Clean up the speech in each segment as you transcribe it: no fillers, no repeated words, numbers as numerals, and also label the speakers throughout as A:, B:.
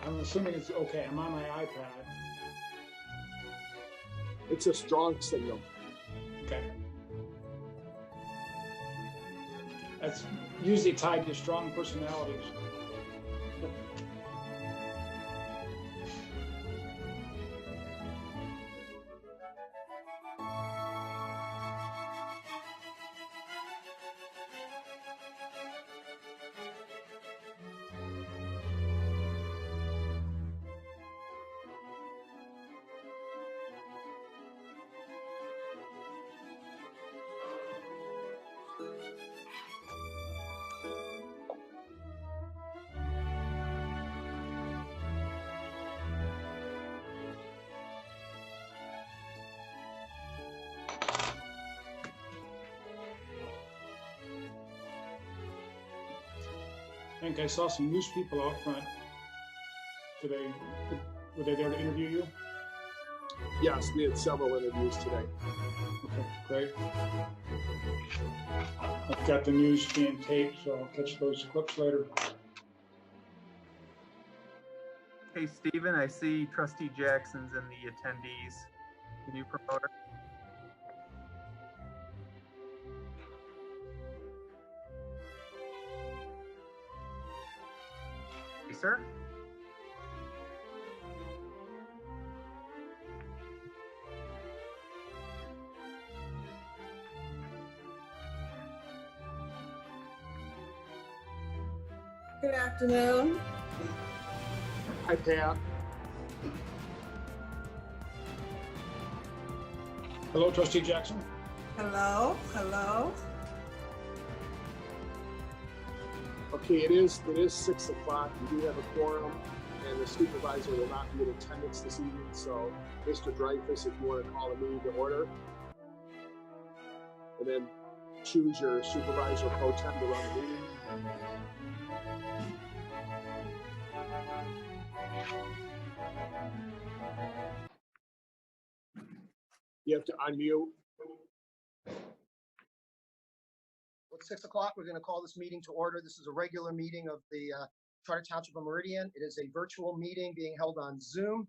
A: I'm assuming it's okay. I'm on my iPad.
B: It's a strong signal.
A: Okay. That's usually tied to strong personalities. I think I saw some news people out front today. Were they there to interview you?
B: Yes, we had several interviews today.
A: Okay, great. I've got the news being taped, so I'll catch those clips later.
C: Hey, Stephen, I see Trustee Jackson's in the attendees. Can you promote her? Hey, sir?
D: Good afternoon.
B: Hi, Pat.
A: Hello, Trustee Jackson.
D: Hello. Hello.
B: Okay, it is 6 o'clock. We do have a quorum, and the supervisor will not be in attendance this evening. So, Mr. Dreyfus, if you want to call a meeting to order, and then choose your supervisor pro tem to run the meeting. You have to unmute.
E: It's 6 o'clock. We're going to call this meeting to order. This is a regular meeting of the Charter Township of Meridian. It is a virtual meeting being held on Zoom.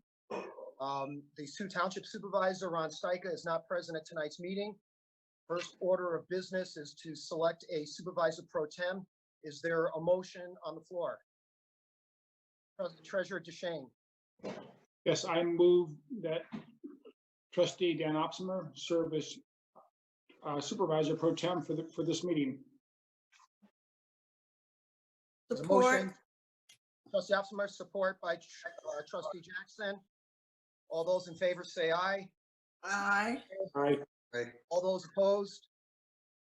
E: The Sioux Township Supervisor, Ron Steica, is not present at tonight's meeting. First order of business is to select a supervisor pro tem. Is there a motion on the floor? Treasurer DeShane.
A: Yes, I move that Trustee Dan Opsimer serve as Supervisor Pro Tem for this meeting.
E: There's a
D: Support.
E: motion. Trustee Opsimer, support by Trustee Jackson. All those in favor say aye.
D: Aye.
A: Aye.
E: All those opposed?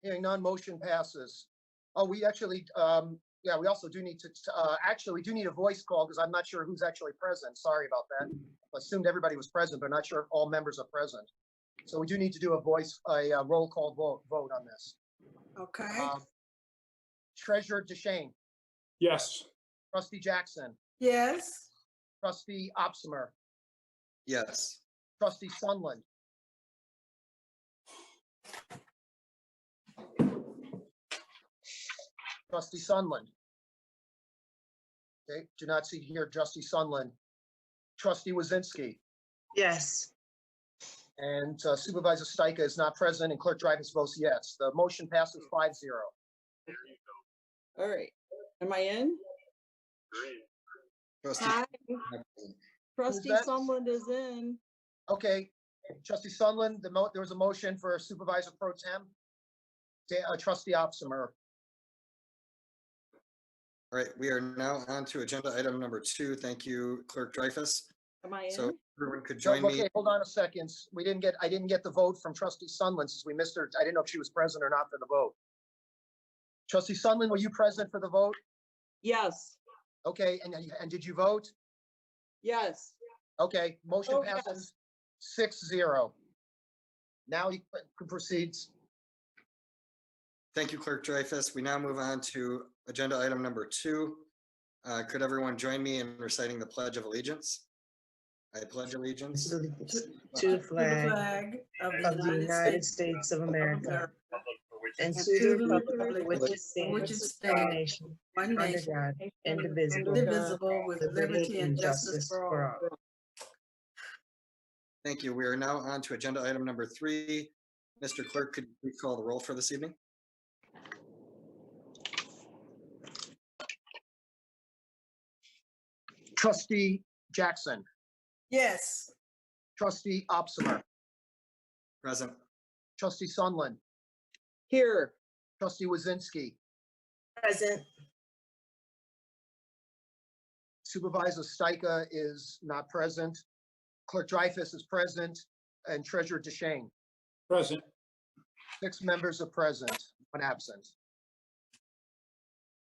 E: Hearing none, motion passes. Oh, we actually, yeah, we also do need to, actually, we do need a voice call because I'm not sure who's actually present. Sorry about that. I assumed everybody was present, but not sure if all members are present. So we do need to do a roll call vote on this.
D: Okay.
E: Treasurer DeShane,
A: Yes.
E: Trustee Jackson,
D: Yes.
E: Trustee Opsimer,
F: Yes.
E: Trustee Sunland, Trustee Sunland. Okay, do not see here Trustee Sunland. Trustee Wazinski
G: Yes.
E: and Supervisor Steica is not present and Clerk Dreyfus votes yes. The motion passes 5-0.
G: All right. Am I in?
F: Trustee.
G: Hi. Trustee
E: that?
G: Sunland is in.
E: Okay, Trustee Sunland, there was a motion for Supervisor Pro Tem. Trustee Opsimer.
F: All right, we are now on to agenda item number 2. Thank you, Clerk Dreyfus.
G: Am I in?
F: So everyone could join me.
E: Okay, hold on a second. I didn't get the vote from Trustee Sunland since we missed her. I didn't know if she was present or not for the vote. Trustee Sunland, were you present for the vote?
G: Yes.
E: Okay, and did you vote?
G: Yes.
E: Okay, motion
G: Oh, yes.
E: passes 6-0. Now you can proceed.
F: Thank you, Clerk Dreyfus. We now move on to agenda item number 2. Could everyone join me in reciting the Pledge of Allegiance? I pledge allegiance
H: to the
D: To the
H: flag
D: flag
H: of the United States of America and
D: and
H: to the republic
D: which
H: which
D: it
H: stands
D: stands,
H: one nation,
D: one
H: under
D: nation,
H: God, indivisible,
D: indivisible, with
H: with
D: liberty and justice for all.
F: Thank you. We are now on to agenda item number 3. Mr. Clerk, could you please call the roll for this evening?
E: Trustee Jackson,
D: Yes.
E: trustee Opsimer,
F: Present.
E: trustee Sunland,
G: Here.
E: trustee Wazinski,
H: Present.
E: supervisor Stika is not present, clerk Dreyfus is present, and treasurer DeShane.
A: Present.
E: 6 members are present, 1 absent.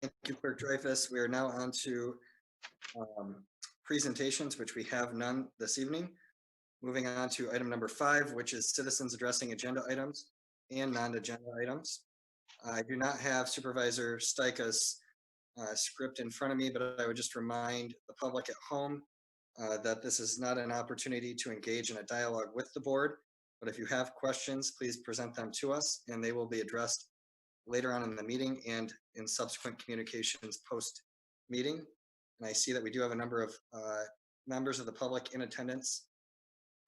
F: Thank you, Clerk Dreyfus. We are now on to presentations, which we have none this evening. Moving on to item number 5, which is citizens addressing agenda items and non-agenda items. I do not have Supervisor Stika's script in front of me, but I would just remind the public at home that this is not an opportunity to engage in a dialogue with the board. But if you have questions, please present them to us and they will be addressed later on in the meeting and in subsequent communications post-meeting. And I see that we do have a number of members of the public in attendance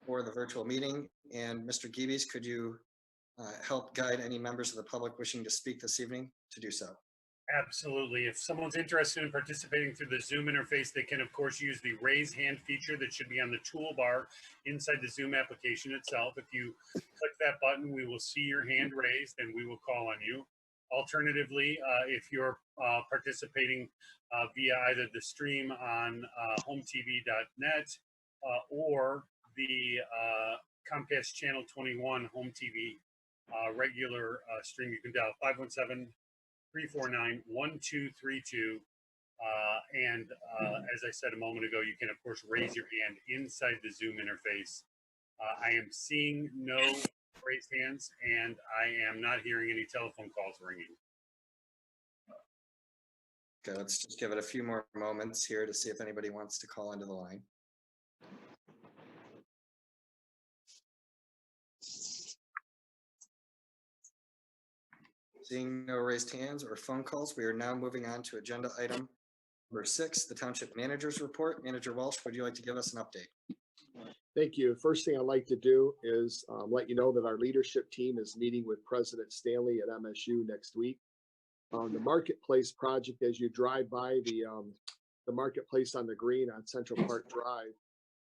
F: for the virtual meeting. And Mr. Geebies, could you help guide any members of the public wishing to speak this evening to do so?
I: Absolutely. If someone's interested in participating through the Zoom interface, they can, of course, use the raise hand feature that should be on the toolbar inside the Zoom application itself. If you click that button, we will see your hand raised and we will call on you. Alternatively, if you're participating via either the stream on hometv.net or the Comcast Channel 21 Home TV regular stream, you can dial 517-349-1232. And as I said a moment ago, you can, of course, raise your hand inside the Zoom interface. I am seeing no raised hands, and I am not hearing any telephone calls ringing.
F: Okay, let's just give it a few more moments here to see if anybody wants to call into the line. Seeing no raised hands or phone calls, we are now moving on to agenda item number 6, the Township Manager's Report. Manager Walsh, would you like to give us an update?
B: Thank you. First thing I'd like to do is let you know that our leadership team is meeting with President Stanley at MSU next week. The Marketplace project, as you drive by the Marketplace on the green on Central Park Drive,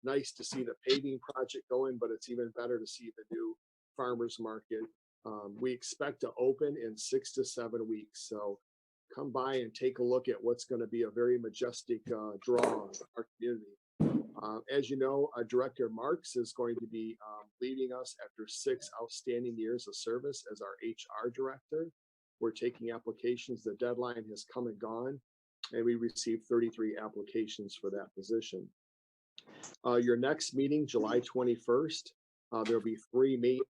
B: nice to see the paving project going, but it's even better to see the new farmers market. We expect to open in 6 to 7 weeks. So come by and take a look at what's going to be a very majestic draw in our community. As you know, Director Marks is going to be leaving us after 6 outstanding years of service as our HR director. We're taking applications. The deadline has come and gone, and we received 33 applications for that position. Your next meeting, July 21st, there'll be 3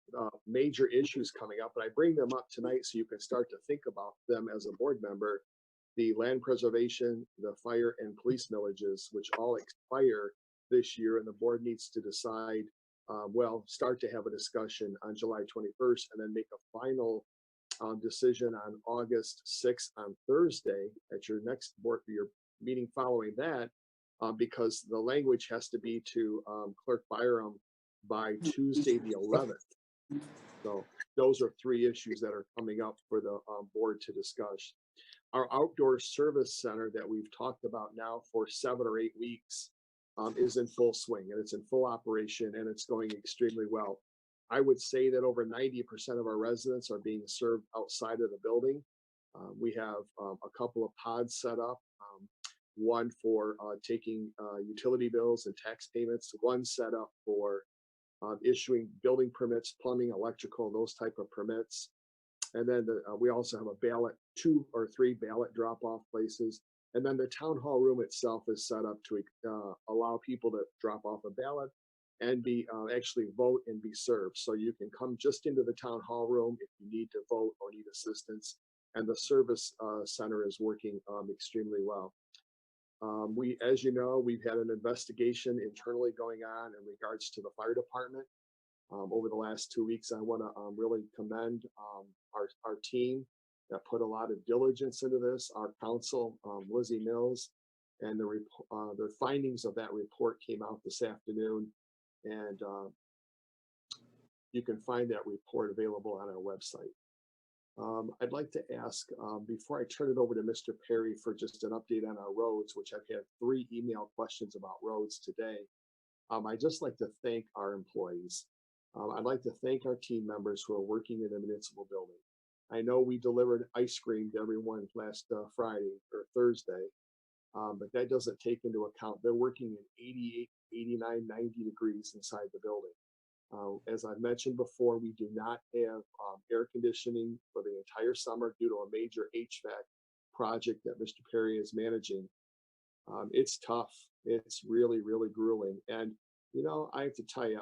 B: major issues coming up, and I bring them up tonight so you can start to think about them as a board member. The land preservation, the fire and police millages, which all expire this year, and the board needs to decide, start to have a discussion on July 21st and then make a final decision on August 6th on Thursday at your next board, your meeting following that, because the language has to be to Clerk Byram by Tuesday the 11th. So those are 3 issues that are coming up for the board to discuss. Our outdoor service center that we've talked about now for 7 or 8 weeks is in full swing, and it's in full operation, and it's going extremely well. I would say that over 90% of our residents are being served outside of the building. We have a couple of pods set up, one for taking utility bills and tax payments, one set up for issuing building permits, plumbing, electrical, those type of permits. And then we also have a ballot, 2 or 3 ballot drop-off places. And then the town hall room itself is set up to allow people to drop off a ballot and be actually vote and be served. So you can come just into the town hall room if you need to vote or need assistance. And the service center is working extremely well. As you know, we've had an investigation internally going on in regards to the fire department. over the last 2 weeks. I want to really commend our team that put a lot of diligence into this, our counsel, Lizzie Mills, and the findings of that report came out this afternoon. And you can find that report available on our website. I'd like to ask, before I turn it over to Mr. Perry for just an update on our roads, which I've had 3 email questions about roads today. I'd just like to thank our employees. I'd like to thank our team members who are working in the municipal building. I know we delivered ice cream to everyone last Friday or Thursday, but that doesn't take into account they're working in 88, 89, 90 degrees inside the building. As I've mentioned before, we do not have air conditioning for the entire summer due to a major HVAC project that Mr. Perry is managing. It's tough. It's really, really grueling. And, you know, I have to tell you,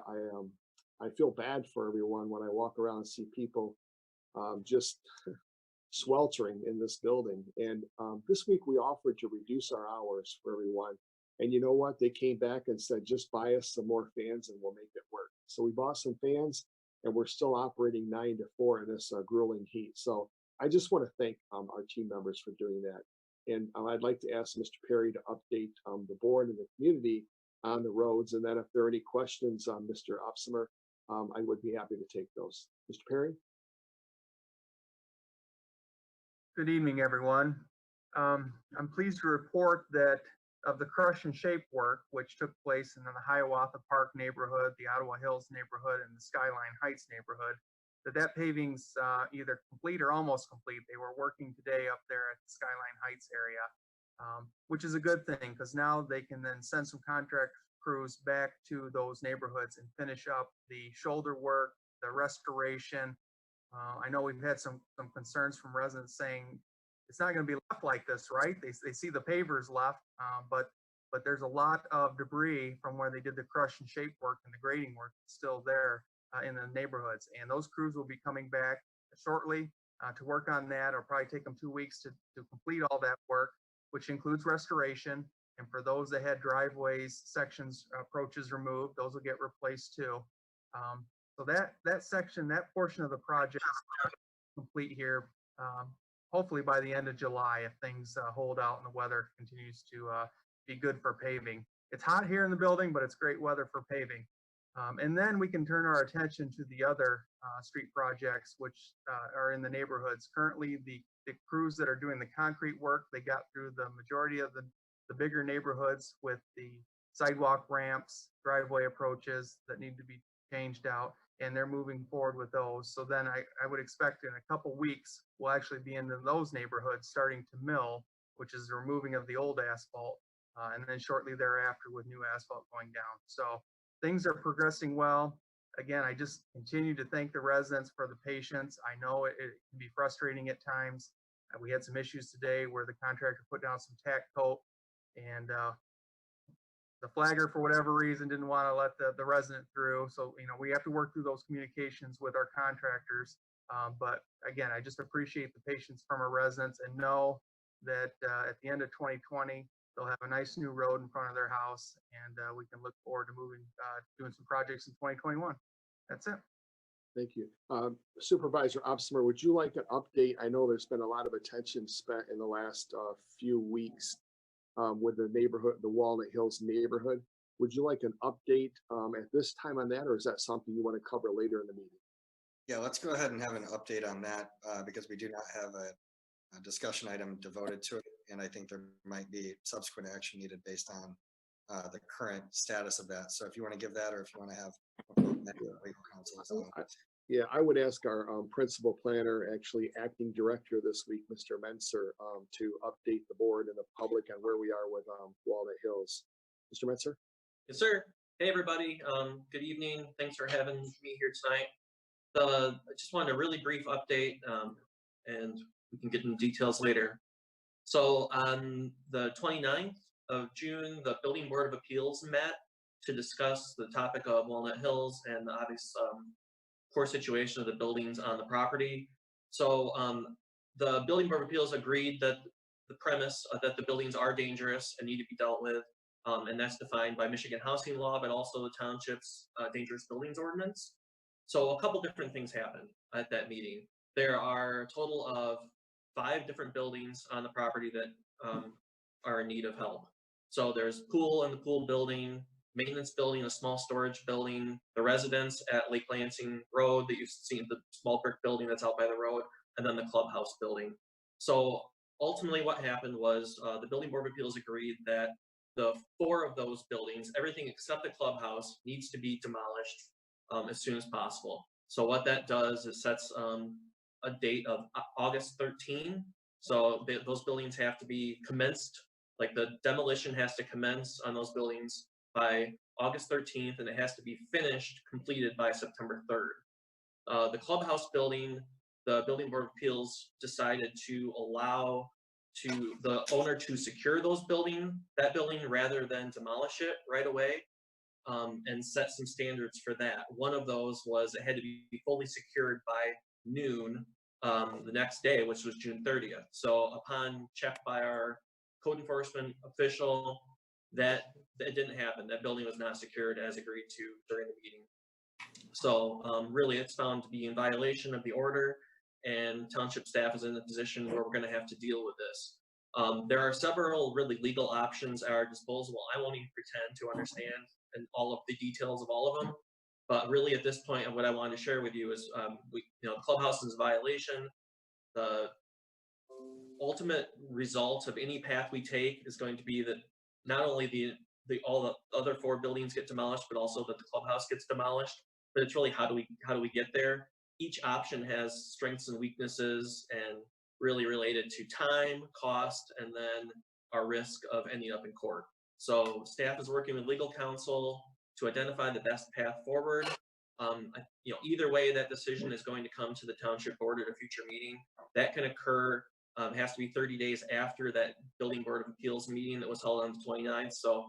B: I feel bad for everyone when I walk around and see people just sweltering in this building. And this week we offered to reduce our hours for everyone. And you know what? They came back and said, just buy us some more fans and we'll make it work. So we bought some fans and we're still operating 9 to 4 in this grueling heat. So I just want to thank our team members for doing that. And I'd like to ask Mr. Perry to update the board and the community on the roads. And then if there are any questions, Mr. Opsimer, I would be happy to take those. Mr. Perry?
C: Good evening, everyone. I'm pleased to report that of the crush and shape work, which took place in the Hiawatha Park neighborhood, the Ottawa Hills neighborhood, and the Skyline Heights neighborhood, that paving's either complete or almost complete. They were working today up there at the Skyline Heights area, which is a good thing because now they can then send some contract crews back to those neighborhoods and finish up the shoulder work, the restoration. I know we've had some concerns from residents saying it's not going to be left like this, right? They see the pavers left, but there's a lot of debris from where they did the crush and shape work and the grading work still there in the neighborhoods. And those crews will be coming back shortly to work on that. It'll probably take them 2 weeks to complete all that work, which includes restoration. And for those that had driveways, sections, approaches removed, those will get replaced too. So that section, that portion of the project is complete here, hopefully by the end of July, if things hold out and the weather continues to be good for paving. It's hot here in the building, but it's great weather for paving. And then we can turn our attention to the other street projects, which are in the neighborhoods. Currently, the crews that are doing the concrete work, they got through the majority of the bigger neighborhoods with the sidewalk ramps, driveway approaches that need to be changed out, and they're moving forward with those. So then I would expect in a couple weeks, we'll actually be in those neighborhoods starting to mill, which is the removing of the old asphalt, and then shortly thereafter with new asphalt going down. So things are progressing well. Again, I just continue to thank the residents for the patience. I know it can be frustrating at times. We had some issues today where the contractor put down some tack coat and the flagger, for whatever reason, didn't want to let the resident through. So, you know, we have to work through those communications with our contractors. But again, I just appreciate the patience from our residents and know that at the end of 2020, they'll have a nice new road in front of their house, and we can look forward to doing some projects in 2021. That's it.
B: Thank you. Supervisor Opsimer, would you like an update? I know there's been a lot of attention spent in the last few weeks with the neighborhood, the Walnut Hills neighborhood. Would you like an update at this time on that, or is that something you want to cover later in the meeting?
F: Yeah, let's go ahead and have an update on that because we do not have a discussion item devoted to it. And I think there might be subsequent action needed based on the current status of that. So if you want to give that, or if you want to have legal counsel.
B: Yeah, I would ask our principal planner, actually acting director this week, Mr. Menser, to update the board and the public on where we are with Walnut Hills. Mr. Menser?
J: Yes, sir. Hey, everybody. Good evening. Thanks for having me here tonight. I just wanted a really brief update, and we can get into details later. So on the 29th of June, the Building Board of Appeals met to discuss the topic of Walnut Hills and the obvious poor situation of the buildings on the property. So the Building Board of Appeals agreed that the premise that the buildings are dangerous and need to be dealt with, and that's defined by Michigan housing law, but also the township's dangerous buildings ordinance. So a couple different things happened at that meeting. There are a total of 5 different buildings on the property that are in need of help. So there's pool in the pool building, maintenance building, a small storage building, the residence at Lake Lansing Road that you've seen, the small brick building that's out by the road, and then the clubhouse building. So ultimately what happened was the Building Board of Appeals agreed that the 4 of those buildings, everything except the clubhouse, needs to be demolished as soon as possible. So what that does is sets a date of August 13. So those buildings have to be commenced, like the demolition has to commence on those buildings by August 13th, and it has to be finished, completed by September 3rd. The clubhouse building, the Building Board of Appeals decided to allow the owner to secure that building rather than demolish it right away, and set some standards for that. One of those was it had to be fully secured by noon the next day, which was June 30th. So upon check by our code enforcement official, that didn't happen. That building was not secured as agreed to during the meeting. So really it's found to be in violation of the order, and township staff is in a position where we're going to have to deal with this. There are several really legal options at our disposal. I won't even pretend to understand and all of the details of all of them, but really at this point, what I wanted to share with you is, the clubhouse is a violation. The ultimate result of any path we take is going to be that not only all the other 4 buildings get demolished, but also that the clubhouse gets demolished. But it's really how do we get there? Each option has strengths and weaknesses, and really related to time, cost, and then our risk of ending up in court. So staff is working with legal counsel to identify the best path forward. Either way, that decision is going to come to the township board at a future meeting. That can occur, has to be 30 days after that Building Board of Appeals meeting that was held on the 29th. So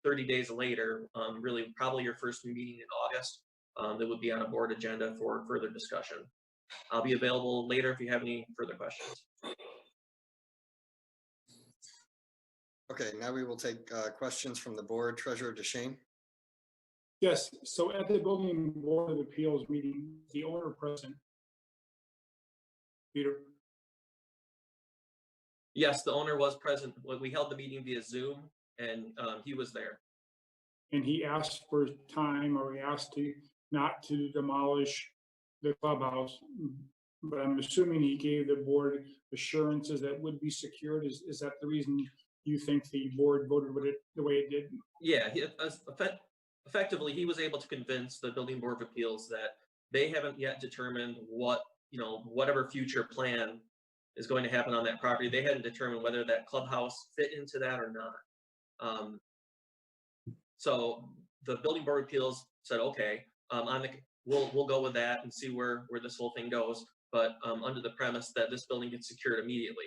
J: 30 days later, really probably your first meeting in August, that would be on a board agenda for further discussion. I'll be available later if you have any further questions.
F: Okay, now we will take questions from the board. Treasurer DeShane.
A: Yes, so at the Building Board of Appeals meeting, the owner present. Peter?
J: Yes, the owner was present. We held the meeting via Zoom, and he was there.
A: And he asked for time, or he asked not to demolish the clubhouse, but I'm assuming he gave the board assurances that would be secured. Is that the reason you think the board voted with it the way it did?
J: Yeah, effectively, he was able to convince the Building Board of Appeals that they haven't yet determined whatever future plan is going to happen on that property. They hadn't determined whether that clubhouse fit into that or not. So the Building Board of Appeals said, okay, we'll go with that and see where this whole thing goes, but under the premise that this building gets secured immediately.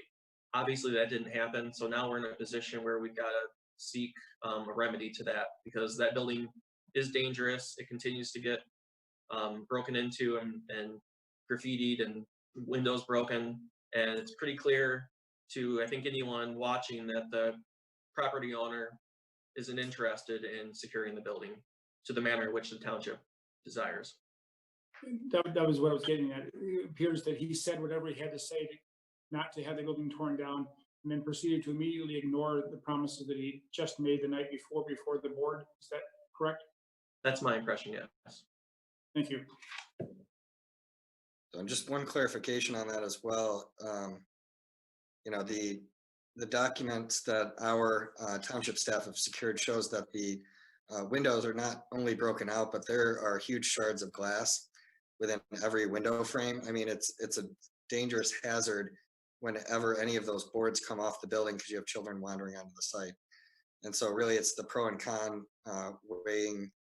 J: Obviously that didn't happen, so now we're in a position where we've got to seek a remedy to that, because that building is dangerous. It continues to get broken into and graffitied and windows broken, and it's pretty clear to, I think, anyone watching that the property owner isn't interested in securing the building to the manner in which the township desires.
A: That was what I was getting at. It appears that he said whatever he had to say not to have the building torn down, and then proceeded to immediately ignore the promises that he just made the night before the board. Is that correct? That's
J: my impression, yes.
A: Thank you.
F: So just one clarification on that as well. The documents that our township staff have secured shows that the windows are not only broken out, but there are huge shards of glass within every window frame. I mean, it's a dangerous hazard whenever any of those boards come off the building, because you have children wandering onto the site. And so really it's the pro and con weighing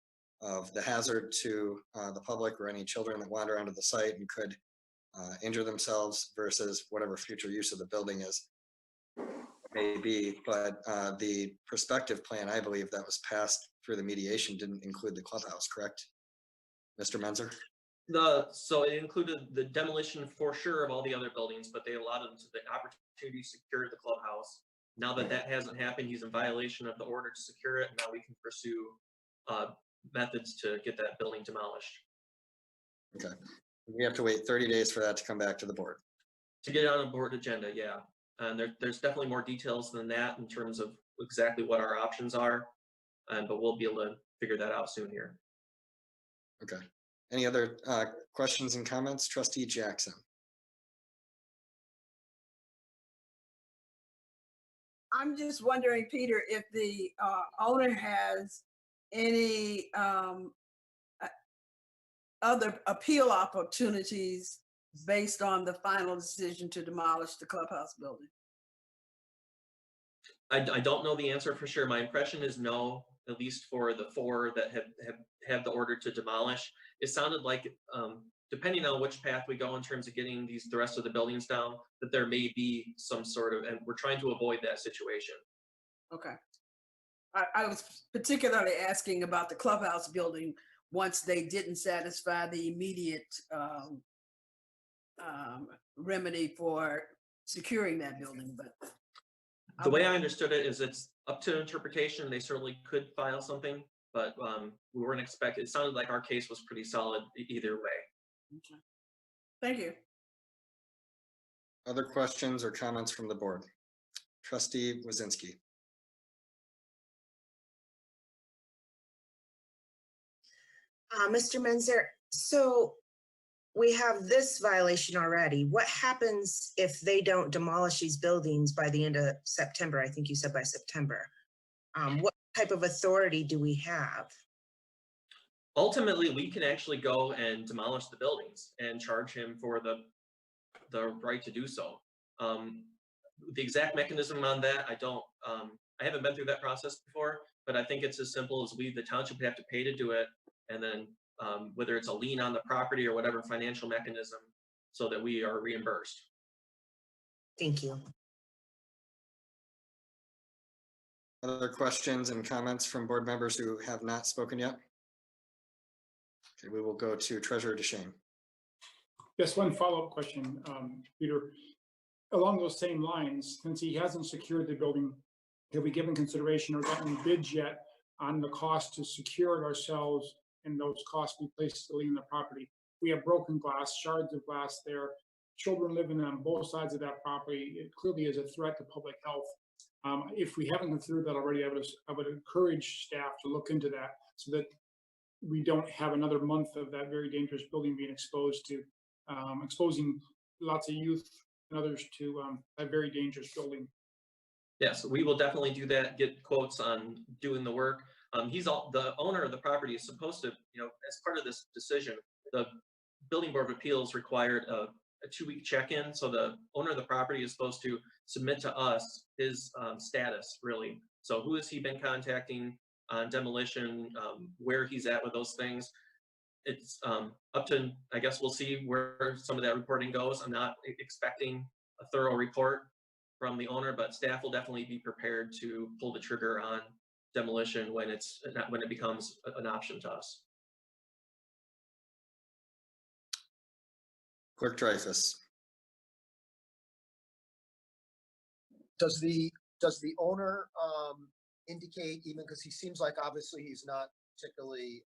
F: of the hazard to the public or any children that wander onto the site and could injure themselves versus whatever future use of the building is maybe. But the prospective plan, I believe, that was passed through the mediation didn't include the clubhouse, correct? Mr. Menzer?
J: So it included the demolition for sure of all the other buildings, but they allowed him to the opportunity to secure the clubhouse. Now that hasn't happened, he's in violation of the order to secure it, and now we can pursue methods to get that building demolished.
F: Okay, we have to wait 30 days for that to come back to the board.
J: To get it on a board agenda, yeah. And there's definitely more details than that in terms of exactly what our options are. But we'll be able to figure that out soon here.
F: Okay. Any other questions and comments? Trustee Jackson.
D: I'm just wondering, Peter, if the owner has any other appeal opportunities based on the final decision to demolish the clubhouse building.
J: I don't know the answer for sure. My impression is no, at least for the 4 that have the order to demolish. It sounded like, depending on which path we go in terms of getting the rest of the buildings down, that there may be some sort of, and we're trying to avoid that situation.
D: Okay. I was particularly asking about the clubhouse building once they didn't satisfy the immediate remedy for securing that building, but.
J: The way I understood it is it's up to interpretation. They certainly could file something, but we weren't expecting, it sounded like our case was pretty solid either way.
D: Okay. Thank you.
F: Other questions or comments from the board? Trustee Wazinski.
H: Mr. Menzer, so we have this violation already. What happens if they don't demolish these buildings by the end of September? I think you said by September. What type of authority do we have?
J: Ultimately, we can actually go and demolish the buildings and charge him for the right to do so. The exact mechanism on that, I haven't been through that process before, but I think it's as simple as the township would have to pay to do it, and then whether it's a lien on the property or whatever financial mechanism, so that we are reimbursed.
H: Thank you.
F: Other questions and comments from board members who have not spoken yet? Okay, we will go to Treasurer DeShane.
A: Just one follow-up question, Peter. Along those same lines, since he hasn't secured the building, have we given consideration or gotten bids yet on the cost to secure it ourselves and those costs we place the lien on the property? We have broken glass, shards of glass there. Children living on both sides of that property. It clearly is a threat to public health. If we haven't considered that already, I would encourage staff to look into that so that we don't have another month of that very dangerous building being exposed to, exposing lots of youth and others to a very dangerous building.
J: Yes, we will definitely do that, get quotes on doing the work. The owner of the property is supposed to, as part of this decision, the Building Board of Appeals required a 2-week check-in. So the owner of the property is supposed to submit to us his status, really. So who has he been contacting on demolition, where he's at with those things. It's up to, I guess we'll see where some of that reporting goes. I'm not expecting a thorough report from the owner, but staff will definitely be prepared to pull the trigger on demolition when it becomes an option to us.
F: Clerk Dreyfus.
E: Does the owner indicate, even because he seems like obviously he's not particularly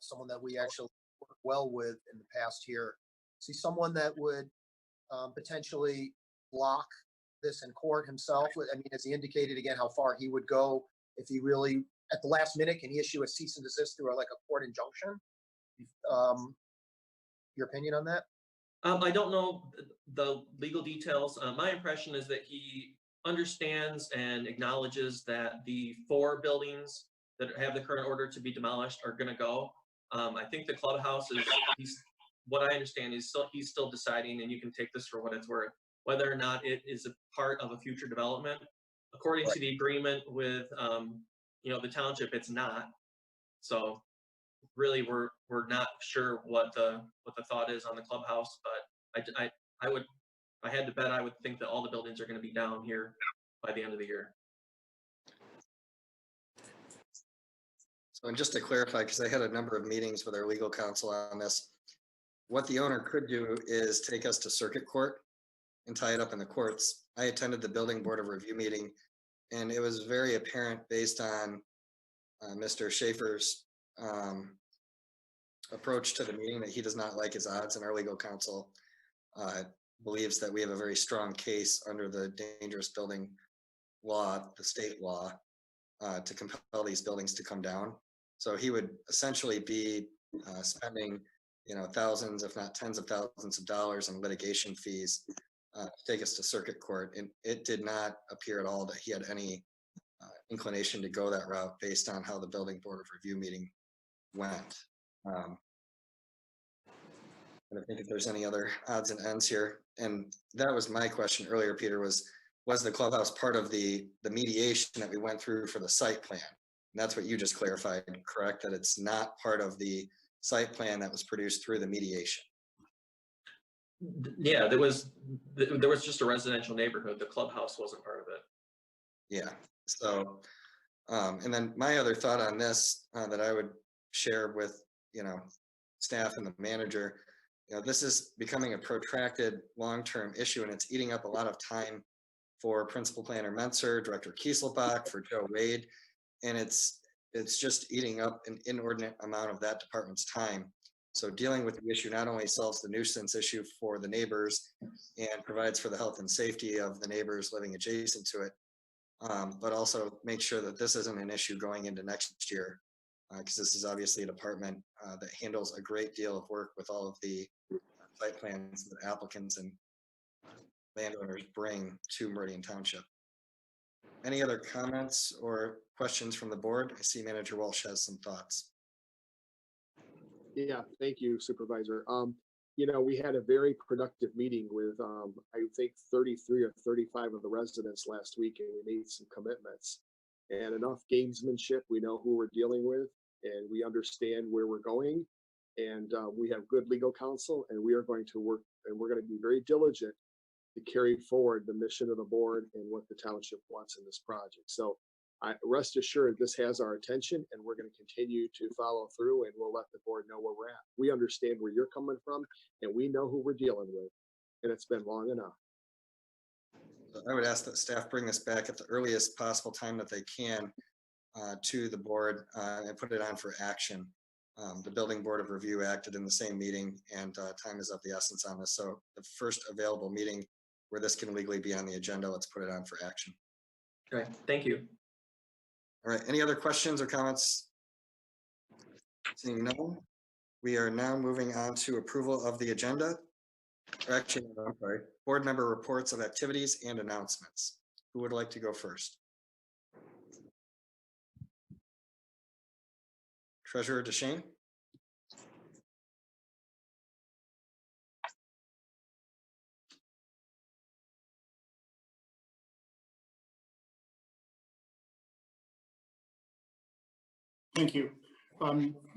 E: someone that we actually work well with in the past here, is he someone that would potentially block this in court himself? I mean, has he indicated again how far he would go if he really at the last minute can he issue a cease and desist through like a court injunction? Your opinion on that?
J: I don't know the legal details. My impression is that he understands and acknowledges that the 4 buildings that have the current order to be demolished are going to go. I think the clubhouse is, what I understand is he's still deciding, and you can take this for what it's worth, whether or not it is a part of a future development. According to the agreement with the township, it's not. So really, we're not sure what the thought is on the clubhouse, but I would, if I had to bet, I would think that all the buildings are going to be down here by the end of the year.
F: So, and just to clarify, because I had a number of meetings with our legal counsel on this, what the owner could do is take us to circuit court and tie it up in the courts. I attended the Building Board of Review meeting, and it was very apparent based on Mr. Schaefer's approach to the meeting that he does not like his odds, and our legal counsel believes that we have a very strong case under the dangerous building law, the state law, to compel these buildings to come down. So he would essentially be spending, thousands, if not tens of thousands of dollars in litigation fees to take us to circuit court. And it did not appear at all that he had any inclination to go that route based on how the building board of review meeting went. And I think if there's any other odds and ends here, and that was my question earlier, Peter, was the clubhouse part of the mediation that we went through for the site plan? And that's what you just clarified, correct? That it's not part of the site plan that was produced through the mediation.
J: Yeah, there was just a residential neighborhood. The clubhouse wasn't part of it.
F: Yeah. So, and then my other thought on this that I would share with, staff and the manager, this is becoming a protracted long-term issue, and it's eating up a lot of time for Principal Planner Mentzer, Director Kieselbach, for Joe Wade, and it's just eating up an inordinate amount of that department's time. So dealing with the issue not only solves the nuisance issue for the neighbors and provides for the health and safety of the neighbors living adjacent to it, but also make sure that this isn't an issue going into next year, because this is obviously a department that handles a great deal of work with all of the site plans that applicants and landowners bring to Meridian Township. Any other comments or questions from the board? I see Manager Walsh has some thoughts.
B: Yeah, thank you, Supervisor. We had a very productive meeting with, I think 33 or 35 of the residents last week, and we made some commitments and enough gamesmanship. We know who we're dealing with, and we understand where we're going, and we have good legal counsel, and we are going to work, and we're going to be very diligent to carry forward the mission of the board and what the township wants in this project. So rest assured, this has our attention, and we're going to continue to follow through, and we'll let the board know where we're at. We understand where you're coming from, and we know who we're dealing with, and it's been long enough.
F: So I would ask that staff bring this back at the earliest possible time that they can to the board and put it on for action. The Building Board of Review acted in the same meeting, and time is of the essence on this. So the first available meeting where this can legally be on the agenda, let's put it on for action.
J: Okay, thank you.
F: All right, any other questions or comments? Seeing none, we are now moving on to approval of the agenda. Or actually, I'm sorry, board member reports of activities and announcements. Who would like to go first? Treasurer DeShane?
A: Thank you.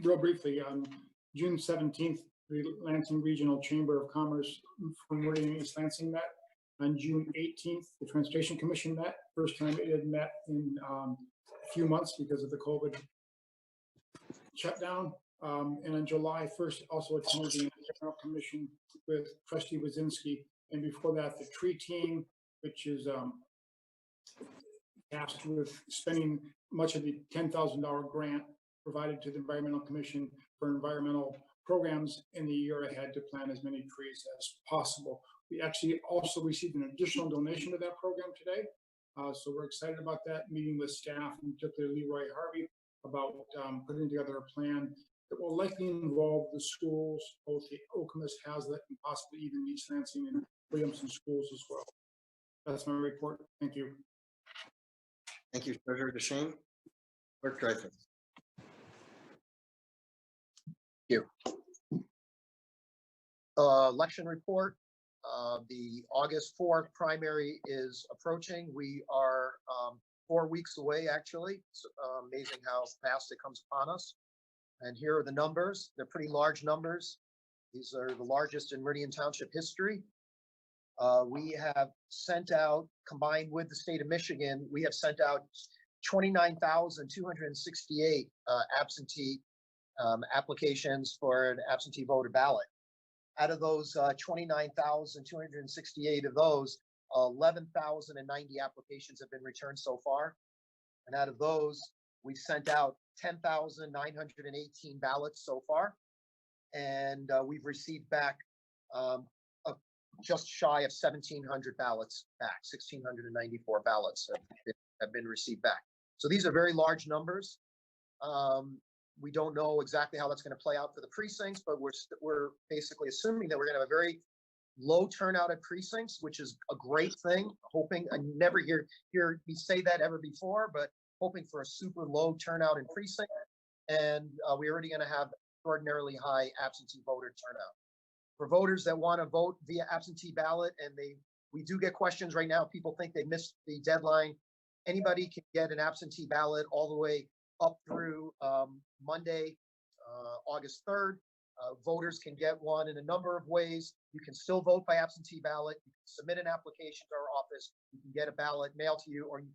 A: Real briefly, on June 17th, the Lansing Regional Chamber of Commerce from Meridian East Lansing met. On June 18th, the Transportation Commission met. First time it had met in a few months because of the COVID shutdown. And on July 1st, also attended the General Commission with Trustee Wazinski. And before that, the tree team, which is tasked with spending much of the $10,000 grant provided to the Environmental Commission for environmental programs in the year ahead to plant as many trees as possible. We actually also received an additional donation to that program today. So we're excited about that, meeting with staff, and particularly Leroy Harvey, about putting together a plan that will likely involve the schools, both the Okemos, HASLETT, and possibly even East Lansing and Williamson schools as well. That's my report. Thank you.
F: Thank you, Treasurer DeShane. Clerk Dreyfus.
E: Thank you. Election report. The August 4th primary is approaching. We are 4 weeks away, actually. It's amazing how fast it comes upon us. And here are the numbers. They're pretty large numbers. These are the largest in Meridian Township history. We have sent out, combined with the state of Michigan, we have sent out 29,268 absentee applications for an absentee voter ballot. Out of those 29,268 of those, 11,090 applications have been returned so far. And out of those, we've sent out 10,918 ballots so far. and we've received back just shy of 1,700 ballots back. 1,694 ballots have been received back. So these are very large numbers. We don't know exactly how that's going to play out for the precincts, but we're basically assuming that we're going to have a very low turnout at precincts, which is a great thing. Hoping, I never hear me say that ever before, but hoping for a super low turnout in precinct. And we're already going to have extraordinarily high absentee voter turnout. For voters that want to vote via absentee ballot, and we do get questions right now. People think they missed the deadline. Anybody can get an absentee ballot all the way up through Monday, August 3rd. Voters can get one in a number of ways. You can still vote by absentee ballot. You can submit an application to our office. You can get a ballot mailed to you, or you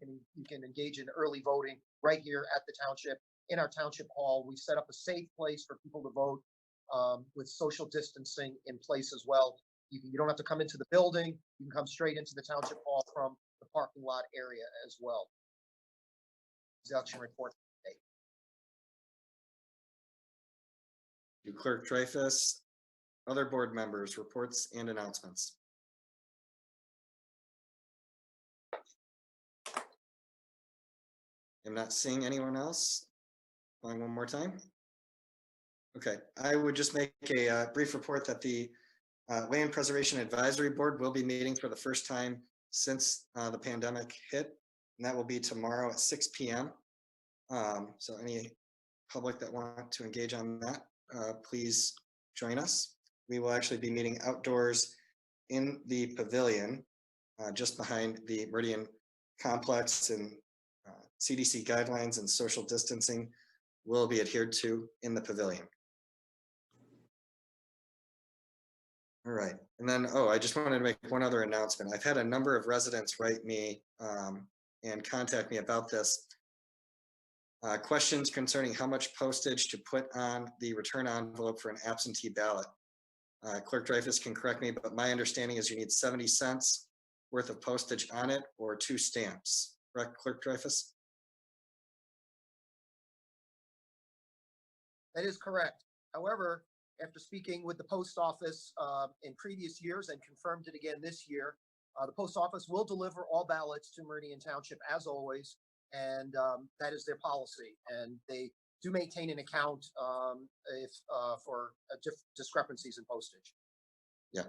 E: can engage in early voting right here at the township, in our township hall. We set up a safe place for people to vote with social distancing in place as well. You don't have to come into the building. You can come straight into the township hall from the parking lot area as well. Election report.
F: Clerk Dreyfus, other board members, reports and announcements. I'm not seeing anyone else. Going one more time. Okay, I would just make a brief report that the Land Preservation Advisory Board will be meeting for the first time since the pandemic hit, and that will be tomorrow at 6 p.m. So any public that want to engage on that, please join us. We will actually be meeting outdoors in the pavilion, just behind the Meridian complex, and CDC guidelines and social distancing will be adhered to in the pavilion. All right, and then, I just wanted to make one other announcement. I've had a number of residents write me and contact me about this. Questions concerning how much postage to put on the return envelope for an absentee ballot. Clerk Dreyfus can correct me, but my understanding is you need 70 cents worth of postage on it or 2 stamps. Correct, Clerk Dreyfus?
E: That is correct. However, after speaking with the post office in previous years and confirmed it again this year, the post office will deliver all ballots to Meridian Township as always, and that is their policy. And they do maintain an account for discrepancies in postage.
F: Yeah.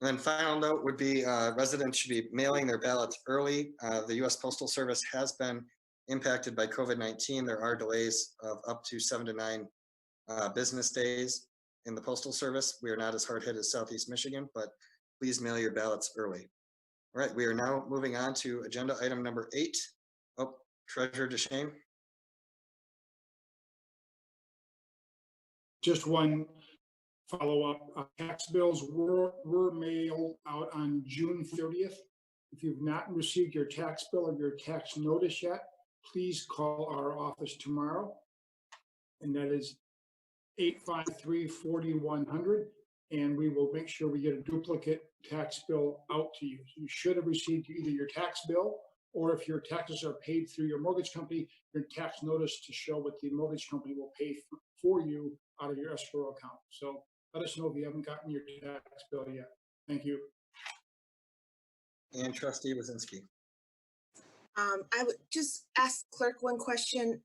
F: And then final note would be residents should be mailing their ballots early. The U.S. Postal Service has been impacted by COVID-19. There are delays of up to 7 to 9 business days in the Postal Service. We are not as hard hit as Southeast Michigan, but please mail your ballots early. All right, we are now moving on to agenda item number 8. Oh, Treasurer DeShane.
A: Just one follow-up. Tax bills were mailed out on June 30th. If you've not received your tax bill or your tax notice yet, please call our office tomorrow. And that is 853-4100. And we will make sure we get a duplicate tax bill out to you. So you should have received either your tax bill, or if your taxes are paid through your mortgage company, your tax notice to show what the mortgage company will pay for you out of your escrow account. So let us know if you haven't gotten your tax bill yet. Thank you.
F: And Trustee Wazinski.
H: I would just ask clerk one question.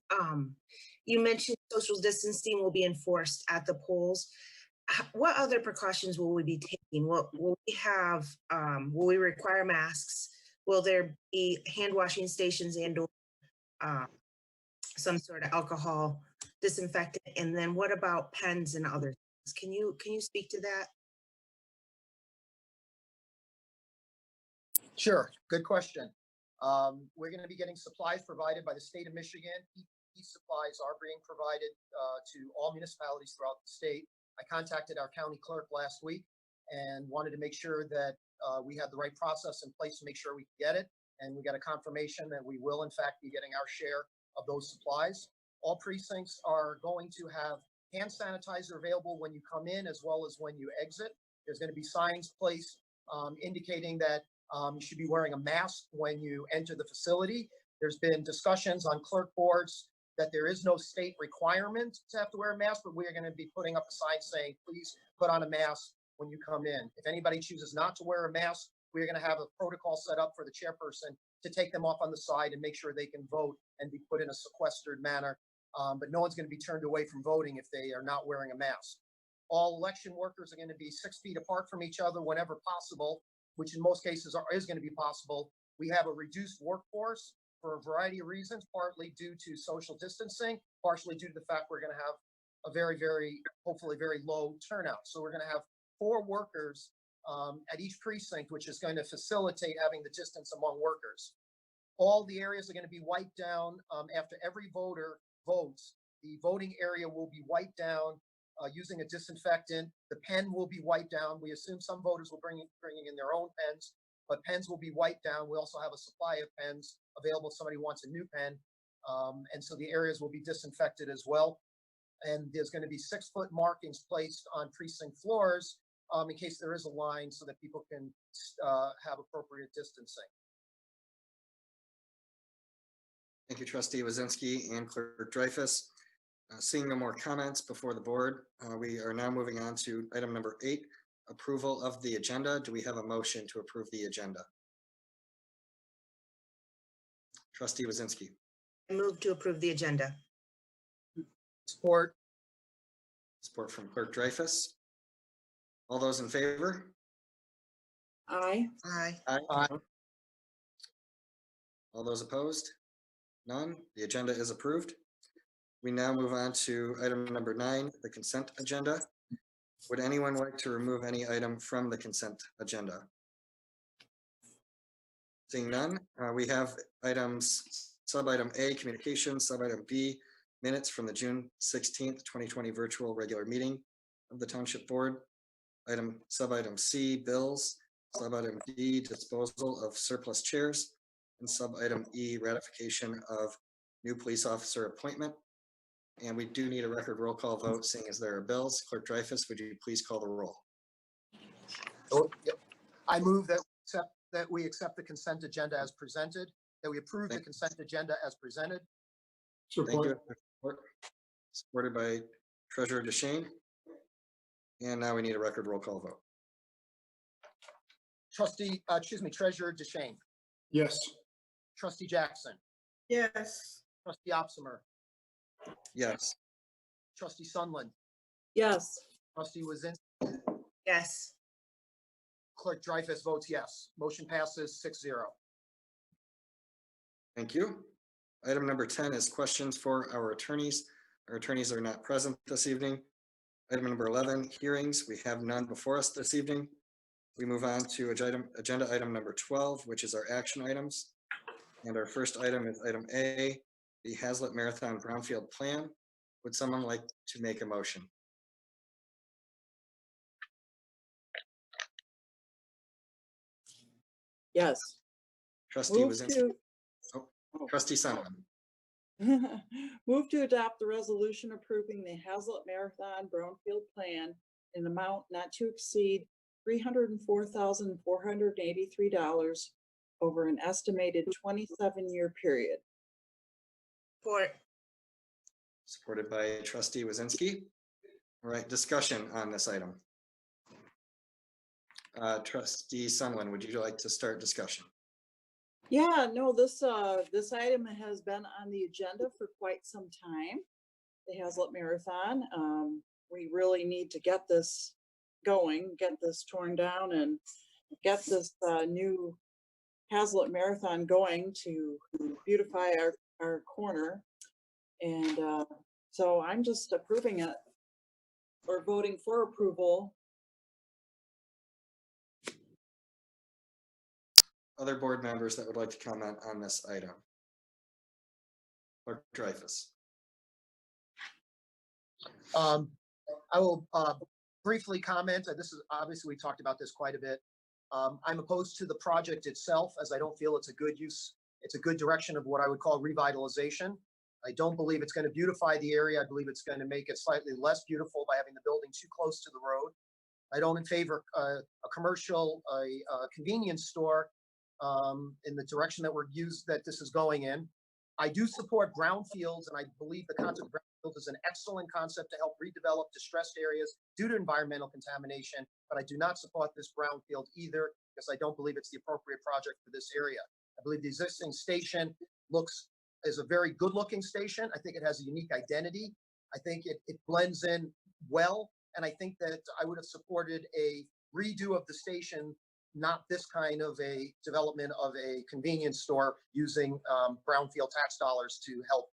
H: You mentioned social distancing will be enforced at the polls. What other precautions will we be taking? Will we have, will we require masks? Will there be hand washing stations and some sort of alcohol disinfectant? And then what about pens and other things? Can you speak to that?
E: Sure, good question. We're going to be getting supplies provided by the state of Michigan. These supplies are being provided to all municipalities throughout the state. I contacted our county clerk last week and wanted to make sure that we had the right process in place to make sure we could get it. And we got a confirmation that we will in fact be getting our share of those supplies. All precincts are going to have hand sanitizer available when you come in as well as when you exit. There's going to be signs placed indicating that you should be wearing a mask when you enter the facility. There's been discussions on clerk boards that there is no state requirement to have to wear a mask, but we are going to be putting up a sign saying, please put on a mask when you come in. If anybody chooses not to wear a mask, we're going to have a protocol set up for the chairperson to take them off on the side and make sure they can vote and be put in a sequestered manner. But no one's going to be turned away from voting if they are not wearing a mask. All election workers are going to be 6 feet apart from each other whenever possible, which in most cases is going to be possible. We have a reduced workforce for a variety of reasons, partly due to social distancing, partially due to the fact we're going to have a very, hopefully very low turnout. So we're going to have 4 workers at each precinct, which is going to facilitate having the distance among workers. All the areas are going to be wiped down after every voter votes. The voting area will be wiped down using a disinfectant. The pen will be wiped down. We assume some voters will bring in their own pens, but pens will be wiped down. We also have a supply of pens available if somebody wants a new pen. And so the areas will be disinfected as well. And there's going to be 6-foot markings placed on precinct floors in case there is a line so that people can have appropriate distancing.
F: Thank you, Trustee Wazinski and Clerk Dreyfus. Seeing no more comments before the board, we are now moving on to item number 8, approval of the agenda. Do we have a motion to approve the agenda? Trustee Wazinski.
H: I move to approve the agenda.
E: Support.
F: Support from Clerk Dreyfus. All those in favor?
G: Aye.
H: Aye.
E: Aye.
F: All those opposed? None. The agenda is approved. We now move on to item number 9, the consent agenda. Would anyone like to remove any item from the consent agenda? Seeing none, we have items, sub-item A, communications, sub-item B, minutes from the June 16th, 2020 virtual regular meeting of the Township Board. Sub-item C, bills, sub-item D, disposal of surplus chairs, and sub-item E, ratification of new police officer appointment. And we do need a record roll call vote, seeing as there are bills. Clerk Dreyfus, would you please call the roll?
E: Oh, yep. I move that we accept the consent agenda as presented, that we approve the consent agenda as presented.
F: Thank you.
A: Support.
F: Supported by Treasurer DeShane. And now we need a record roll call vote.
E: Treasurer DeShane,
A: Yes.
E: Trustee Jackson,
D: Yes.
E: Trustee Opsimer,
F: Yes.
E: Trustee Sunland,
G: Yes.
E: Trustee Wazinski,
H: Yes.
E: Clerk Dreyfus votes yes. Motion passes 6-0.
F: Thank you. Item number 10 is questions for our attorneys. Our attorneys are not present this evening. Item number 11, hearings. We have none before us this evening. We move on to agenda item number 12, which is our action items. And our first item is item A, the HASLETT Marathon Brownfield Plan. Would someone like to make a motion?
G: Yes.
F: Trustee
G: Move
F: Wazinski.
G: to,
F: Trustee Sunland.
G: move to adopt the resolution approving the HASLETT Marathon Brownfield Plan in an amount not to exceed $304,483 over an estimated 27-year period.
H: Support.
F: Supported by Trustee Wazinski. All right, discussion on this item. Trustee Sunland, would you like to start discussion?
G: Yeah, no, this item has been on the agenda for quite some time. The HASLETT Marathon. We really need to get this going, get this torn down, and get this new HASLETT Marathon going to beautify our corner. And so I'm just approving it or voting for approval.
F: Other board members that would like to comment on this item? Clerk Dreyfus.
E: I will briefly comment. This is obviously, we talked about this quite a bit. I'm opposed to the project itself, as I don't feel it's a good use. It's a good direction of what I would call revitalization. I don't believe it's going to beautify the area. I believe it's going to make it slightly less beautiful by having the building too close to the road. I don't in favor a commercial, convenience store in the direction that this is going in. I do support brownfields, and I believe the concept of brownfields is an excellent concept to help redevelop distressed areas due to environmental contamination, but I do not support this brownfield either because I don't believe it's the appropriate project for this area. I believe the existing station is a very good-looking station. I think it has a unique identity. I think it blends in well, and I think that I would have supported a redo of the station, not this kind of a development of a convenience store using brownfield tax dollars to help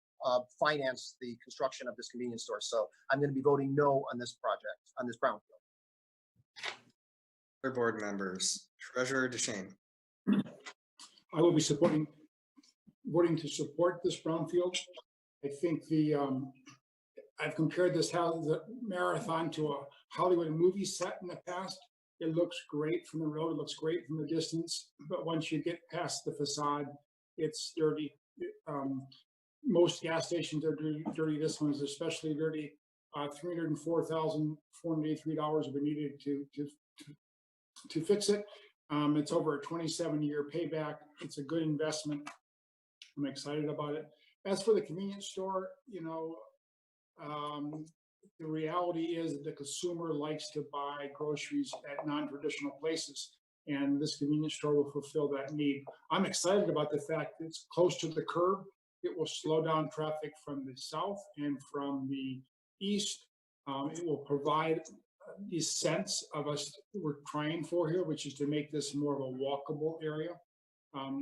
E: finance the construction of this convenience store. So I'm going to be voting no on this project, on this brownfield.
F: Other board members, Treasurer DeShane.
A: I will be voting to support this brownfield. I think I've compared this the marathon to a Hollywood movie set in the past. It looks great from the road, it looks great from the distance, but once you get past the facade, it's dirty. Most gas stations are dirty. This one is especially dirty. $304,483 have been needed to fix it. It's over a 27-year payback. It's a good investment. I'm excited about it. As for the convenience store, the reality is that the consumer likes to buy groceries at non-traditional places, and this convenience store will fulfill that need. I'm excited about the fact that it's close to the curb. It will slow down traffic from the south and from the east. It will provide the sense of us we're trying for here, which is to make this more of a walkable area.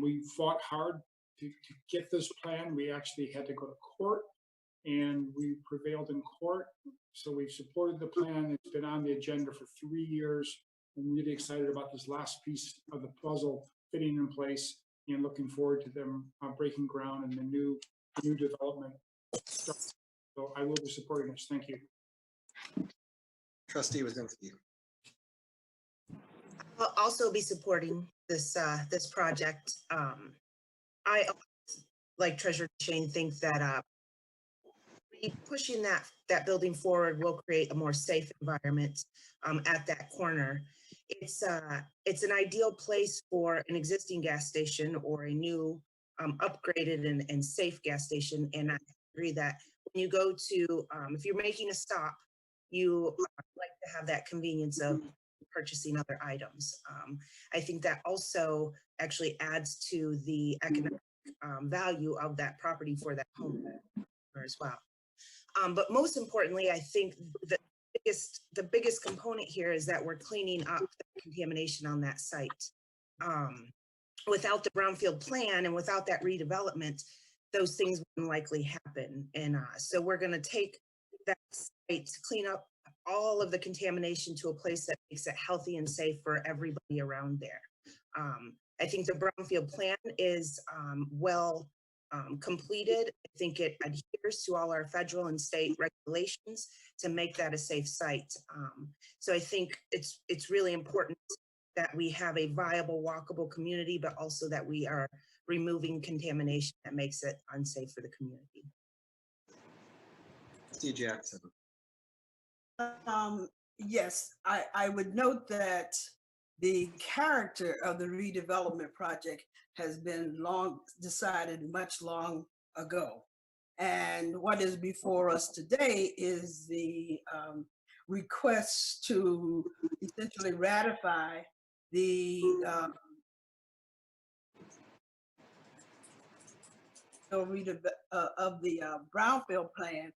A: We fought hard to get this plan. We actually had to go to court, and we prevailed in court. So we've supported the plan. It's been on the agenda for 3 years. I'm really excited about this last piece of the puzzle fitting in place, and looking forward to them breaking ground and the new development. So I will be supporting this. Thank you.
F: Trustee Wazinski.
H: I'll also be supporting this project. I, like Treasurer Shane, think that pushing that building forward will create a more safe environment at that corner. It's an ideal place for an existing gas station or a new upgraded and safe gas station. And I agree that when you go to, if you're making a stop, you like to have that convenience of purchasing other items. I think that also actually adds to the economic value of that property for that homeowner as well. But most importantly, I think the biggest component here is that we're cleaning up the contamination on that site. Without the brownfield plan and without that redevelopment, those things wouldn't likely happen. And so we're going to take that site to clean up all of the contamination to a place that makes it healthy and safe for everybody around there. I think the brownfield plan is well completed. I think it adheres to all our federal and state regulations to make that a safe site. So I think it's really important that we have a viable, walkable community, but also that we are removing contamination that makes it unsafe for the community.
F: Trustee Jackson.
D: Yes, I would note that the character of the redevelopment project has been long decided much long ago. And what is before us today is the request to essentially ratify the of the Brownfield plan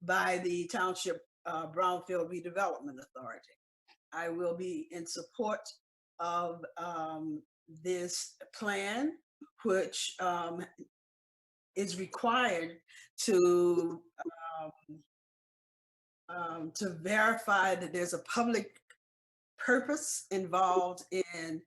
D: by the Township Brownfield Redevelopment Authority. I will be in support of this plan, which is required to verify that there's a public purpose involved in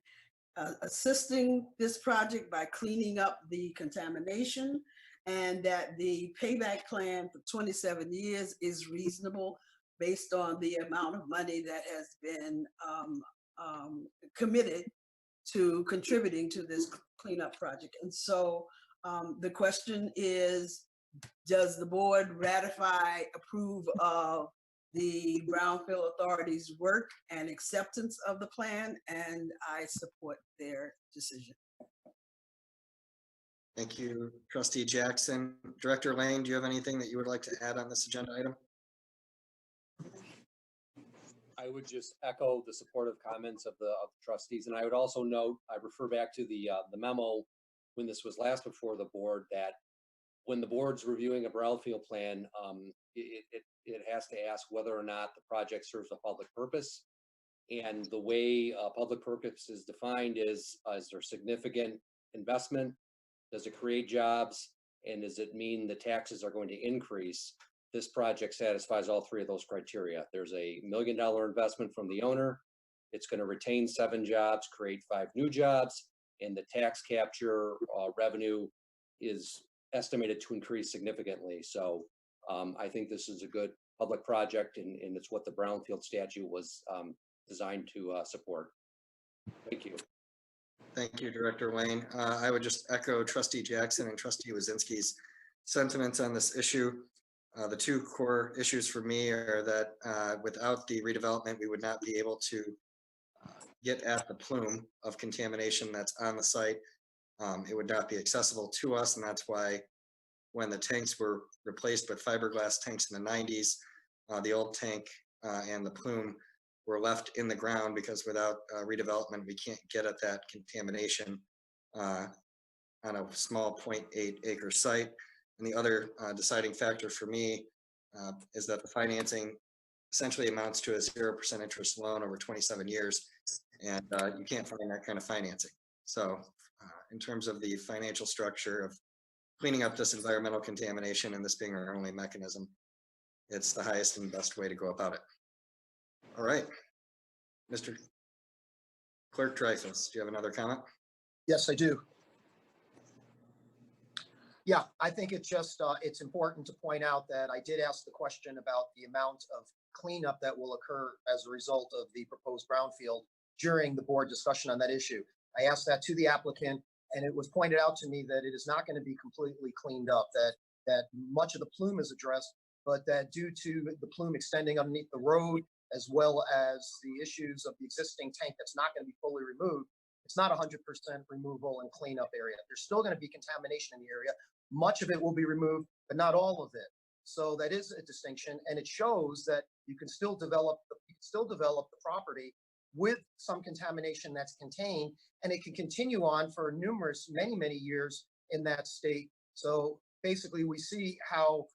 D: assisting this project by cleaning up the contamination, and that the payback plan for 27 years is reasonable based on the amount of money that has been committed to contributing to this cleanup project. And so the question is, does the board ratify, approve of the Brownfield Authority's work and acceptance of the plan? And I support their decision.
F: Thank you, trustee Jackson. Director Lane, do you have anything that you would like to add on this agenda item?
K: I would just echo the supportive comments of the trustees, and I would also note, I refer back to the memo when this was last before the board, that when the board's reviewing a brownfield plan, it has to ask whether or not the project serves a public purpose. And the way public purpose is defined is there significant investment? Does it create jobs? And does it mean the taxes are going to increase? This project satisfies all three of those criteria. There's a $1 million investment from the owner. It's going to retain 7 jobs, create 5 new jobs, and the tax capture revenue is estimated to increase significantly. So I think this is a good public project, and it's what the brownfield statute was designed to support. Thank you.
F: Thank you, Director Lane. I would just echo trustee Jackson and trustee Wazinski's sentiments on this issue. The 2 core issues for me are that without the redevelopment, we would not be able to get at the plume of contamination that's on the site. It would not be accessible to us, and that's why when the tanks were replaced with fiberglass tanks in the 90s, the old tank and the plume were left in the ground, because without redevelopment, we can't get at that contamination on a small 0.8 acre site. And the other deciding factor for me is that the financing essentially amounts to a 0% interest loan over 27 years, and you can't find that kind of financing. So in terms of the financial structure of cleaning up this environmental contamination and this being our only mechanism, it's the highest and best way to go about it. All right, Mr. Clerk Dreyfus, do you have another comment?
E: Yes, I do. Yeah, I think it's just, it's important to point out that I did ask the question about the amount of cleanup that will occur as a result of the proposed brownfield during the board discussion on that issue. I asked that to the applicant, and it was pointed out to me that it is not going to be completely cleaned up, that much of the plume is addressed, but that due to the plume extending underneath the road, as well as the issues of the existing tank that's not going to be fully removed, it's not 100% removal and cleanup area. There's still going to be contamination in the area. Much of it will be removed, but not all of it. So that is a distinction, and it shows that you can still develop the property with some contamination that's contained, and it can continue on for many years in that state. So basically, we see how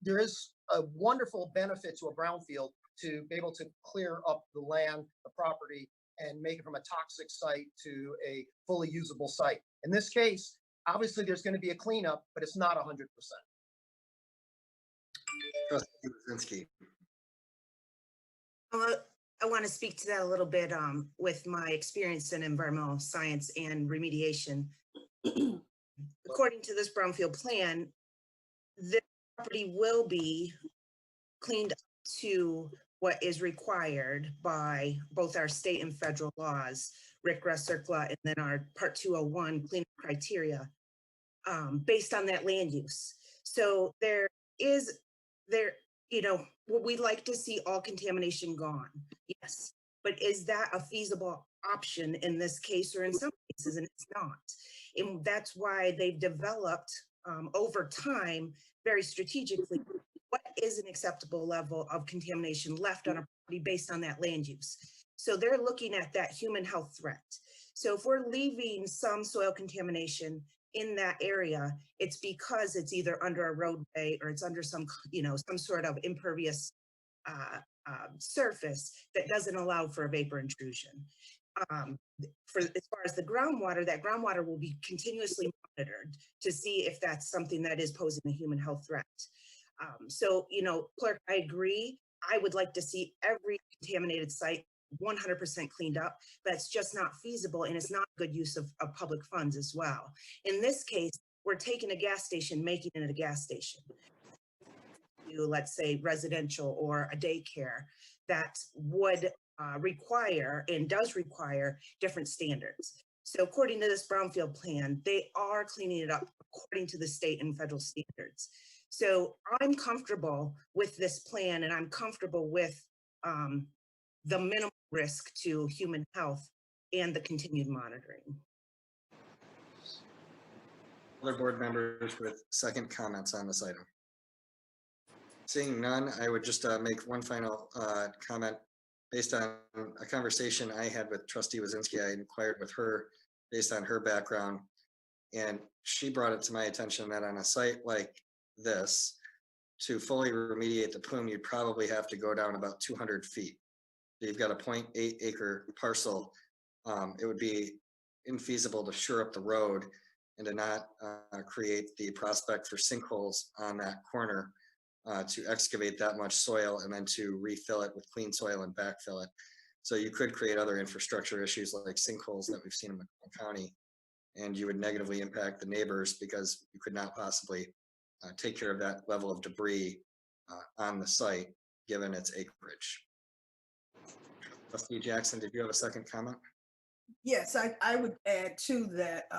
E: there is a wonderful benefit to a brownfield to be able to clear up the land, the property, and make it from a toxic site to a fully usable site. In this case, obviously there's going to be a cleanup, but it's not 100%.
F: Trustee Wazinski.
H: I want to speak to that a little bit with my experience in environmental science and remediation. According to this brownfield plan, the property will be cleaned up to what is required by both our state and federal laws, RCRA, CERCLA, and then our Part 201 cleanup criteria based on that land use. So we'd like to see all contamination gone, yes, but is that a feasible option in this case or in some cases? And it's not. And that's why they've developed over time, very strategically, what is an acceptable level of contamination left on a property based on that land use. So they're looking at that human health threat. So if we're leaving some soil contamination in that area, it's because it's either under a roadway or it's under some sort of impervious surface that doesn't allow for a vapor intrusion. As far as the groundwater, that groundwater will be continuously monitored to see if that's something that is posing a human health threat. Clerk, I agree. I would like to see every contaminated site 100% cleaned up. That's just not feasible, and it's not good use of public funds as well. In this case, we're taking a gas station, making it a gas station. Let's say residential or a daycare that would require and does require different standards. So according to this brownfield plan, they are cleaning it up according to the state and federal standards. So I'm comfortable with this plan, and I'm comfortable with the minimal risk to human health and the continued monitoring.
F: Other board members with second comments on this item? Seeing none, I would just make one final comment. Based on a conversation I had with Trustee Wazinski, I inquired with her based on her background. And she brought it to my attention that on a site like this, to fully remediate the plume, you'd probably have to go down about 200 feet. So you've got a 0.8 acre parcel. It would be infeasible to shore up the road and to not create the prospect for sinkholes on that corner, to excavate that much soil and then to refill it with clean soil and backfill it. So you could create other infrastructure issues like sinkholes that we've seen in Macomb County, and you would negatively impact the neighbors because you could not possibly take care of that level of debris on the site, given its acreage. Trustee Jackson, did you have a second comment?
D: Yes, I would add to that.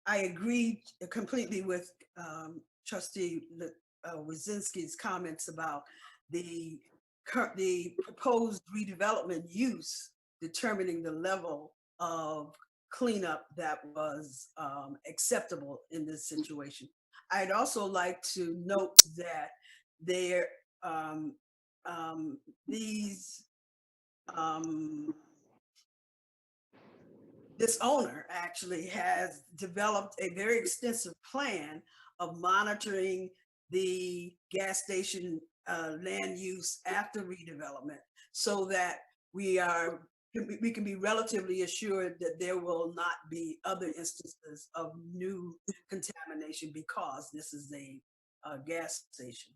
D: I agree completely with Trustee Wazinski's comments about the proposed redevelopment use determining the level of cleanup that was acceptable in this situation. I'd also like to note that there this owner actually has developed a very extensive plan of monitoring the gas station land use after redevelopment, so that we can be relatively assured that there will not be other instances of new contamination because this is a gas station.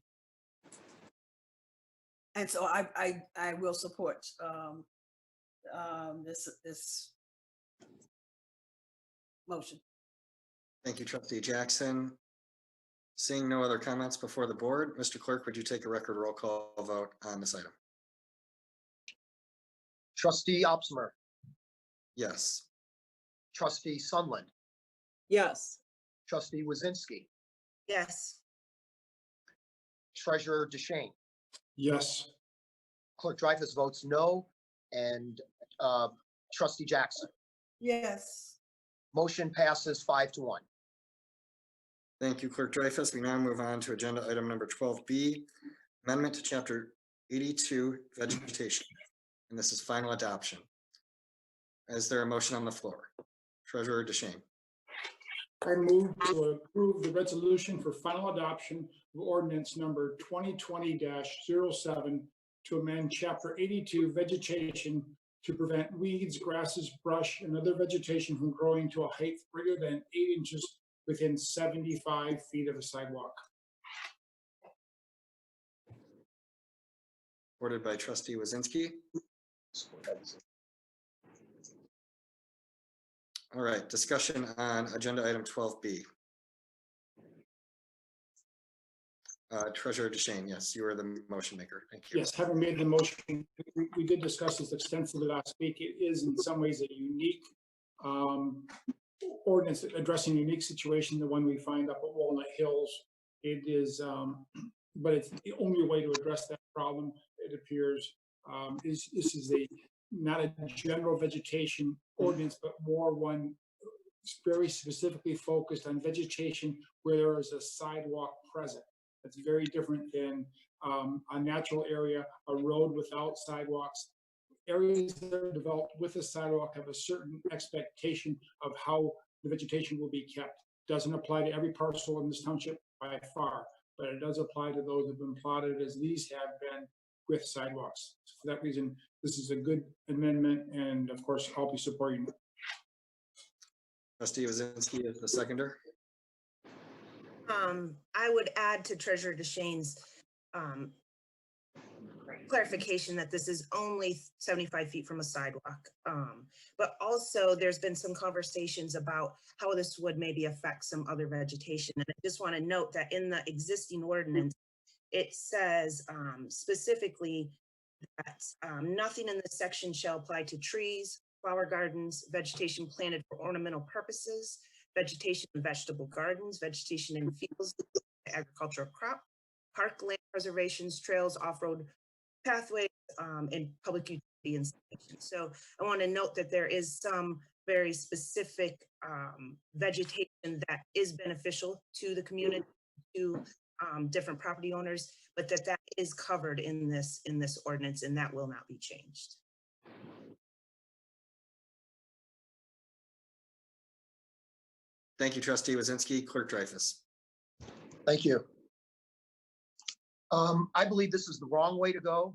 D: And so I will support this motion.
F: Thank you, Trustee Jackson. Seeing no other comments before the board, Mr. Clerk, would you take a record roll call vote on this item?
E: Trustee Opsmer,
F: Yes.
E: Trustee Sunland,
G: Yes.
E: Trustee Wazinski,
H: Yes.
E: Treasurer DeShane,
A: Yes.
E: Clerk Dreyfus votes no, and Trustee Jackson.
D: Yes.
E: Motion passes 5-1.
F: Thank you, Clerk Dreyfus. We now move on to agenda item number 12B, amendment to Chapter 82, Vegetation. And this is final adoption. Is there a motion on the floor? Treasurer DeShane.
A: I move to approve the resolution for final adoption of ordinance number 2020-07 to amend Chapter 82 Vegetation to prevent weeds, grasses, brush, and other vegetation from growing to a height greater than 8 inches within 75 feet of a sidewalk.
F: Supported by Trustee Wazinski. All right, discussion on agenda item 12B. Treasurer DeShane, yes, you are the motion maker. Thank you.
A: Yes, having made the motion, we did discuss this extensively last week. It is in some ways a unique ordinance addressing a unique situation, the one we find up at Walnut Hills. It is, but it's the only way to address that problem, it appears. This is not a general vegetation ordinance, but more one very specifically focused on vegetation where there is a sidewalk present. That's very different than a natural area, a road without sidewalks. Areas that are developed with a sidewalk have a certain expectation of how the vegetation will be kept. Doesn't apply to every parcel in this township by far, but it does apply to those that have been plotted as these have been with sidewalks. So for that reason, this is a good amendment, and of course, I'll be supporting it.
F: Trustee Wazinski is the seconder.
H: I would add to Treasurer DeShane's clarification that this is only 75 feet from a sidewalk. But also there's been some conversations about how this would maybe affect some other vegetation. And I just want to note that in the existing ordinance, it says specifically that nothing in this section shall apply to trees, flower gardens, vegetation planted for ornamental purposes, vegetation in vegetable gardens, vegetation in fields, agricultural crop, park land preservations, trails, off-road pathways, and public utility installations. So I want to note that there is some very specific vegetation that is beneficial to the community, to different property owners, but that is covered in this ordinance, and that will not be changed.
F: Thank you, trustee Wazinski. Clerk Dreyfus.
E: Thank you. I believe this is the wrong way to go.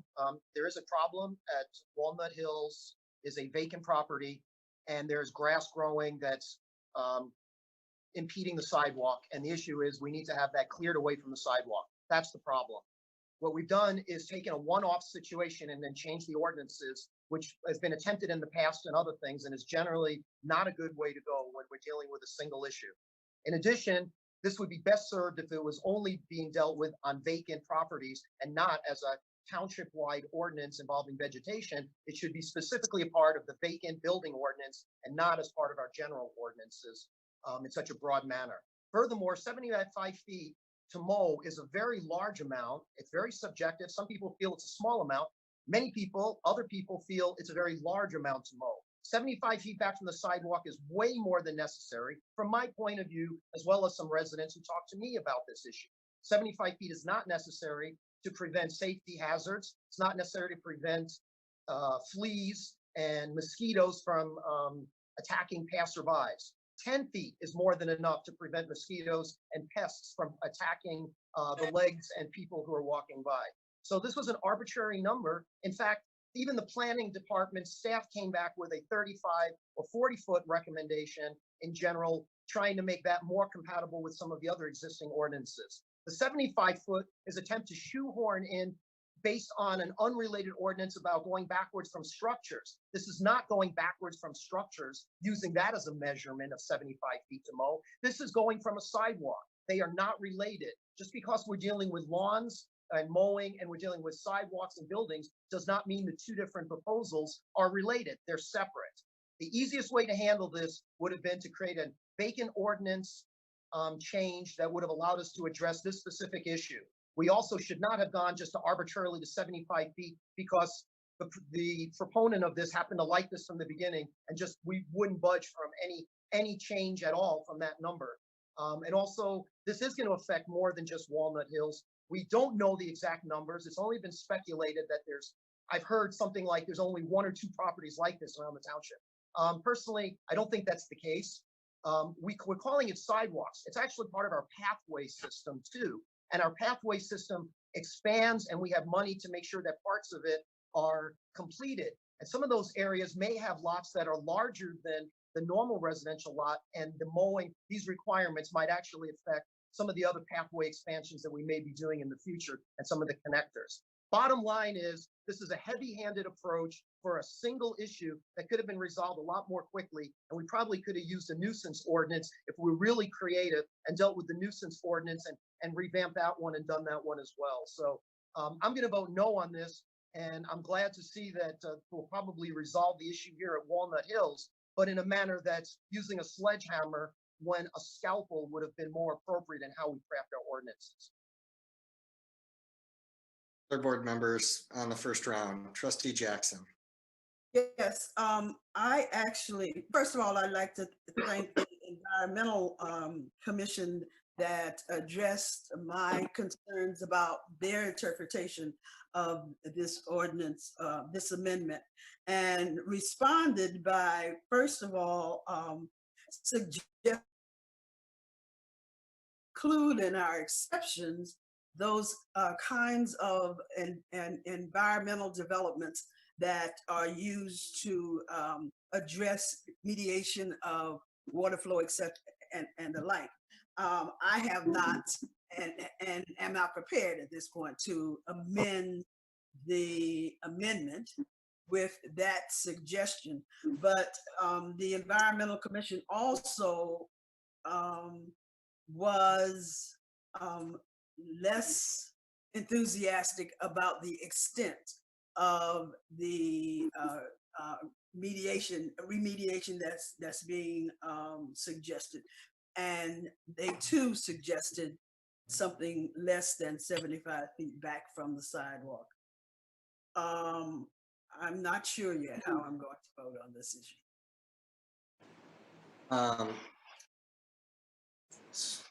E: There is a problem at Walnut Hills, is a vacant property, and there's grass growing that's impeding the sidewalk. And the issue is we need to have that cleared away from the sidewalk. That's the problem. What we've done is taken a one-off situation and then changed the ordinances, which has been attempted in the past and other things, and is generally not a good way to go when we're dealing with a single issue. In addition, this would be best served if it was only being dealt with on vacant properties and not as a township-wide ordinance involving vegetation. It should be specifically a part of the vacant building ordinance and not as part of our general ordinances in such a broad manner. Furthermore, 75 feet to mow is a very large amount. It's very subjective. Some people feel it's a small amount. Many people, other people feel it's a very large amount to mow. 75 feet back from the sidewalk is way more than necessary from my point of view, as well as some residents who talked to me about this issue. 75 feet is not necessary to prevent safety hazards. It's not necessary to prevent fleas and mosquitoes from attacking passerbys. 10 feet is more than enough to prevent mosquitoes and pests from attacking the legs and people who are walking by. So this was an arbitrary number. In fact, even the planning department staff came back with a 35 or 40-foot recommendation in general, trying to make that more compatible with some of the other existing ordinances. The 75-foot is an attempt to shoehorn in based on an unrelated ordinance about going backwards from structures. This is not going backwards from structures, using that as a measurement of 75 feet to mow. This is going from a sidewalk. They are not related. Just because we're dealing with lawns and mowing and we're dealing with sidewalks and buildings does not mean the two different proposals are related. They're separate. The easiest way to handle this would have been to create a vacant ordinance change that would have allowed us to address this specific issue. We also should not have gone just to arbitrarily to 75 feet because the proponent of this happened to like this from the beginning, and just we wouldn't budge from any change at all from that number. And also, this is going to affect more than just Walnut Hills. We don't know the exact numbers. It's only been speculated that I've heard something like there's only 1 or 2 properties like this around the township. Personally, I don't think that's the case. We're calling it sidewalks. It's actually part of our pathway system too. And our pathway system expands, and we have money to make sure that parts of it are completed. And some of those areas may have lots that are larger than the normal residential lot, and the mowing, these requirements might actually affect some of the other pathway expansions that we may be doing in the future and some of the connectors. Bottom line is, this is a heavy-handed approach for a single issue that could have been resolved a lot more quickly, and we probably could have used a nuisance ordinance if we were really creative and dealt with the nuisance ordinance and revamped that one and done that one as well. So I'm going to vote no on this, and I'm glad to see that we'll probably resolve the issue here at Walnut Hills, but in a manner that's using a sledgehammer when a scalpel would have been more appropriate in how we craft our ordinances.
F: Other board members on the first round. Trustee Jackson.
D: Yes, I actually, first of all, I'd like to thank the Environmental Commission that addressed my concerns about their interpretation of this ordinance, this amendment, and responded by, first of all, include in our exceptions those kinds of environmental developments that are used to address mediation of water flow, etc., and the like. I have not and am not prepared at this point to amend the amendment with that suggestion, but the Environmental Commission also was less enthusiastic about the extent of the remediation that's being suggested, and they too suggested something less than 75 feet back from the sidewalk. I'm not sure yet how I'm going to vote on this issue.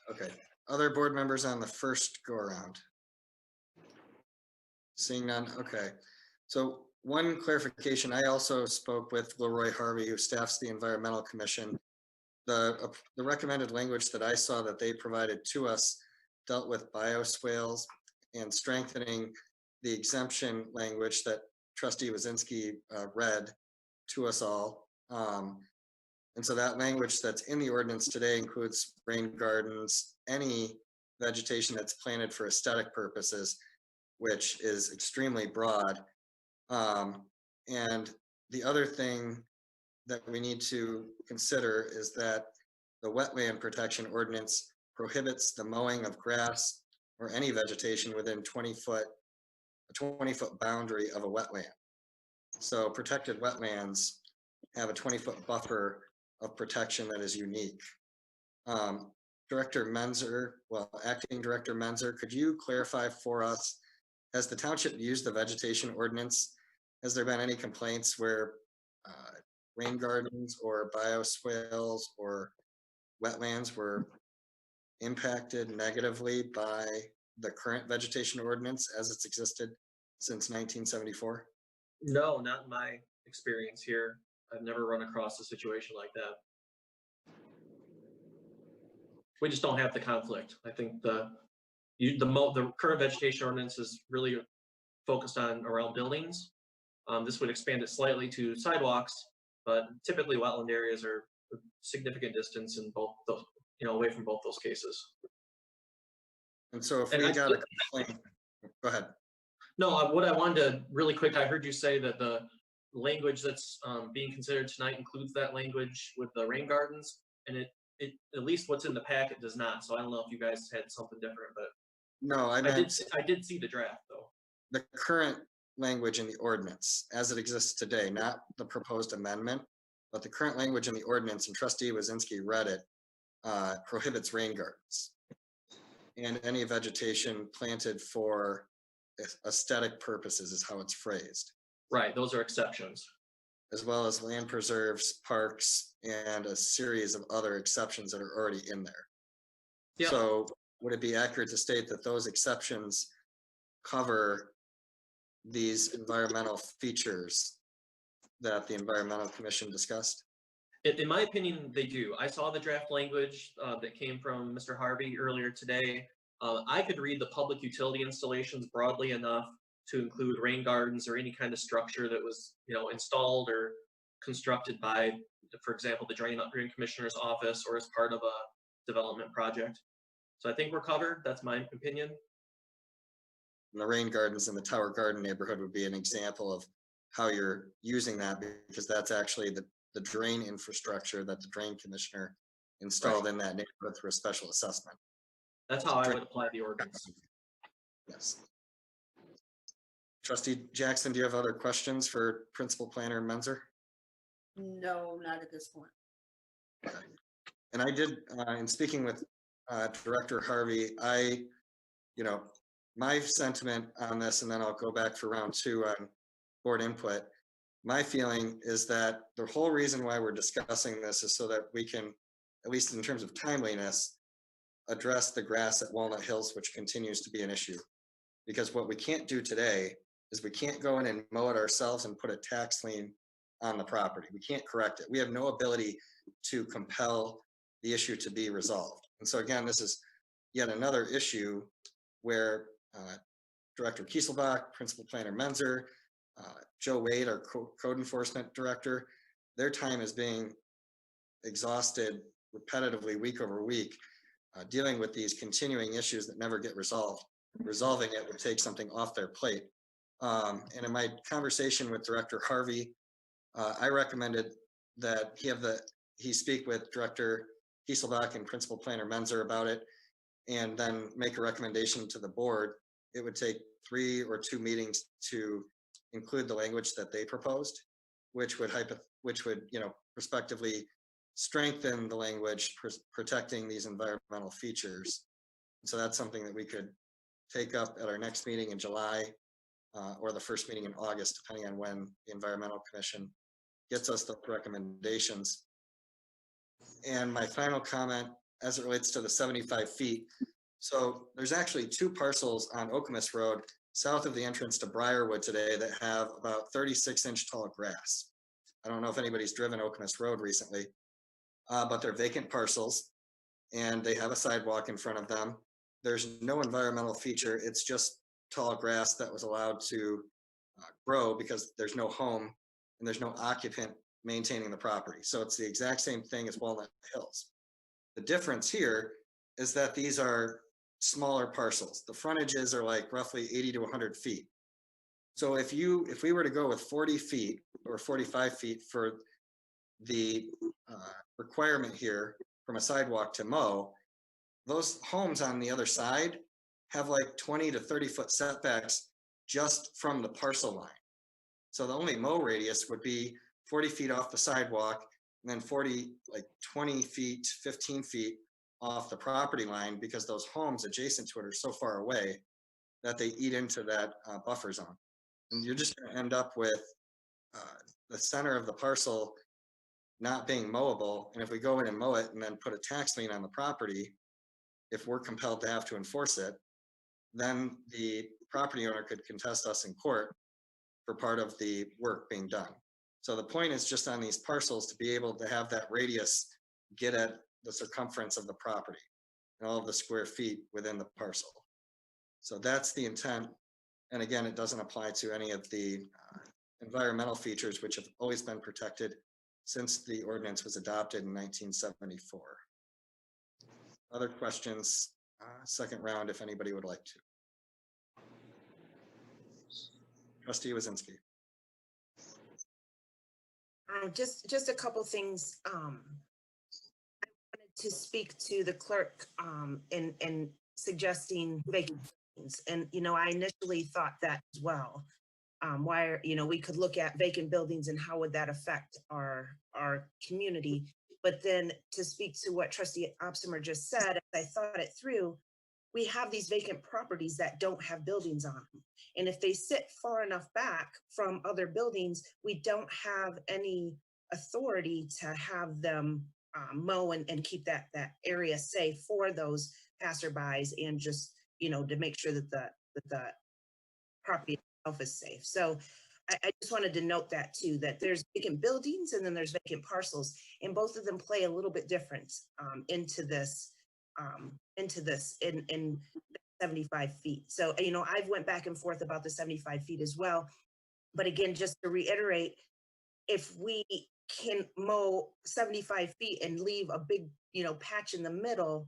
F: Okay, other board members on the first go around? Seeing none, okay. So one clarification, I also spoke with Leroy Harvey, who staffs the Environmental Commission. The recommended language that I saw that they provided to us dealt with bioswales and strengthening the exemption language that Trustee Wazinski read to us all. And so that language that's in the ordinance today includes rain gardens, any vegetation that's planted for aesthetic purposes, which is extremely broad. And the other thing that we need to consider is that the wetland protection ordinance prohibits the mowing of grass or any vegetation within a 20-foot boundary of a wetland. So protected wetlands have a 20-foot buffer of protection that is unique. Director Menzer, Acting Director Menzer, could you clarify for us, has the township used the vegetation ordinance? Has there been any complaints where rain gardens or bioswales or wetlands were impacted negatively by the current vegetation ordinance as it's existed since 1974?
J: No, not in my experience here. I've never run across a situation like that. We just don't have the conflict. I think the current vegetation ordinance is really focused on around buildings. This would expand it slightly to sidewalks, but typically wetland areas are a significant distance in both those, away from both those cases.
F: And so if we got a complaint, go ahead.
J: No, what I wanted to really quick, I heard you say that the language that's being considered tonight includes that language with the rain gardens, and it at least what's in the packet does not. So I don't know if you guys had something different, but
F: no, I
J: did see the draft though.
F: The current language in the ordinance as it exists today, not the proposed amendment, but the current language in the ordinance, and Trustee Wazinski read it, prohibits rain gardens and any vegetation planted for aesthetic purposes is how it's phrased.
J: Right, those are exceptions.
F: As well as land preserves, parks, and a series of other exceptions that are already in there.
J: Yep.
F: So would it be accurate to state that those exceptions cover these environmental features that the Environmental Commission discussed?
J: In my opinion, they do. I saw the draft language that came from Mr. Harvey earlier today. I could read the public utility installations broadly enough to include rain gardens or any kind of structure that was, installed or constructed by, for example, the Drain Commissioner's office or as part of a development project. So I think we're covered. That's my opinion.
F: And the rain gardens in the Tower Garden neighborhood would be an example of how you're using that, because that's actually the drain infrastructure that the Drain Commissioner installed in that neighborhood through a special assessment.
J: That's how I would apply the ordinance.
F: Yes. Trustee Jackson, do you have other questions for Principal Planner Menzer?
D: No, not at this point.
F: Okay. And I did, in speaking with Director Harvey, my sentiment on this, and then I'll go back for round two on board input. My feeling is that the whole reason why we're discussing this is so that we can, at least in terms of timeliness, address the grass at Walnut Hills, which continues to be an issue. Because what we can't do today is we can't go in and mow it ourselves and put a tax lien on the property. We can't correct it. We have no ability to compel the issue to be resolved. And so again, this is yet another issue where Director Kieselbach, Principal Planner Menzer, Joe Wade, our Code Enforcement Director, their time is being exhausted repetitively week over week, dealing with these continuing issues that never get resolved. Resolving it would take something off their plate. And in my conversation with Director Harvey, I recommended that he speak with Director Kieselbach and Principal Planner Menzer about it, and then make a recommendation to the board. It would take 3 or 2 meetings to include the language that they proposed, which would prospectively strengthen the language protecting these environmental features. So that's something that we could take up at our next meeting in July or the first meeting in August, depending on when the Environmental Commission gets us the recommendations. And my final comment as it relates to the 75 feet. So there's actually two parcels on Okemos Road, south of the entrance to Briarwood today, that have about 36-inch tall grass. I don't know if anybody's driven Okemos Road recently, but they're vacant parcels and they have a sidewalk in front of them. There's no environmental feature. It's just tall grass that was allowed to grow because there's no home and there's no occupant maintaining the property. So it's the exact same thing as Walnut Hills. The difference here is that these are smaller parcels. The frontages are like roughly 80 to 100 feet. So if we were to go with 40 feet or 45 feet for the requirement here from a sidewalk to mow, those homes on the other side have like 20 to 30 foot setbacks just from the parcel line. So the only mow radius would be 40 feet off the sidewalk and then 20 feet, 15 feet off the property line, because those homes adjacent to it are so far away that they eat into that buffer zone. And you're just going to end up with the center of the parcel not being mowable. And if we go in and mow it and then put a tax lien on the property, if we're compelled to have to enforce it, then the property owner could contest us in court for part of the work being done. So the point is just on these parcels to be able to have that radius get at the circumference of the property and all of the square feet within the parcel. So that's the intent. And again, it doesn't apply to any of the environmental features, which have always been protected since the ordinance was adopted in 1974. Other questions? Second round, if anybody would like to. Trustee Wazinski.
H: Just a couple things. I wanted to speak to the clerk in suggesting vacant buildings. And, I initially thought that as well. We could look at vacant buildings and how would that affect our community. But then to speak to what Trustee Opsimer just said, as I thought it through, we have these vacant properties that don't have buildings on them. And if they sit far enough back from other buildings, we don't have any authority to have them mow and keep that area safe for those passerbys, and just, to make sure that the property itself is safe. So I just wanted to note that too, that there's vacant buildings and then there's vacant parcels, and both of them play a little bit different into this in 75 feet. So, I've went back and forth about the 75 feet as well. But again, just to reiterate, if we can mow 75 feet and leave a big, patch in the middle,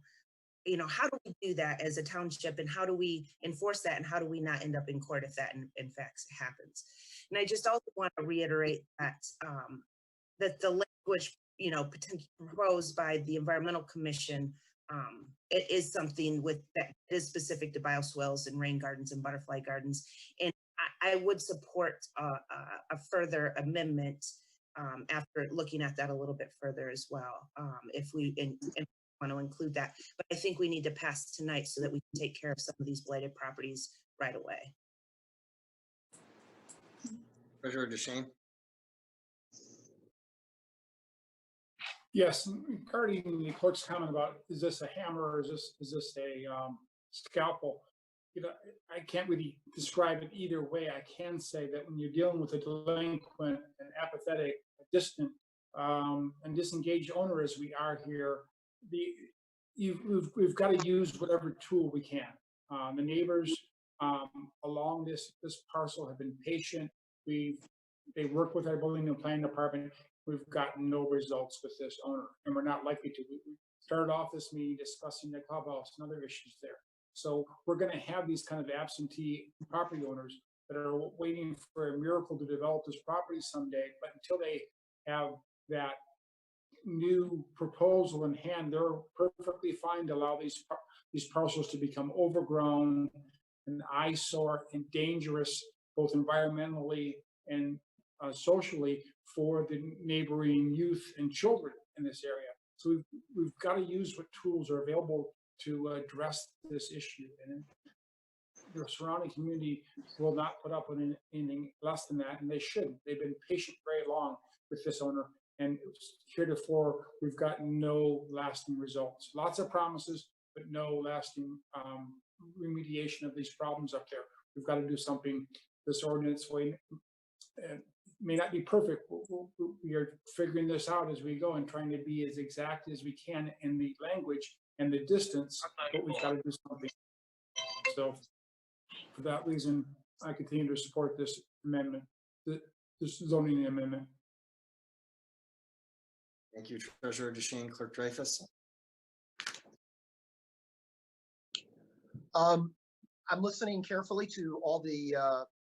H: how do we do that as a township, and how do we enforce that, and how do we not end up in court if that in fact happens? And I just also want to reiterate that that the language, potentially proposed by the Environmental Commission, it is something that is specific to bioswales and rain gardens and butterfly gardens. And I would support a further amendment after looking at that a little bit further as well, if we want to include that. But I think we need to pass tonight so that we can take care of some of these blighted properties right away.
F: Treasurer DeShane.
A: Yes, regarding the clerk's comment about, is this a hammer or is this a scalpel? I can't really describe it either way. I can say that when you're dealing with a delinquent and apathetic, distant, and disengaged owner as we are here, we've got to use whatever tool we can. The neighbors along this parcel have been patient. They work with our building and planning department. We've gotten no results with this owner, and we're not likely to. We started off this meeting discussing the clubhouse and other issues there. So we're going to have these kind of absentee property owners that are waiting for a miracle to develop this property someday. But until they have that new proposal in hand, they're perfectly fine to allow these parcels to become overgrown and eyesore and dangerous, both environmentally and socially, for the neighboring youth and children in this area. So we've got to use what tools are available to address this issue. And the surrounding community will not put up with anything less than that, and they shouldn't. They've been patient very long with this owner, And heretofore, we've gotten no lasting results. Lots of promises, but no lasting remediation of these problems up there. We've got to do something. This ordinance may not be perfect. We are figuring this out as we go and trying to be as exact as we can in the language and the distance, but we've got to do something. So for that reason, I continue to support this amendment, this zoning amendment.
F: Thank you, Treasurer DeShane. Clerk Dreyfus.
E: I'm listening carefully to all the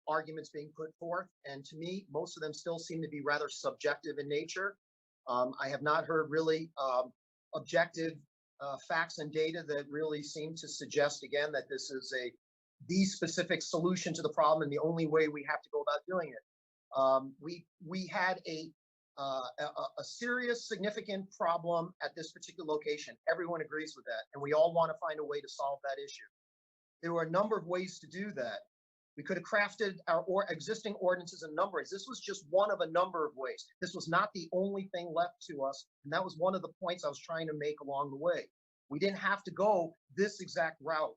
E: arguments being put forth, and to me, most of them still seem to be rather subjective in nature. I have not heard really objective facts and data that really seem to suggest, again, that this is the specific solution to the problem and the only way we have to go about doing it. We had a serious, significant problem at this particular location. Everyone agrees with that, and we all want to find a way to solve that issue. There were a number of ways to do that. We could have crafted our existing ordinances in a number of ways. This was just one of a number of ways. This was not the only thing left to us, and that was one of the points I was trying to make along the way. We didn't have to go this exact route.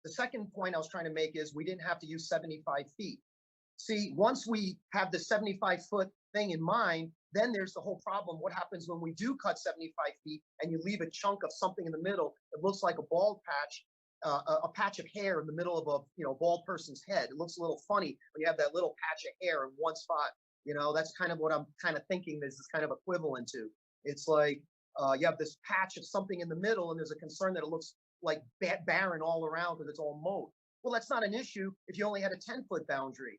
E: The second point I was trying to make is we didn't have to use 75 feet. See, once we have the 75-foot thing in mind, then there's the whole problem. What happens when we do cut 75 feet and you leave a chunk of something in the middle? It looks like a bald patch, a patch of hair in the middle of a bald person's head. It looks a little funny when you have that little patch of hair in one spot. That's kind of what I'm kind of thinking this is kind of equivalent to. It's like you have this patch of something in the middle, and there's a concern that it looks like barren all around because it's all mowed. Well, that's not an issue if you only had a 10-foot boundary.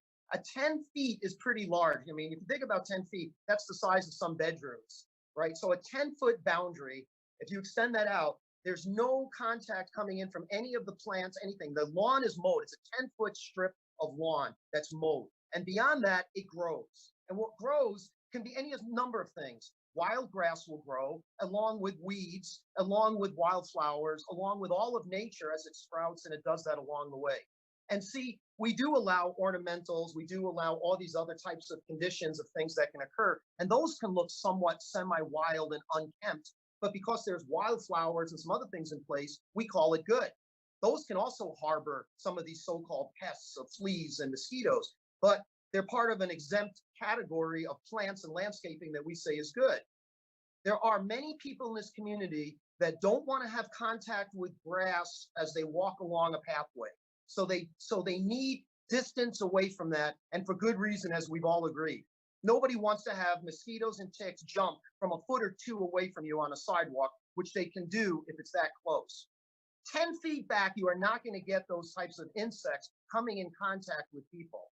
E: 10 feet is pretty large. I mean, if you think about 10 feet, that's the size of some bedrooms, right? So a 10-foot boundary, if you extend that out, there's no contact coming in from any of the plants, anything. The lawn is mowed. It's a 10-foot strip of lawn that's mowed. And beyond that, it grows. And what grows can be any number of things. Wild grass will grow along with weeds, along with wildflowers, along with all of nature as it sprouts, and it does that along the way. And see, we do allow ornamentals, we do allow all these other types of conditions of things that can occur, and those can look somewhat semi-wild and unkempt, but because there's wildflowers and some other things in place, we call it good. Those can also harbor some of these so-called pests of fleas and mosquitoes, but they're part of an exempt category of plants and landscaping that we say is good. There are many people in this community that don't want to have contact with grass as they walk along a pathway. So they need distance away from that, and for good reason, as we've all agreed. Nobody wants to have mosquitoes and ticks jump from a foot or two away from you on a sidewalk, which they can do if it's that close. 10 feet back, you are not going to get those types of insects coming in contact with people.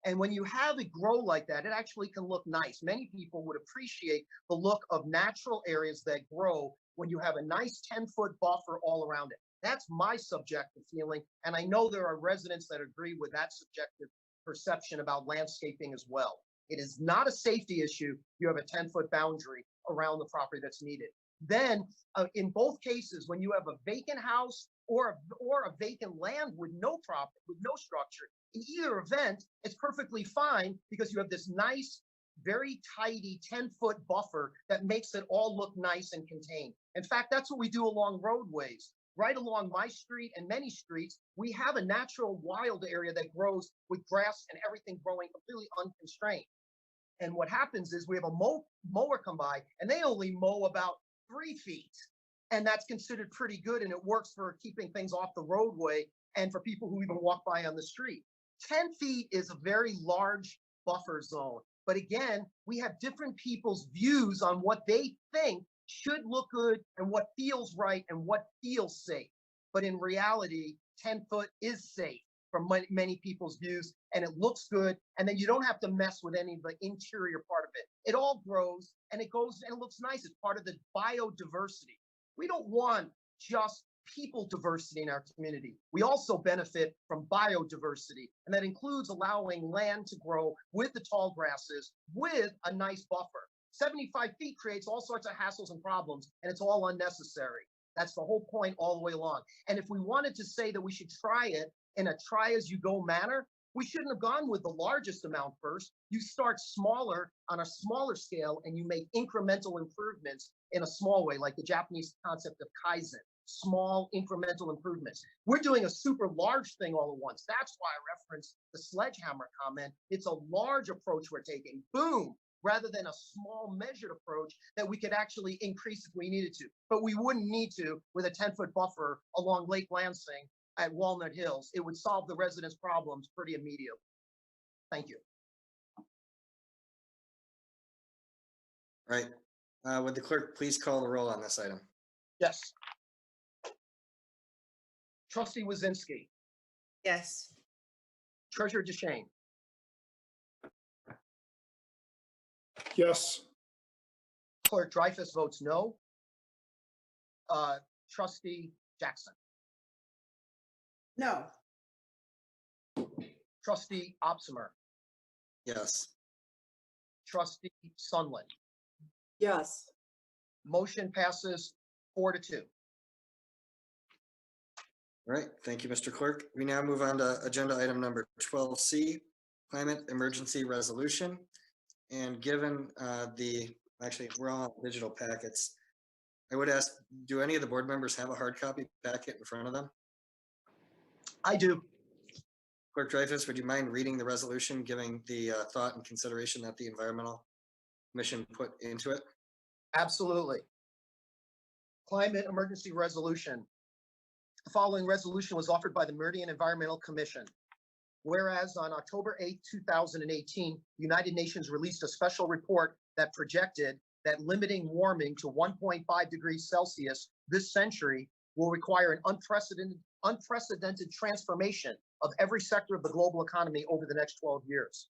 E: And when you have it grow like that, it actually can look nice. Many people would appreciate the look of natural areas that grow when you have a nice 10-foot buffer all around it. That's my subjective feeling, and I know there are residents that agree with that subjective perception about landscaping as well. It is not a safety issue. You have a 10-foot boundary around the property that's needed. Then, in both cases, when you have a vacant house or a vacant land with no property, with no structure, in either event, it's perfectly fine because you have this nice, very tidy 10-foot buffer that makes it all look nice and contained. In fact, that's what we do along roadways. Right along my street and many streets, we have a natural wild area that grows with grass and everything growing completely unconstrained. And what happens is we have a mower come by and they only mow about 3 feet. And that's considered pretty good, and it works for keeping things off the roadway and for people who even walk by on the street. 10 feet is a very large buffer zone. But again, we have different people's views on what they think should look good and what feels right and what feels safe. But in reality, 10 foot is safe from many people's views, and it looks good. And then you don't have to mess with any of the interior part of it. It all grows and it goes and it looks nice. It's part of the biodiversity. We don't want just people diversity in our community. We also benefit from biodiversity, and that includes allowing land to grow with the tall grasses with a nice buffer. 75 feet creates all sorts of hassles and problems, and it's all unnecessary. That's the whole point all the way along. And if we wanted to say that we should try it in a try-as-you-go manner, We shouldn't have gone with the largest amount first. You start smaller on a smaller scale and you make incremental improvements in a small way, like the Japanese concept of Kaizen, small incremental improvements. We're doing a super large thing all at once. That's why I referenced the sledgehammer comment. It's a large approach we're taking, boom, rather than a small measured approach that we could actually increase if we needed to. But we wouldn't need to with a 10-foot buffer along Lake Lansing at Walnut Hills. It would solve the residents' problems pretty immediately. Thank you.
F: All right. Would the clerk please call the roll on this item?
E: Yes. Trustee Wazinski,
H: Yes.
E: Treasurer DeShane,
A: Yes.
E: Clerk Dreyfus votes no. Trustee Jackson,
D: No.
E: Trustee Opsimer,
F: Yes.
E: Trustee Sunland.
G: Yes.
E: Motion passes 4-2.
F: All right, thank you, Mr. Clerk. We now move on to agenda item number 12C, Climate Emergency Resolution. And given actually, we're all on digital packets. I would ask, do any of the board members have a hard copy packet in front of them?
E: I do.
F: Clerk Dreyfus, would you mind reading the resolution, giving the thought and consideration that the Environmental Commission put into it?
E: Absolutely. Climate Emergency Resolution. The following resolution was offered by the Meridian Environmental Commission. Whereas on October 8, 2018, the United Nations released a special report that projected that limiting warming to 1.5 degrees Celsius this century will require an unprecedented transformation of every sector of the global economy over the next 12 years.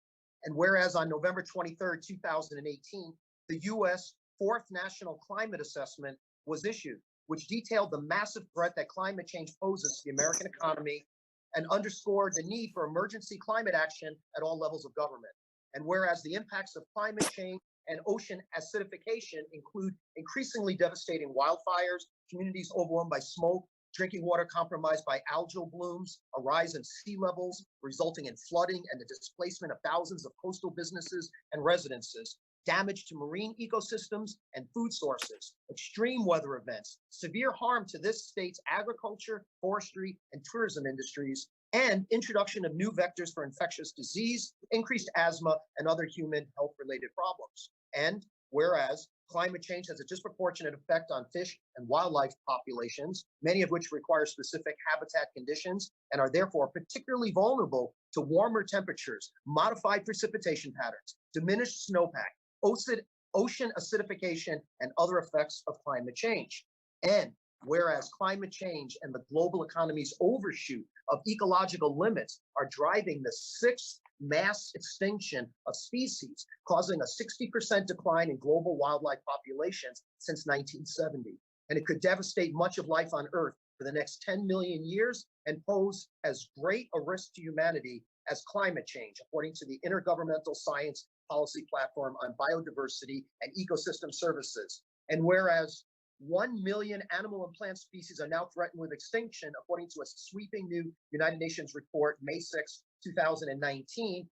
E: And whereas on November 23, 2018, the U.S. Fourth National Climate Assessment was issued, which detailed the massive threat that climate change poses to the American economy and underscored the need for emergency climate action at all levels of government. And whereas the impacts of climate change and ocean acidification include increasingly devastating wildfires, communities overwhelmed by smoke, drinking water compromised by algal blooms, a rise in sea levels resulting in flooding and the displacement of thousands of coastal businesses and residences, damage to marine ecosystems and food sources, extreme weather events, severe harm to this state's agriculture, forestry, and tourism industries, and introduction of new vectors for infectious disease, increased asthma, and other human health-related problems. And whereas climate change has a disproportionate effect on fish and wildlife populations, many of which require specific habitat conditions and are therefore particularly vulnerable to warmer temperatures, modified precipitation patterns, diminished snowpack, ocean acidification, and other effects of climate change. And whereas climate change and the global economy's overshoot of ecological limits are driving the sixth mass extinction of species, causing a 60% decline in global wildlife populations since 1970. And it could devastate much of life on Earth for the next 10 million years and pose as great a risk to humanity as climate change, according to the Intergovernmental Science Policy Platform on Biodiversity and Ecosystem Services. And whereas 1 million animal and plant species are now threatened with extinction, according to a sweeping new United Nations report, May 6, 2019.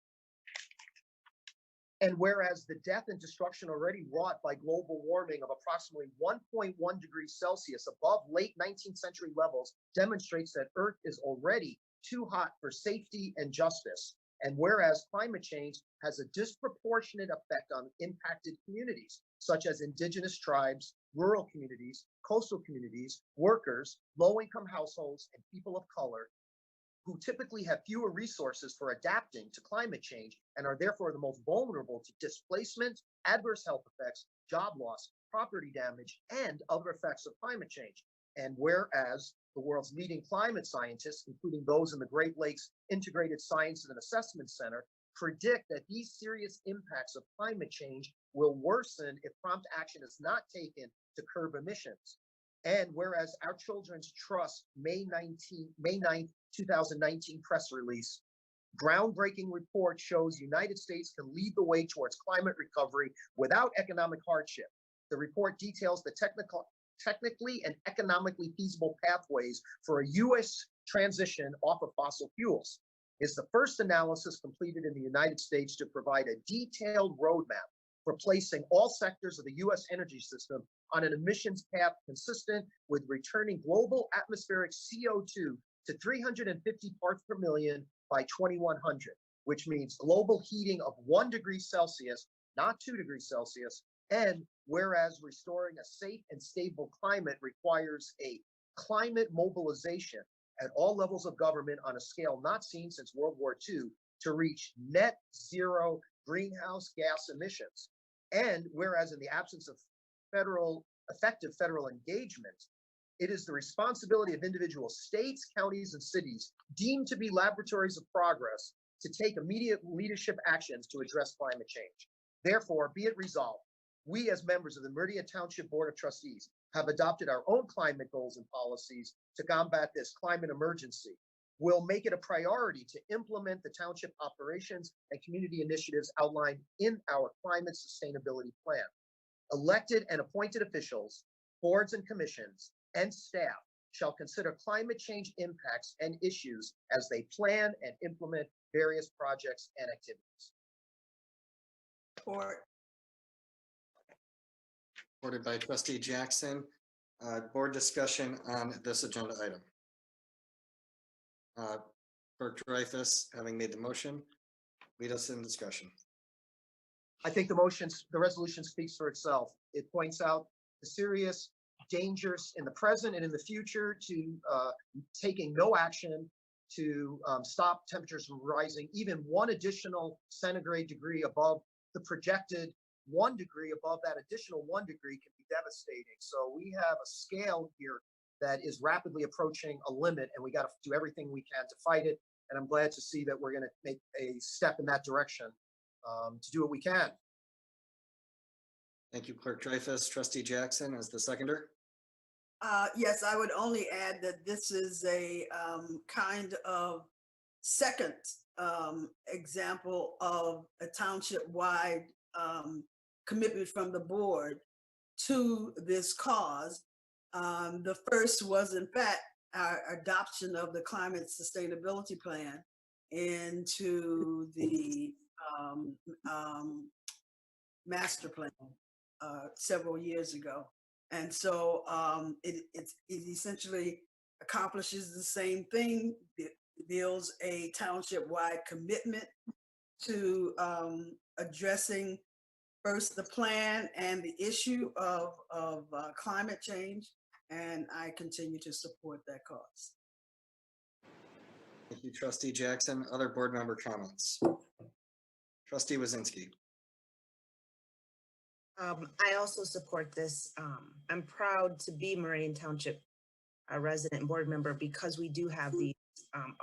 E: And whereas the death and destruction already wrought by global warming of approximately 1.1 degrees Celsius above late 19th century levels demonstrates that Earth is already too hot for safety and justice. And whereas climate change has a disproportionate effect on impacted communities, such as indigenous tribes, rural communities, coastal communities, workers, low-income households, and people of color, who typically have fewer resources for adapting to climate change and are therefore the most vulnerable to displacement, adverse health effects, job loss, property damage, and other effects of climate change. And whereas the world's leading climate scientists, including those in the Great Lakes Integrated Science and Assessment Center, predict that these serious impacts of climate change will worsen if prompt action is not taken to curb emissions. And whereas our Children's Trust May 9, 2019 press release, groundbreaking report shows United States can lead the way towards climate recovery without economic hardship. The report details the technically and economically feasible pathways for a U.S. transition off of fossil fuels. is the first analysis completed in the United States to provide a detailed roadmap for placing all sectors of the U.S. energy system on an emissions path consistent with returning global atmospheric CO2 to 350 parts per million by 2100, which means global heating of 1 degree Celsius, not 2 degrees Celsius. And whereas restoring a safe and stable climate requires a climate mobilization at all levels of government on a scale not seen since World War II to reach net zero greenhouse gas emissions. And whereas in the absence of effective federal engagement, it is the responsibility of individual states, counties, and cities deemed to be laboratories of progress to take immediate leadership actions to address climate change. Therefore, be it resolved, we as members of the Meridian Township Board of Trustees have adopted our own climate goals and policies to combat this climate emergency. We'll make it a priority to implement the township operations and community initiatives outlined in our climate sustainability plan. Elected and appointed officials, boards and commissions, and staff shall consider climate change impacts and issues as they plan and implement various projects and activities.
F: Supported by Trustee Jackson. Board discussion on this agenda item. Clerk Dreyfus, having made the motion, lead us in discussion.
E: I think the resolution speaks for itself. It points out the serious dangers in the present and in the future to taking no action to stop temperatures from rising. Even 1 additional centigrade degree above the projected 1 degree above that additional 1 degree can be devastating. So we have a scale here that is rapidly approaching a limit, and we got to do everything we can to fight it. And I'm glad to see that we're going to make a step in that direction to do what we can.
F: Thank you, Clerk Dreyfus. Trustee Jackson as the seconder.
D: Yes, I would only add that this is a kind of second example of a township-wide commitment from the board to this cause. The first was, in fact, our adoption of the climate sustainability plan into the master plan several years ago. And so it essentially accomplishes the same thing. It builds a township-wide commitment to addressing first the plan and the issue of climate change, and I continue to support that cause.
F: Thank you, Trustee Jackson. Other board member comments? Trustee Wazinski.
H: I also support this. I'm proud to be Meridian Township a resident and board member because we do have these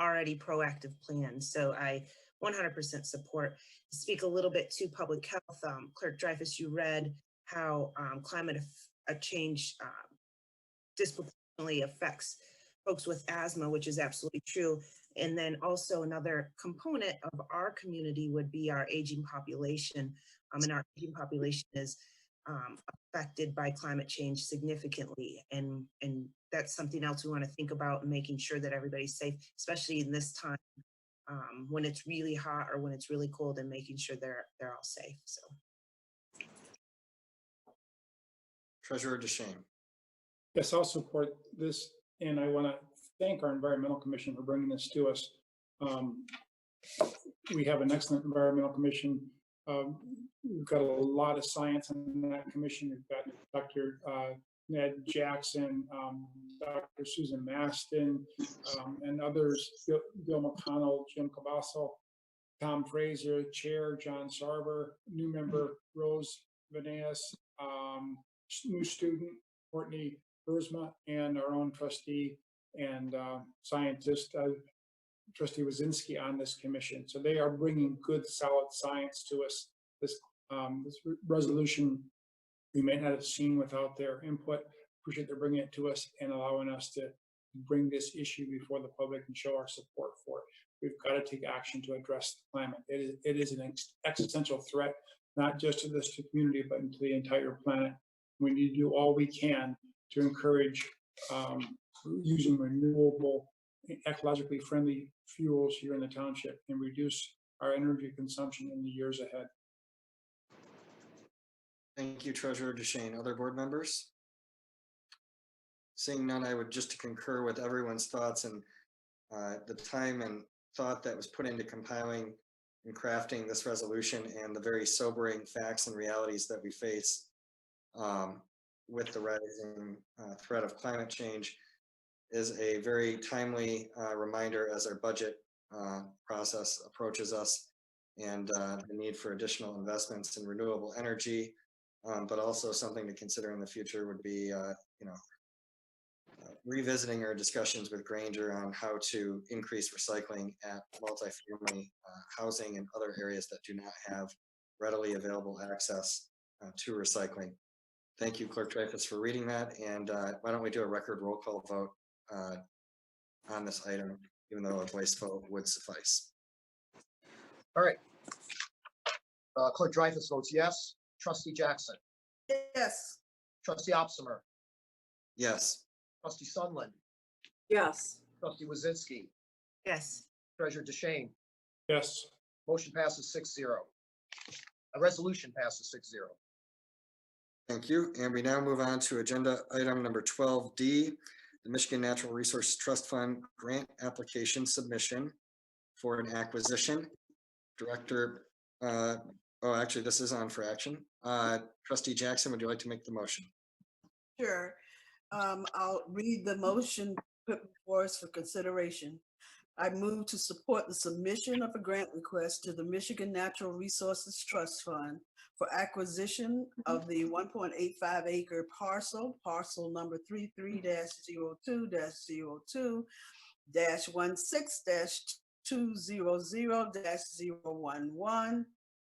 H: already proactive plans. So I 100% support. To speak a little bit to public health, Clerk Dreyfus, you read how climate change disproportionately affects folks with asthma, which is absolutely true. And then also another component of our community would be our aging population. And our aging population is affected by climate change significantly. And that's something else we want to think about, and making sure that everybody's safe, especially in this time when it's really hot or when it's really cold, and making sure they're all safe. So.
F: Treasurer DeShane.
A: Yes, I'll support this, and I want to thank our Environmental Commission for bringing this to us. We have an excellent Environmental Commission. We've got a lot of science in that commission. We've got Dr. Ned Jackson, Dr. Susan Maston, and others, Bill McConnell, Jim Cabasso, Tom Fraser, Chair John Sarver, new member Rose Vaneas, new student Courtney Burzma, and our own trustee and scientist, Trustee Wazinski, on this commission. So they are bringing good, solid science to us. This resolution we may not have seen without their input. Appreciate their bringing it to us and allowing us to bring this issue before the public and show our support for it. We've got to take action to address the climate. It is an existential threat, not just to this community, but into the entire planet. We need to do all we can to encourage using renewable, ecologically friendly fuels here in the township and reduce our energy consumption in the years ahead.
F: Thank you, Treasurer DeShane. Other board members? Seeing none, I would just concur with everyone's thoughts and the time and thought that was put into compiling and crafting this resolution and the very sobering facts and realities that we face with the rising threat of climate change is a very timely reminder as our budget process approaches us, and the need for additional investments in renewable energy, but also something to consider in the future would be, revisiting our discussions with Granger on how to increase recycling at multifamily housing and other areas that do not have readily available access to recycling. Thank you, Clerk Dreyfus, for reading that. And why don't we do a record roll call vote on this item, even though a voice vote would suffice.
E: All right. Clerk Dreyfus votes yes. Trustee Jackson.
D: Yes.
E: Trustee Opsimer.
F: Yes.
E: Trustee Sunland.
G: Yes.
E: Trustee Wazinski.
H: Yes.
E: Treasurer DeShane.
A: Yes.
E: Motion passes 6-0. A resolution passes 6-0.
F: Thank you. And we now move on to agenda item number 12D, the Michigan Natural Resources Trust Fund grant application submission for an acquisition. Director, actually, this is on for action. Trustee Jackson, would you like to make the motion?
D: Sure. I'll read the motion put before us for consideration. I move to support the submission of a grant request to the Michigan Natural Resources Trust Fund for acquisition of the 1.85 acre parcel number 33-02-02-16-200-011,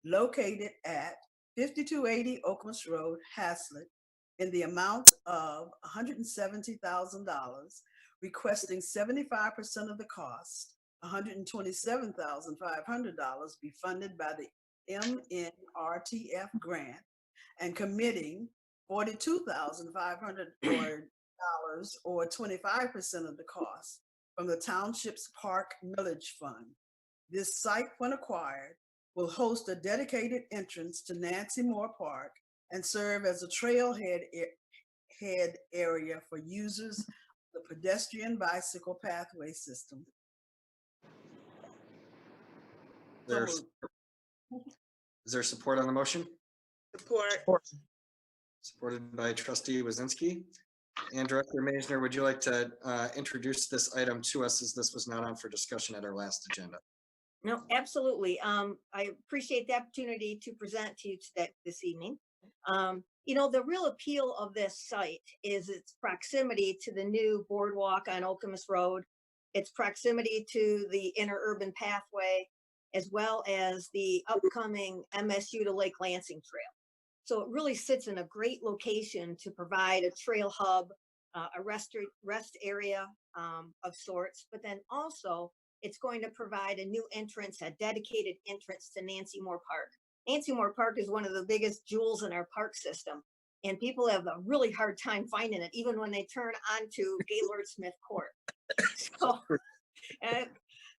D: located at 5280 Okemos Road, HASLETT, in the amount of $170,000, requesting 75% of the cost, $127,500, be funded by the MNRTF grant, and committing $42,500 or 25% of the cost from the township's park millage fund. This site, when acquired, will host a dedicated entrance to Nancy Moore Park and serve as a trailhead area for users of the pedestrian bicycle pathway system.
F: Is there support on the motion?
H: Support.
F: Supported by Trustee Wazinski. And Director Maisner, would you like to introduce this item to us, as this was not on for discussion at our last agenda?
L: No, absolutely. I appreciate the opportunity to present to you this evening. The real appeal of this site is its proximity to the new boardwalk on Okemos Road, its proximity to the interurban pathway, as well as the upcoming MSU to Lake Lansing Trail. So it really sits in a great location to provide a trail hub, a rest area of sorts, but then also it's going to provide a new entrance, a dedicated entrance to Nancy Moore Park. Nancy Moore Park is one of the biggest jewels in our park system, and people have a really hard time finding it, even when they turn onto Gaylord Smith Court.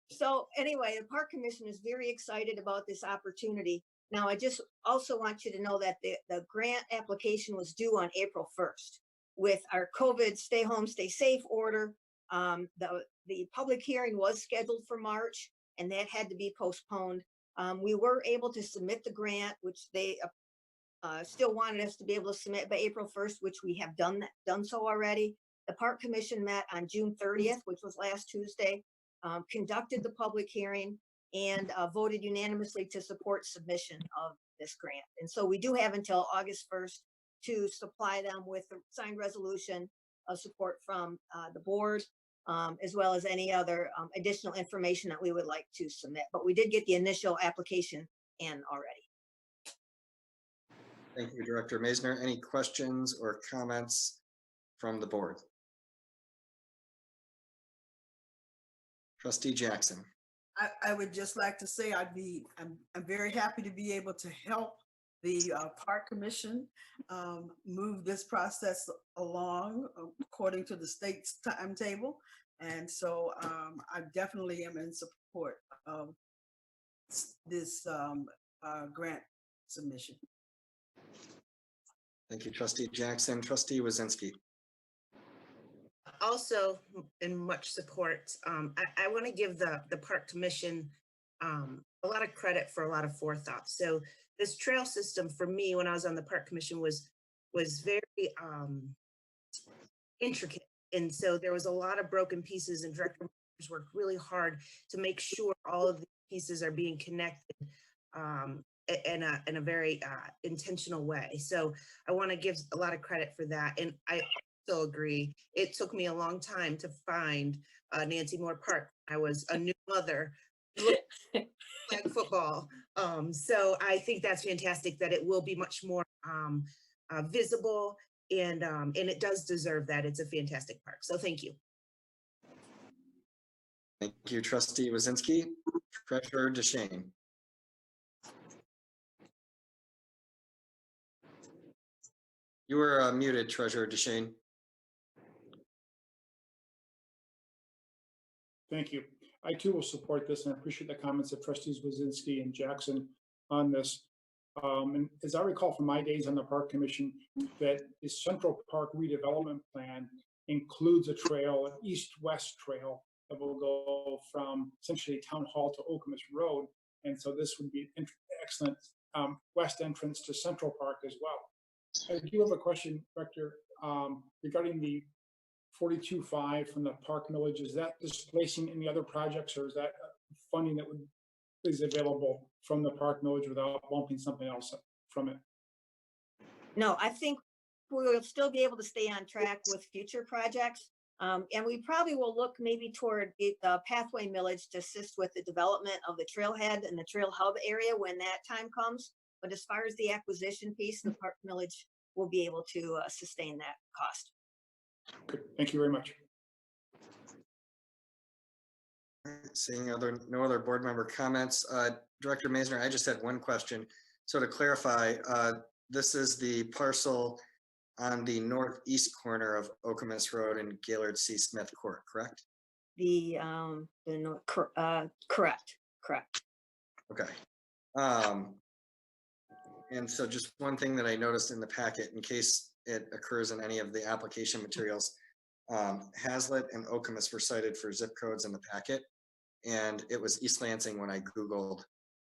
L: So anyway, the Park Commission is very excited about this opportunity. Now, I just also want you to know that the grant application was due on April 1st. With our COVID stay home, stay safe order, the public hearing was scheduled for March, and that had to be postponed. We were able to submit the grant, which they still wanted us to be able to submit by April 1st, which we have done so already. The Park Commission met on June 30th, which was last Tuesday, conducted the public hearing, and voted unanimously to support submission of this grant. And so we do have until August 1st to supply them with the signed resolution of support from the board, as well as any other additional information that we would like to submit. But we did get the initial application in already.
F: Thank you, Director Maisner. Any questions or comments from the board? Trustee Jackson.
D: I would just like to say I'm very happy to be able to help the Park Commission move this process along according to the state's timetable. And so I definitely am in support of this grant submission.
F: Thank you, trustee Jackson. Trustee Wazinski.
H: Also, in much support, I want to give the Park Commission a lot of credit for a lot of forethought. So this trail system for me, when I was on the Park Commission, was very intricate. And so there was a lot of broken pieces, and Director Myers worked really hard to make sure all of the pieces are being connected in a very intentional way. So I want to give a lot of credit for that. And I also agree, it took me a long time to find Nancy Moore Park. I was a new mother, flag football. So I think that's fantastic that it will be much more visible, and it does deserve that. It's a fantastic park. So thank you.
F: Thank you, trustee Wazinski. Treasurer DeShane. You were muted, Treasurer DeShane.
A: Thank you. I too will support this, and I appreciate the comments of trustees Wazinski and Jackson on this. And as I recall from my days on the Park Commission, that the Central Park redevelopment plan includes a trail, an east-west trail that will go from essentially Town Hall to Okemos Road. And so this would be an excellent west entrance to Central Park as well. I do have a question, Director, regarding the 42.5 from the park millage. Is that displacing any other projects, or is that funding that is available from the park millage without bumping something else from it?
L: No, I think we'll still be able to stay on track with future projects. And we probably will look maybe toward the pathway millage to assist with the development of the trailhead and the trail hub area when that time comes. But as far as the acquisition piece, the park millage will be able to sustain that cost.
A: Good. Thank you very much.
F: Seeing no other board member comments, Director Maisner, I just had one question. So to clarify, this is the parcel on the northeast corner of Okemos Road and Gaylord C. Smith Court, correct?
L: Correct.
F: Okay. And so just one thing that I noticed in the packet, in case it occurs in any of the application materials, HASLETT and Okemos were cited for zip codes in the packet, and it was East Lansing when I Googled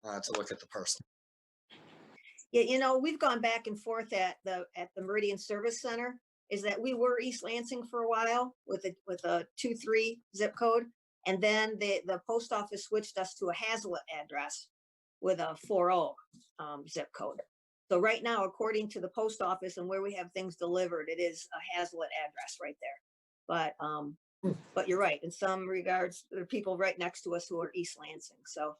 F: to look at the parcel.
L: Yeah, you know, we've gone back and forth at the Meridian Service Center, is that we were East Lansing for a while with a 23 zip code. And then the post office switched us to a HASLETT address with a 40 zip code. So right now, according to the post office and where we have things delivered, it is a HASLETT address right there. But you're right. In some regards, there are people right next to us who are East Lansing. So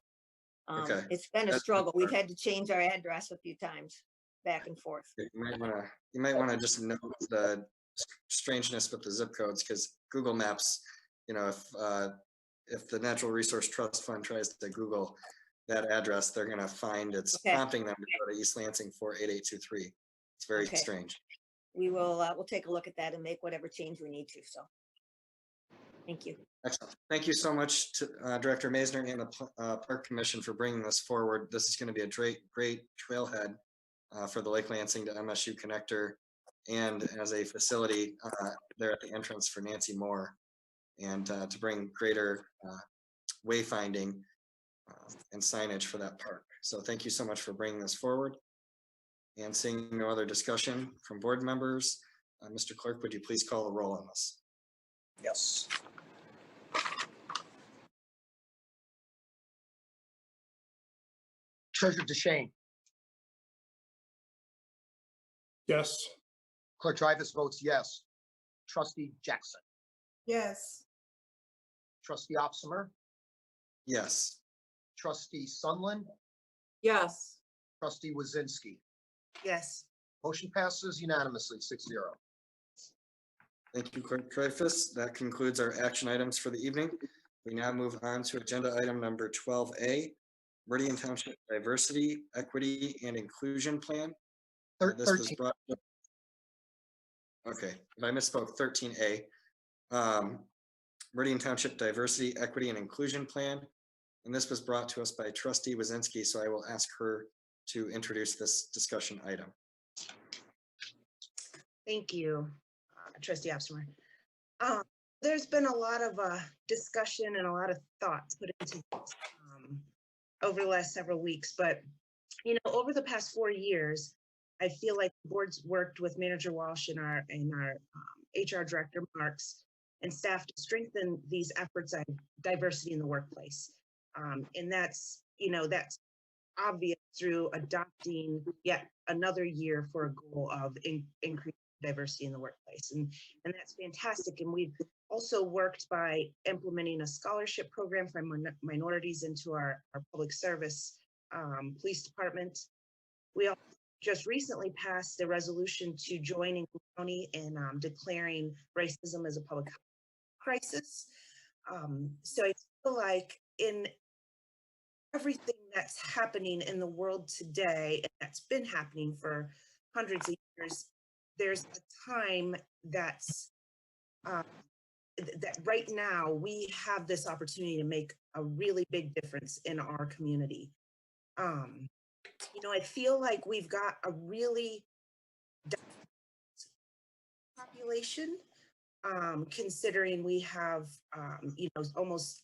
F: Okay.
L: it's been a struggle. We've had to change our address a few times back and forth.
F: You might want to just note the strangeness with the zip codes, because Google Maps, you know, if the Natural Resource Trust Fund tries to Google that address, they're going to find it's prompting them to go to East Lansing 48823. It's very strange.
L: We will we'll take a look at that and make whatever change we need to. So thank you.
F: Excellent. Thank you so much to Director Maisner and the Park Commission for bringing this forward. This is going to be a great trailhead for the Lake Lansing to MSU connector, and as a facility there at the entrance for Nancy Moore, and to bring greater wayfinding and signage for that park. So thank you so much for bringing this forward. And seeing no other discussion from board members, Mr. Clerk, would you please call the roll on this?
E: Yes. Treasurer DeShane.
A: Yes.
E: Clerk Dreyfus votes yes. Trustee Jackson.
D: Yes.
E: Trustee Opsimer.
F: Yes.
E: Trustee Sunland.
G: Yes.
E: Trustee Wazinski.
H: Yes.
E: Motion passes unanimously, 6-0.
F: Thank you, Clerk Dreyfus. That concludes our action items for the evening. We now move on to agenda item number 12A, Meridian Township Diversity, Equity, and Inclusion Plan. This was
E: 13.
F: brought up. Okay, if I misspoke, 13A. Meridian Township Diversity, Equity, and Inclusion Plan. And this was brought to us by Trustee Wazinski, so I will ask her to introduce this discussion item.
H: Thank you, Trustee Absmer. There's been a lot of discussion and a lot of thoughts put into this over the last several weeks, but you know, over the past 4 years, I feel like the board's worked with Manager Walsh and our HR Director Marks and staff to strengthen these efforts on diversity in the workplace. And that's, you know, that's obvious through adopting yet another year for a goal of increasing diversity in the workplace. And that's fantastic. And we've also worked by implementing a scholarship program for minorities into our public service police department. We also just recently passed a resolution to join in county in declaring racism as a public crisis. So I feel like in everything that's happening in the world today, and that's been happening for hundreds of years, there's a time that's that right now we have this opportunity to make a really big difference in our community. You know, I feel like we've got a really diverse population, considering we have, you know, almost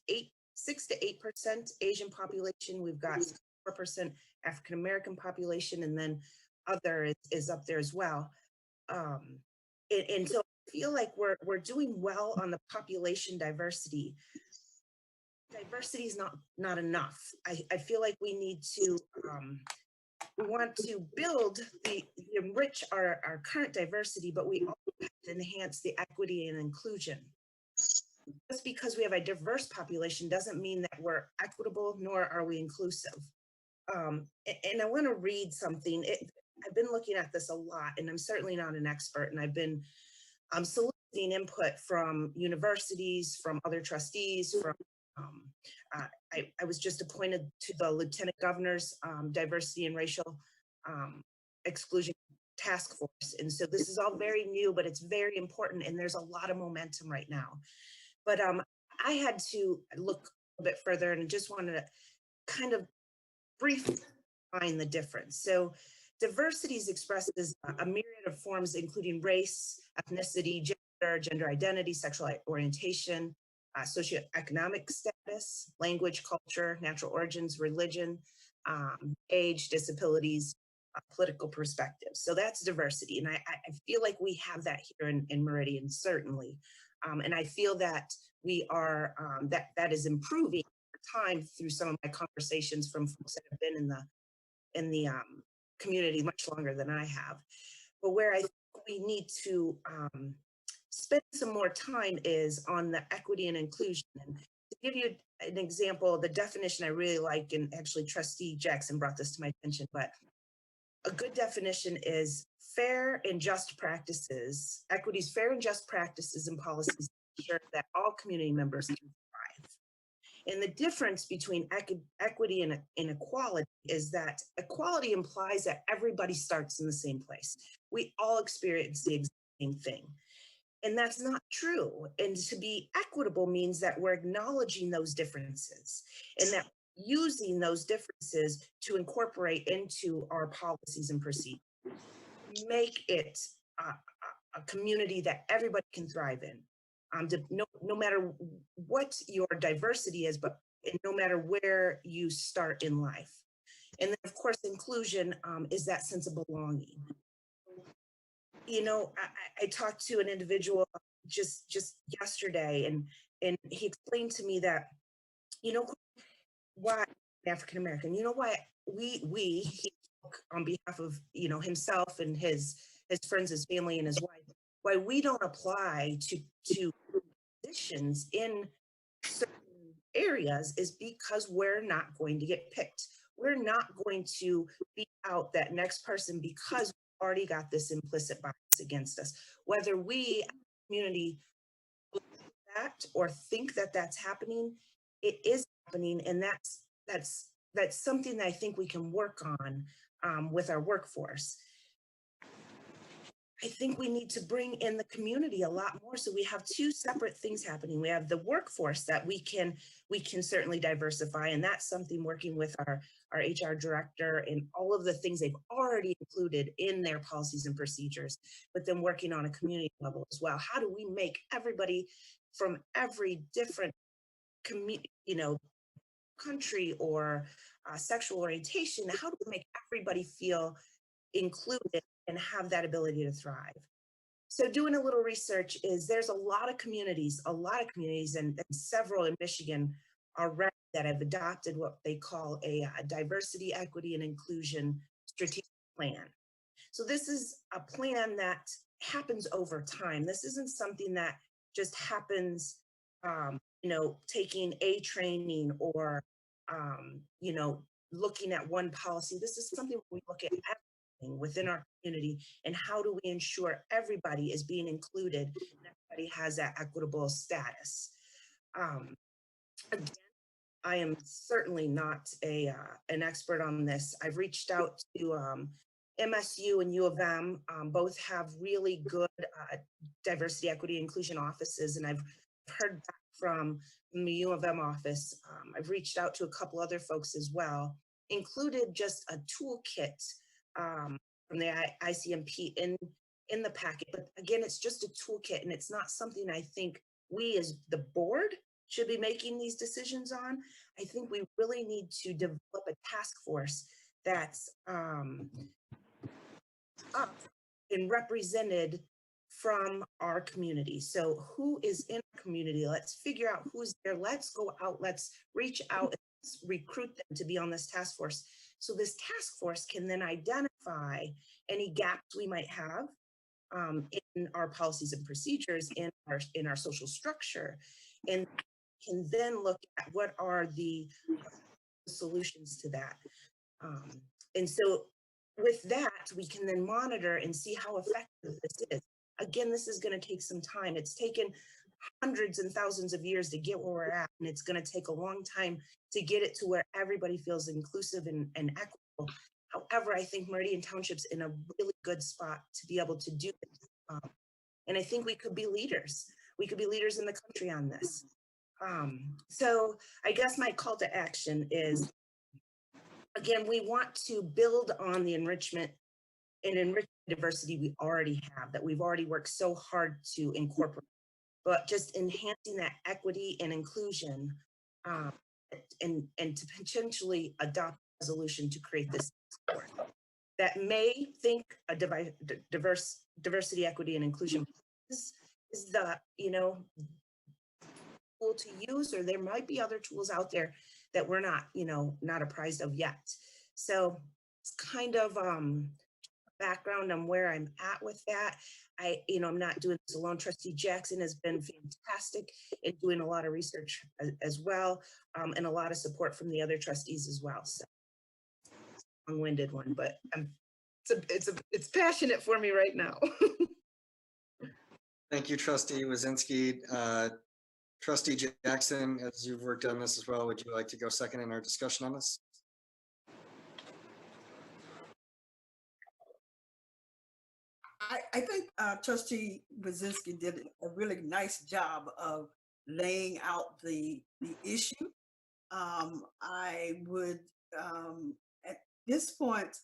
H: 6 to 8% Asian population. We've got 4% African-American population, and then other is up there as well. And so I feel like we're doing well on the population diversity. Diversity is not enough. I feel like we need to, we want to build enrich our current diversity, but we also have to enhance the equity and inclusion. Just because we have a diverse population doesn't mean that we're equitable, nor are we inclusive. And I want to read something. I've been looking at this a lot, and I'm certainly not an expert, and I've been soliciting input from universities, from other trustees, from I was just appointed to the Lieutenant Governor's Diversity and Racial Exclusion Task Force. And so this is all very new, but it's very important, and there's a lot of momentum right now. But I had to look a bit further and just wanted to kind of briefly define the difference. So diversity is expressed as a myriad of forms, including race, ethnicity, gender identity, sexual orientation, socioeconomic status, language, culture, natural origins, religion, age, disabilities, political perspectives. So that's diversity. And I feel like we have that here in Meridian, certainly. And I feel that we are, that is improving over time through some of my conversations from folks that have been in the community much longer than I have. But where I think we need to spend some more time is on the equity and inclusion. And to give you an example, the definition I really like, and actually Trustee Jackson brought this to my attention, but a good definition is fair and just practices, equity's fair and just practices and policies to ensure that all community members can thrive. And the difference between equity and inequality is that equality implies that everybody starts in the same place. We all experience the exact same thing. And that's not true. And to be equitable means that we're acknowledging those differences and that using those differences to incorporate into our policies and procedures. Make it a community that everybody can thrive in. No matter what your diversity is, but no matter where you start in life. And then of course, inclusion is that sense of belonging. You know, I talked to an individual just yesterday, and he explained to me that, you know, why African American, you know, why he spoke on behalf of, you know, himself and his friends, his family, and his wife, why we don't apply to positions in certain areas is because we're not going to get picked. We're not going to beat out that next person because we've already got this implicit bias against us. Whether we as a community believe that or think that that's happening, it is happening, and that's something that I think we can work on with our workforce. I think we need to bring in the community a lot more. So we have two separate things happening. We have the workforce that we can certainly diversify. And that's something working with our HR director and all of the things they've already included in their policies and procedures, but then working on a community level as well. How do we make everybody from every different country or sexual orientation, how do we make everybody feel included and have that ability to thrive? So doing a little research is there's a lot of communities and several in Michigan already that have adopted what they call a diversity, equity, and inclusion strategic plan. So this is a plan that happens over time. This isn't something that just happens, taking a training or, looking at one policy. This is something we look at everything within our community and how do we ensure everybody is being included and everybody has that equitable status. Again, I am certainly not an expert on this. I've reached out to MSU and U of M. Both have really good diversity, equity, inclusion offices, and I've heard back from the U of M office. I've reached out to a couple other folks as well, included just a toolkit from the ICMP in the packet. But again, it's just a toolkit, and it's not something I think we as the board should be making these decisions on. I think we really need to develop a task force that's up and represented from our community. So who is in our community? Let's figure out who's there. Let's go out, let's reach out, and let's recruit them to be on this task force. So this task force can then identify any gaps we might have in our policies and procedures, in our social structure, and can then look at what are the solutions to that. And so with that, we can then monitor and see how effective this is. Again, this is going to take some time. It's taken hundreds and thousands of years to get where we're at, and it's going to take a long time to get it to where everybody feels inclusive and equitable. However, I think Meridian Township's in a really good spot to be able to do this. And I think we could be leaders. We could be leaders in the country on this. So I guess my call to action is, again, we want to build on the enrichment and diversity we already have, that we've already worked so hard to incorporate, but just enhancing that equity and inclusion and to potentially adopt a resolution to create this support that may think a diversity, equity, and inclusion is the, tool to use, or there might be other tools out there that we're not apprised of yet. So it's kind of background on where I'm at with that. I'm not doing this alone. Trustee Jackson has been fantastic in doing a lot of research as well, and a lot of support from the other trustees as well. So long-winded one, but it's passionate for me right now.
F: Thank you, Trustee Wazinski. Trustee Jackson, as you've worked on this as well, would you like to go second in our discussion on this?
D: I think Trustee Brzezinski did a really nice job of laying out the issue. I would, at this point,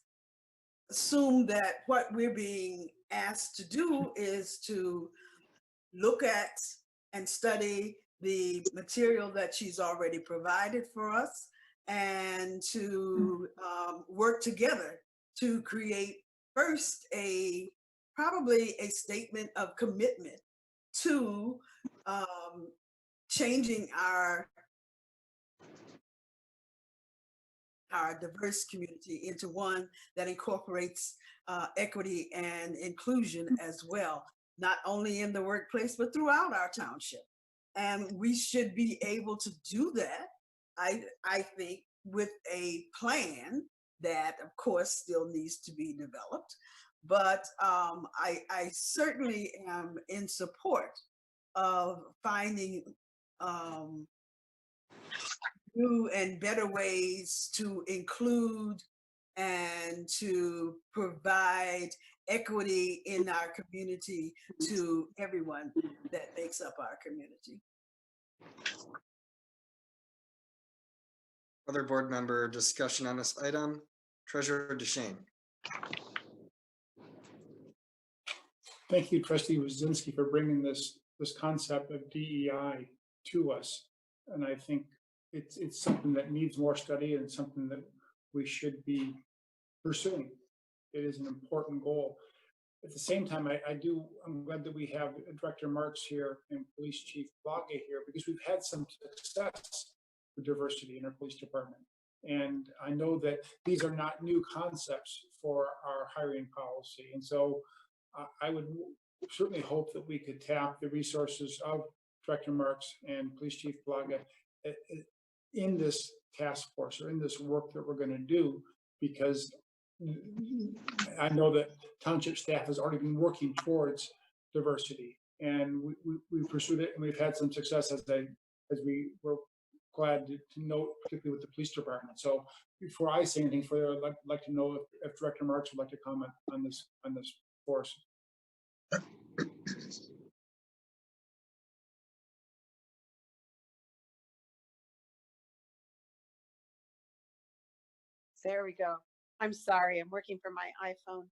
D: assume that what we're being asked to do is to look at and study the material that she's already provided for us, and to work together to create first probably a statement of commitment to changing our diverse community into one that incorporates equity and inclusion as well, not only in the workplace, but throughout our township. And we should be able to do that, I think, with a plan that, of course, still needs to be developed. But I certainly am in support of finding new and better ways to include and to provide equity in our community to everyone that makes up our community.
F: Other board member discussion on this item? Treasurer DeShane.
A: Thank you, Trustee Wazinski, for bringing this concept of DEI to us. And I think it's something that needs more study and something that we should be pursuing. It is an important goal. At the same time, I'm glad that we have Director Marks here and Police Chief Blaga here, because we've had some success with diversity in our police department. And I know that these are not new concepts for our hiring policy. And so I would certainly hope that we could tap the resources of Director Marks and Police Chief Blaga in this task force or in this work that we're going to do, because I know that township staff has already been working towards diversity, and we pursued it, and we've had some success as we were glad to note, particularly with the police department. So before I say anything further, I'd like to know if Director Marks would like to comment on this force.
M: There we go. I'm sorry, I'm working from my iPhone.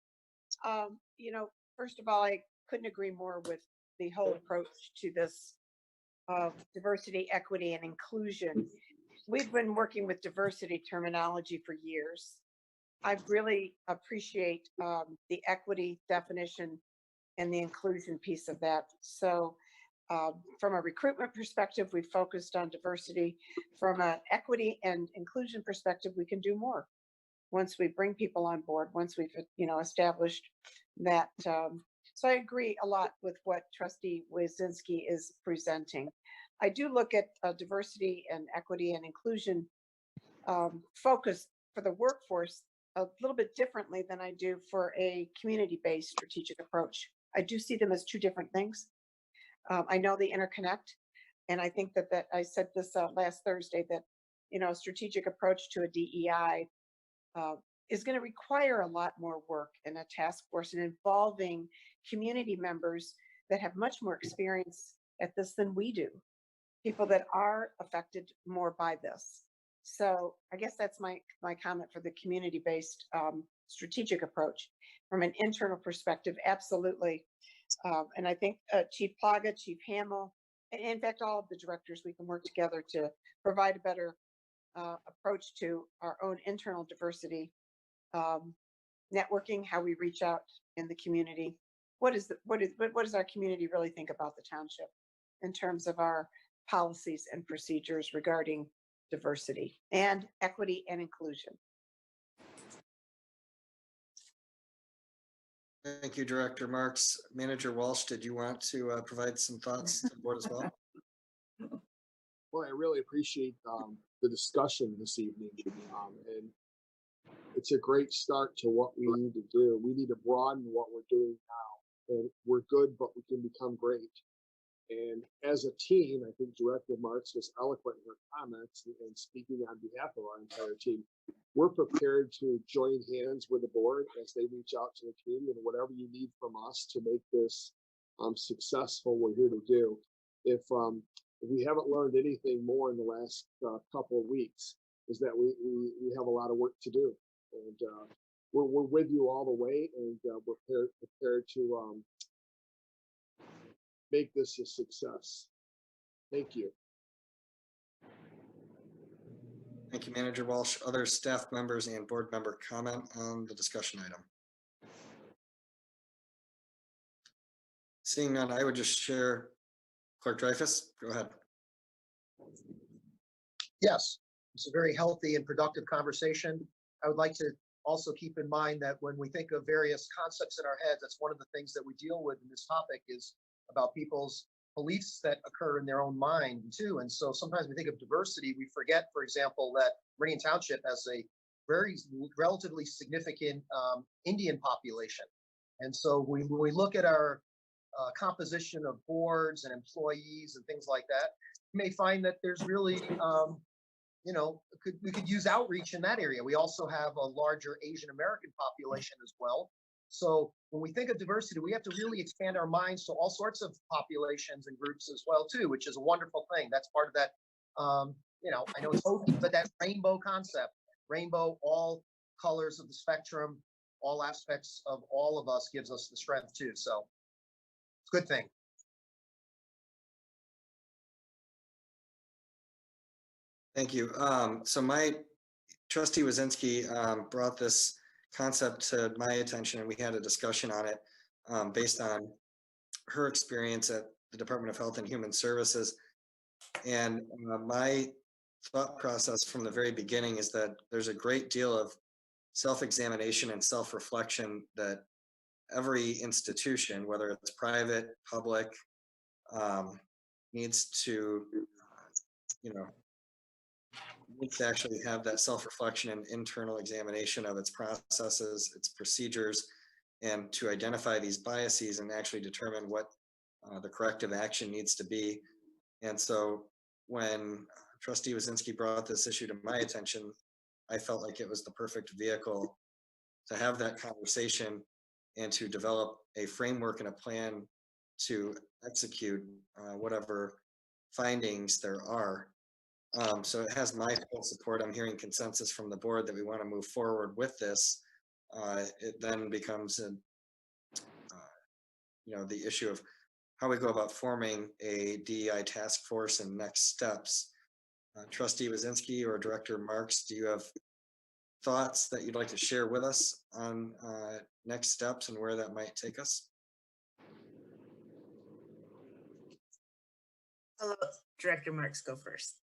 M: First of all, I couldn't agree more with the whole approach to this diversity, equity, and inclusion. We've been working with diversity terminology for years. I really appreciate the equity definition and the inclusion piece of that. So from a recruitment perspective, we focused on diversity. From an equity and inclusion perspective, we can do more once we bring people on board, once we've established that. So I agree a lot with what Trustee Wazinski is presenting. I do look at diversity and equity and inclusion focus for the workforce a little bit differently than I do for a community-based strategic approach. I do see them as two different things. I know they interconnect, and I think that I said this last Thursday, that a strategic approach to a DEI is going to require a lot more work in a task force and involving community members that have much more experience at this than we do, people that are affected more by this. So I guess that's my comment for the community-based strategic approach. From an internal perspective, absolutely. And I think Chief Plaga, Chief Hamill, and in fact, all of the directors, we can work together to provide a better approach to our own internal diversity networking, how we reach out in the community. What does our community really think about the township in terms of our policies and procedures regarding diversity and equity and inclusion?
F: Thank you, Director Marks. Manager Walsh, did you want to provide some thoughts to the board as well?
B: Well, I really appreciate the discussion this evening, and it's a great start to what we need to do. We need to broaden what we're doing now, and we're good, but we can become great. And as a team, I think Director Marks was eloquent in her comments and speaking on behalf of our entire team. We're prepared to join hands with the board as they reach out to the community, and whatever you need from us to make this successful, we're here to do. If we haven't learned anything more in the last couple of weeks, is that we have a lot of work to do, and we're with you all the way, and we're prepared to make this a success. Thank you.
F: Thank you, Manager Walsh. Other staff members and board member comment on the discussion item? Seeing none, I would just share. Clerk Dreyfus, go ahead.
E: Yes, it's a very healthy and productive conversation. I would like to also keep in mind that when we think of various concepts in our heads, that's one of the things that we deal with in this topic is about people's beliefs that occur in their own mind too. And so sometimes we think of diversity, we forget, for example, that Meridian Township has a very relatively significant Indian population. And so when we look at our composition of boards and employees and things like that, you may find that there's really, we could use outreach in that area. We also have a larger Asian American population as well. So when we think of diversity, we have to really expand our minds to all sorts of populations and groups as well too, which is a wonderful thing. That's part of that, you know, I know it's hokey, but that rainbow concept, rainbow, all colors of the spectrum, all aspects of all of us gives us the strength too. So it's a good thing.
F: Thank you. So my trustee Wazinski brought this concept to my attention, and we had a discussion on it based on her experience at the Department of Health and Human Services. And my thought process from the very beginning is that there's a great deal of self-examination and self-reflection that every institution, whether it's private, public, needs to, needs to actually have that self-reflection and internal examination of its processes, its procedures, and to identify these biases and actually determine what the corrective action needs to be. And so when Trustee Wazinski brought this issue to my attention, I felt like it was the perfect vehicle to have that conversation and to develop a framework and a plan to execute whatever findings there are. So it has my full support. I'm hearing consensus from the board that we want to move forward with this. It then becomes the issue of how we go about forming a DEI task force and next steps. Trustee Wazinski or Director Marks, do you have thoughts that you'd like to share with us on next steps and where that might take us?
H: Hello, Director Marks, go first.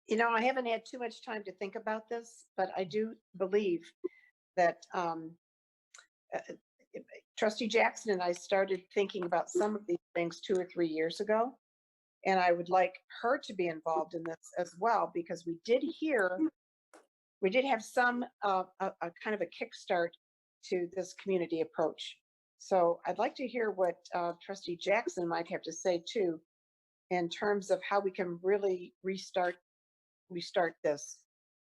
M: You know, I haven't had too much time to think about this, but I do believe that Trustee Jackson and I started thinking about some of these things 2 or 3 years ago. And I would like her to be involved in this as well, because we did have some a kind of a kickstart to this community approach. So I'd like to hear what Trustee Jackson might have to say too, in terms of how we can really restart this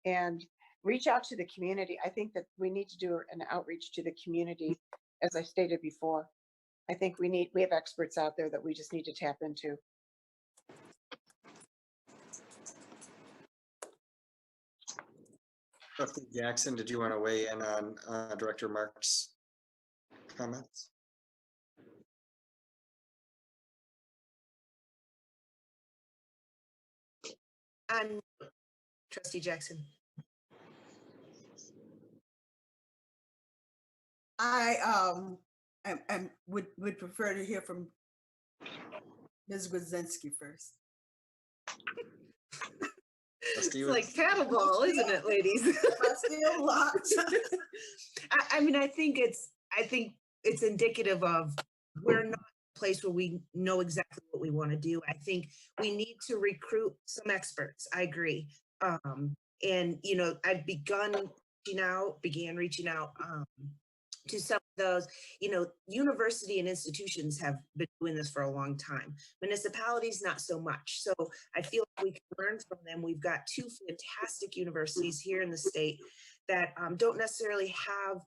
M: and reach out to the community. I think that we need to do an outreach to the community, as I stated before. I think we have experts out there that we just need to tap into.
F: Trustee Jackson, did you want to weigh in on Director Marks' comments?
H: Trustee Jackson.
D: I would prefer to hear from Ms. Wazinski first.
H: It's like paddleball, isn't it, ladies?
D: Still lots.
H: I mean, I think it's indicative of we're not a place where we know exactly what we want to do. I think we need to recruit some experts. I agree. And I've began reaching out to some of those, university and institutions have been doing this for a long time. Municipalities, not so much. So I feel like we can learn from them. We've got 2 fantastic universities here in the state that don't necessarily have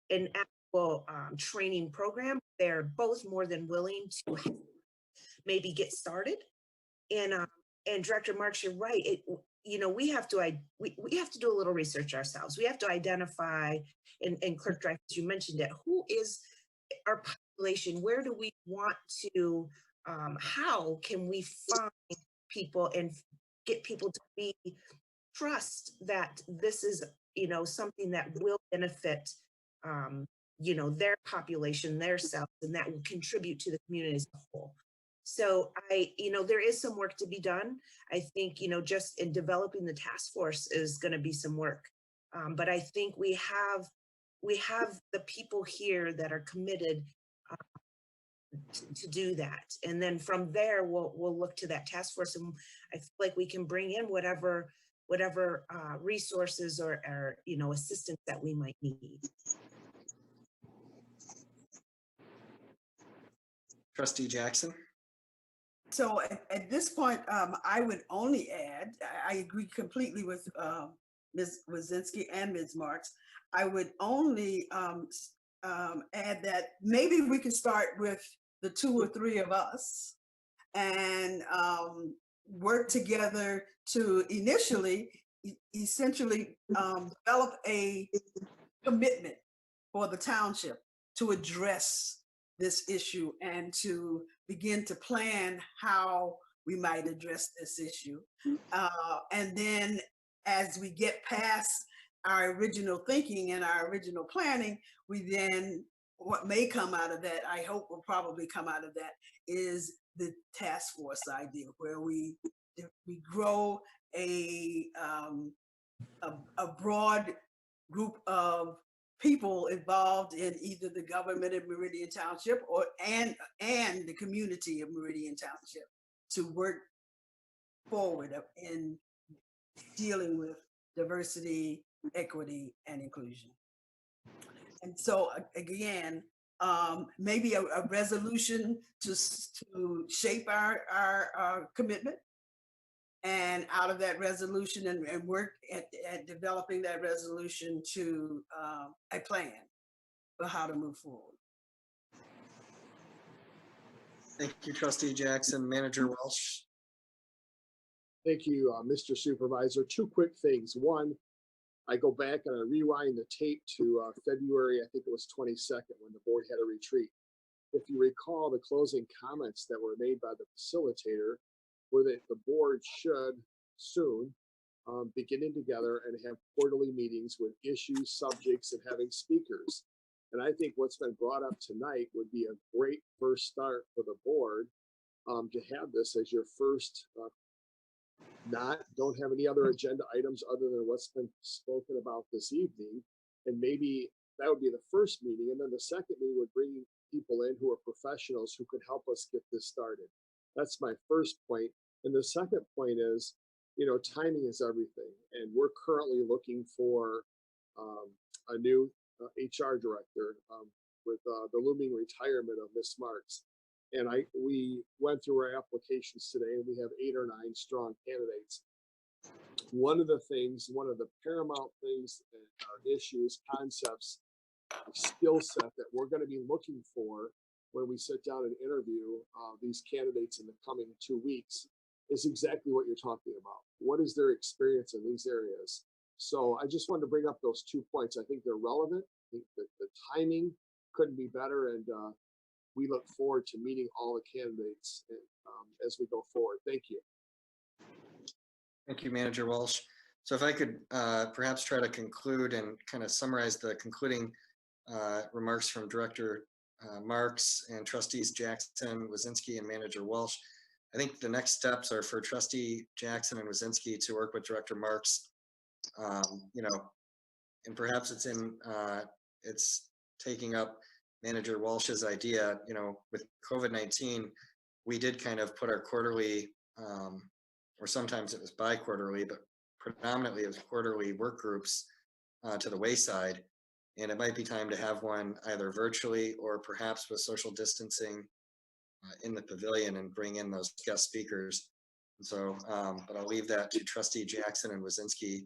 H: an actual training program. They're both more than willing to maybe get started. And Director Marks, you're right. We have to do a little research ourselves. We have to identify, and Clerk Dreyfus, you mentioned it, who is our population? Where do we want to, how can we find people and get people to trust that this is, something that will benefit, their population, their self, and that will contribute to the community as a whole. So there is some work to be done. I think, just in developing the task force is going to be some work. But I think we have the people here that are committed to do that. And then from there, we'll look to that task force. And I feel like we can bring in whatever resources or assistance that we might need.
F: Trustee Jackson?
D: So at this point, I would only add, I agree completely with Ms. Wazinski and Ms. Marks. I would only add that maybe we can start with the 2 or 3 of us and work together to initially, essentially develop a commitment for the township to address this issue and to begin to plan how we might address this issue. And then as we get past our original thinking and our original planning, we then, what may come out of that, I hope will probably come out of that, is the task force idea, where we grow a broad group of people involved in either the government of Meridian Township and the community of Meridian Township to work forward in dealing with diversity, equity, and inclusion. And so again, maybe a resolution to shape our commitment, and out of that resolution and work at developing that resolution to a plan for how to move forward.
F: Thank you, Trustee Jackson. Manager Welsh.
B: Thank you, Mr. Supervisor. 2 quick things. One, I go back and I rewind the tape to February, I think it was 22nd, when the board had a retreat. If you recall, the closing comments that were made by the facilitator were that the board should soon be getting together and have quarterly meetings with issues, subjects, and having speakers. And I think what's been brought up tonight would be a great first start for the board to have this as your first don't have any other agenda items other than what's been spoken about this evening. And maybe that would be the first meeting. And then the second meeting would bring people in who are professionals who could help us get this started. That's my first point. And the second point is, you know, timing is everything. And we're currently looking for a new HR director with the looming retirement of Ms. Marks. And we went through our applications today, and we have 8 or 9 strong candidates. One of the paramount things, issues, concepts, skill set that we're going to be looking for when we sit down and interview these candidates in the coming 2 weeks is exactly what you're talking about. What is their experience in these areas? So I just wanted to bring up those 2 points. I think they're relevant. I think that the timing couldn't be better, and we look forward to meeting all the candidates as we go forward. Thank you.
F: Thank you, Manager Welsh. So if I could perhaps try to conclude and kind of summarize the concluding remarks from Director Marks and Trustees Jackson, Wazinski, and Manager Welsh. I think the next steps are for Trustee Jackson and Wazinski to work with Director Marks, you know, and perhaps it's taking up Manager Welsh's idea. You know, with COVID-19, we did kind of put our quarterly, or sometimes it was bi-quarterly, but predominantly it was quarterly work groups to the wayside. And it might be time to have one either virtually or perhaps with social distancing in the pavilion and bring in those guest speakers. And so, but I'll leave that to Trustee Jackson and Wazinski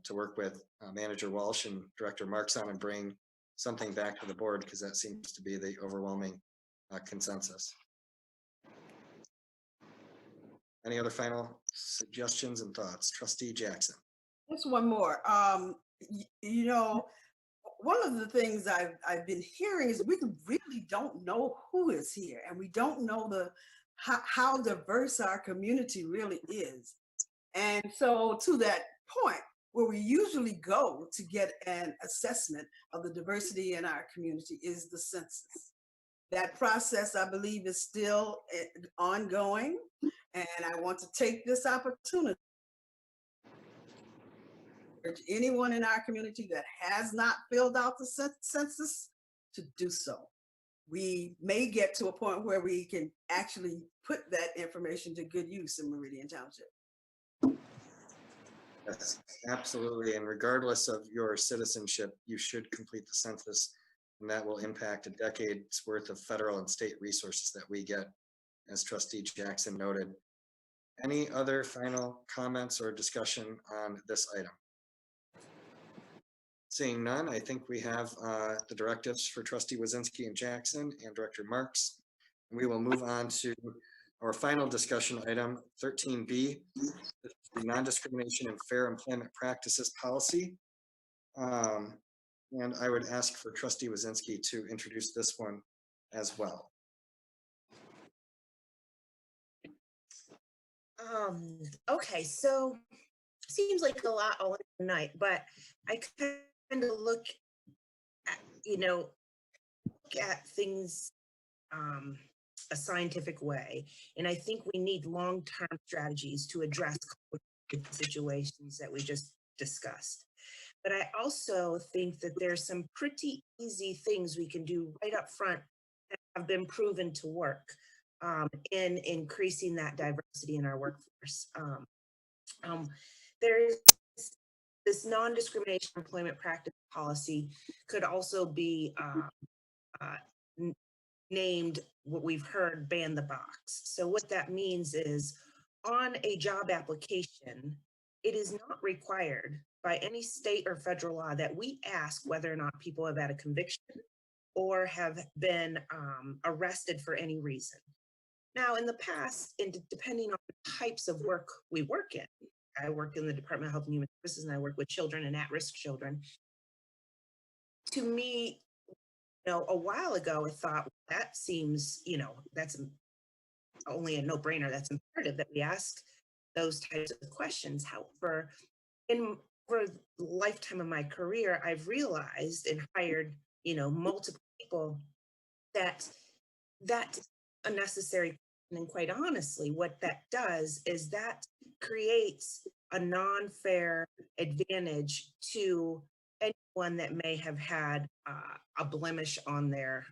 F: to work with Manager Welsh and Director Marks on and bring something back to the board, because that seems to be the overwhelming consensus. Any other final suggestions and thoughts? Trustee Jackson.
D: Just one more. You know, one of the things I've been hearing is we really don't know who is here, and we don't know how diverse our community really is. And so to that point, where we usually go to get an assessment of the diversity in our community is the census. That process, I believe, is still ongoing, and I want to take this opportunity to urge anyone in our community that has not filled out the census to do so. We may get to a point where we can actually put that information to good use in Meridian Township.
F: Yes, absolutely. And regardless of your citizenship, you should complete the census, and that will impact a decade's worth of federal and state resources that we get, as Trustee Jackson noted. Any other final comments or discussion on this item? Seeing none, I think we have the directives for trustee Wazinski and Jackson and Director Marks. We will move on to our final discussion item, 13B, the non-discrimination and fair employment practices policy. And I would ask for trustee Wazinski to introduce this one as well.
H: Okay, so seems like a lot all in the night, but I kind of look at, look at things a scientific way. And I think we need long-term strategies to address situations that we just discussed. But I also think that there's some pretty easy things we can do right up front that have been proven to work in increasing that diversity in our workforce. There's this non-discrimination employment practice policy could also be named what we've heard, ban the box. So what that means is on a job application, it is not required by any state or federal law that we ask whether or not people have had a conviction or have been arrested for any reason. Now, in the past, and depending on the types of work we work in, I work in the Department of Health and Human Services, and I work with children and at-risk children. To me, a while ago, I thought that seems, that's only a no-brainer. That's imperative that we ask those types of questions. However, for the lifetime of my career, I've realized and hired, multiple people that unnecessary. And quite honestly, what that does is that creates a non-fair advantage to anyone that may have had a blemish on their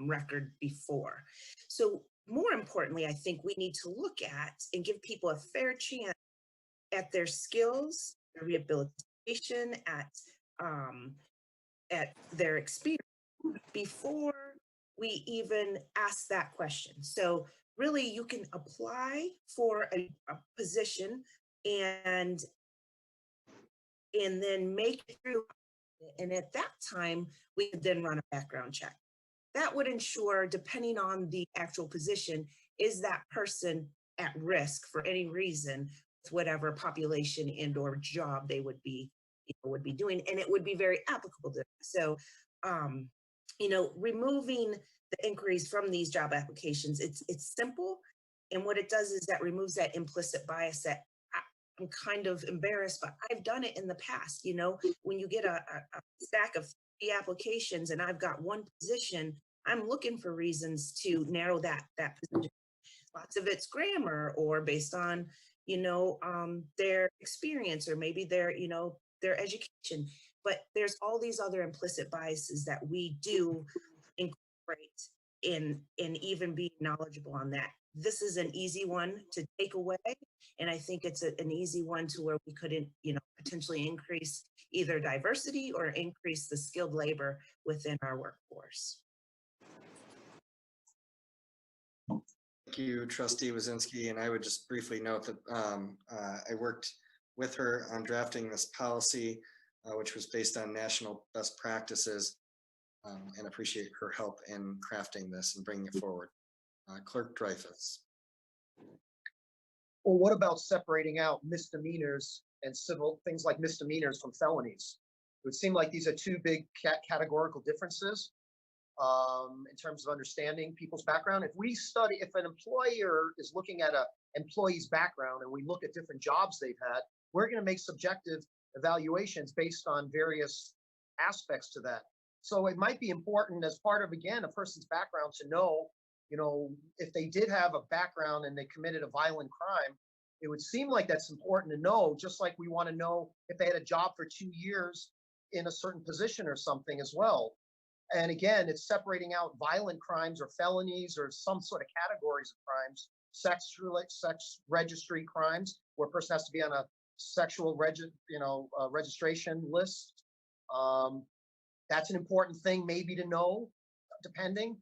H: record before. So more importantly, I think we need to look at and give people a fair chance at their skills, their rehabilitation, at their experience before we even ask that question. So really you can apply for a position and then make it through. And at that time, we could then run a background check. That would ensure, depending on the actual position, is that person at risk for any reason with whatever population and or job they would be doing, and it would be very applicable to them. So removing the inquiries from these job applications, it's simple. And what it does is that removes that implicit bias that I'm kind of embarrassed, but I've done it in the past. When you get a stack of 3 applications and I've got one position, I'm looking for reasons to narrow that position. Lots of it's grammar or based on, their experience or maybe their education. But there's all these other implicit biases that we do incorporate in even being knowledgeable on that. This is an easy one to take away. And I think it's an easy one to where we could, potentially increase either diversity or increase the skilled labor within our workforce.
F: Thank you, trustee Wazinski. And I would just briefly note that I worked with her on drafting this policy, which was based on national best practices, and appreciate her help in crafting this and bringing it forward. Clerk Dreyfus.
E: Well, what about separating out misdemeanors and civil things like misdemeanors from felonies? It would seem like these are 2 big categorical differences in terms of understanding people's background. If an employer is looking at an employee's background and we look at different jobs they've had, we're going to make subjective evaluations based on various aspects to that. So it might be important as part of, again, a person's background to know, if they did have a background and they committed a violent crime, it would seem like that's important to know, just like we want to know if they had a job for 2 years in a certain position or something as well. And again, it's separating out violent crimes or felonies or some sort of categories of crimes, sex registry crimes, where a person has to be on a sexual registration list. That's an important thing maybe to know, depending.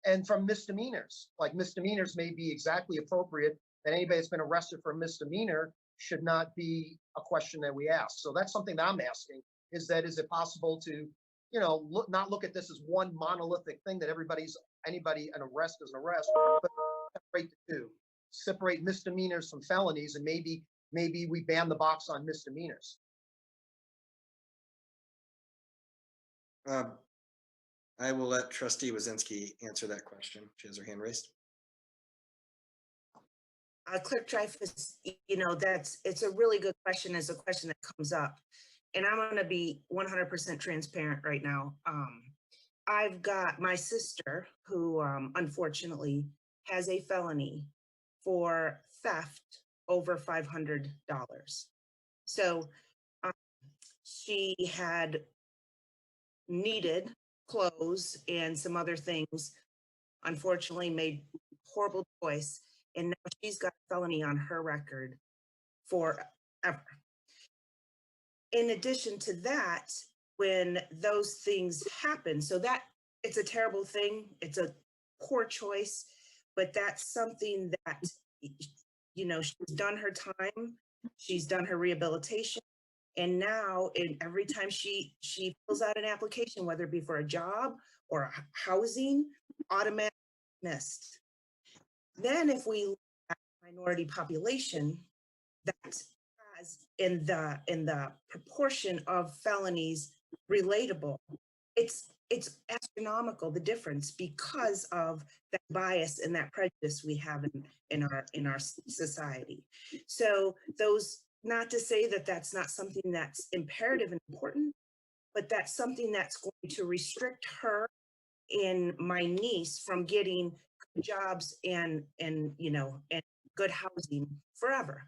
E: And from misdemeanors, like misdemeanors may be exactly appropriate that anybody that's been arrested for a misdemeanor should not be a question that we ask. So that's something that I'm asking, is it possible to, you know, not look at this as one monolithic thing that anybody, an arrest is an arrest, but separate the two, separate misdemeanors from felonies, and maybe we ban the box on misdemeanors.
F: I will let Trustee Wazinski answer that question. She has her hand raised.
H: Clerk Dreyfus, you know, it's a really good question. It's a question that comes up. And I'm going to be 100% transparent right now. I've got my sister who unfortunately has a felony for theft over $500. So she had needed clothes and some other things, unfortunately made horrible choice. And now she's got a felony on her record forever. In addition to that, when those things happen, so that it's a terrible thing, it's a poor choice, but that's something that, you know, she's done her time, she's done her rehabilitation, and now every time she fills out an application, whether it be for a job or housing, automatically missed. Then if we look at minority population, that has in the proportion of felonies relatable, it's astronomical, the difference, because of that bias and that prejudice we have in our society. So those, not to say that that's not something that's imperative and important, but that's something that's going to restrict her and my niece from getting jobs and you know, and good housing forever.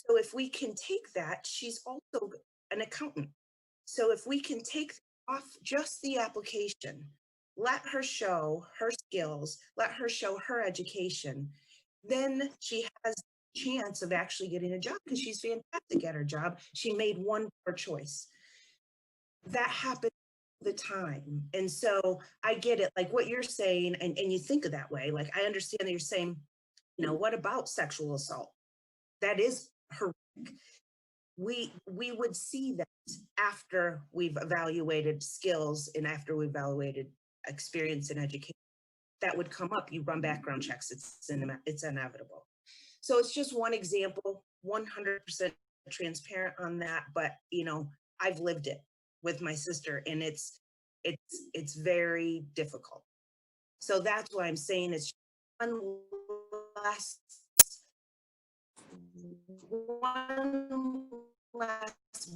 H: So if we can take that, she's also an accountant. So if we can take off just the application, let her show her skills, let her show her education, then she has a chance of actually getting a job, because she's fantastic at her job. She made one poor choice. That happens all the time. And so I get it, like what you're saying, and you think of that way. Like, I understand that you're saying, you know, what about sexual assault? That is horrific. We would see that after we've evaluated skills and after we've evaluated experience and education. That would come up. You run background checks. It's inevitable. So it's just one example, 100% transparent on that. But, you know, I've lived it with my sister, and it's very difficult. So that's why I'm saying it's one last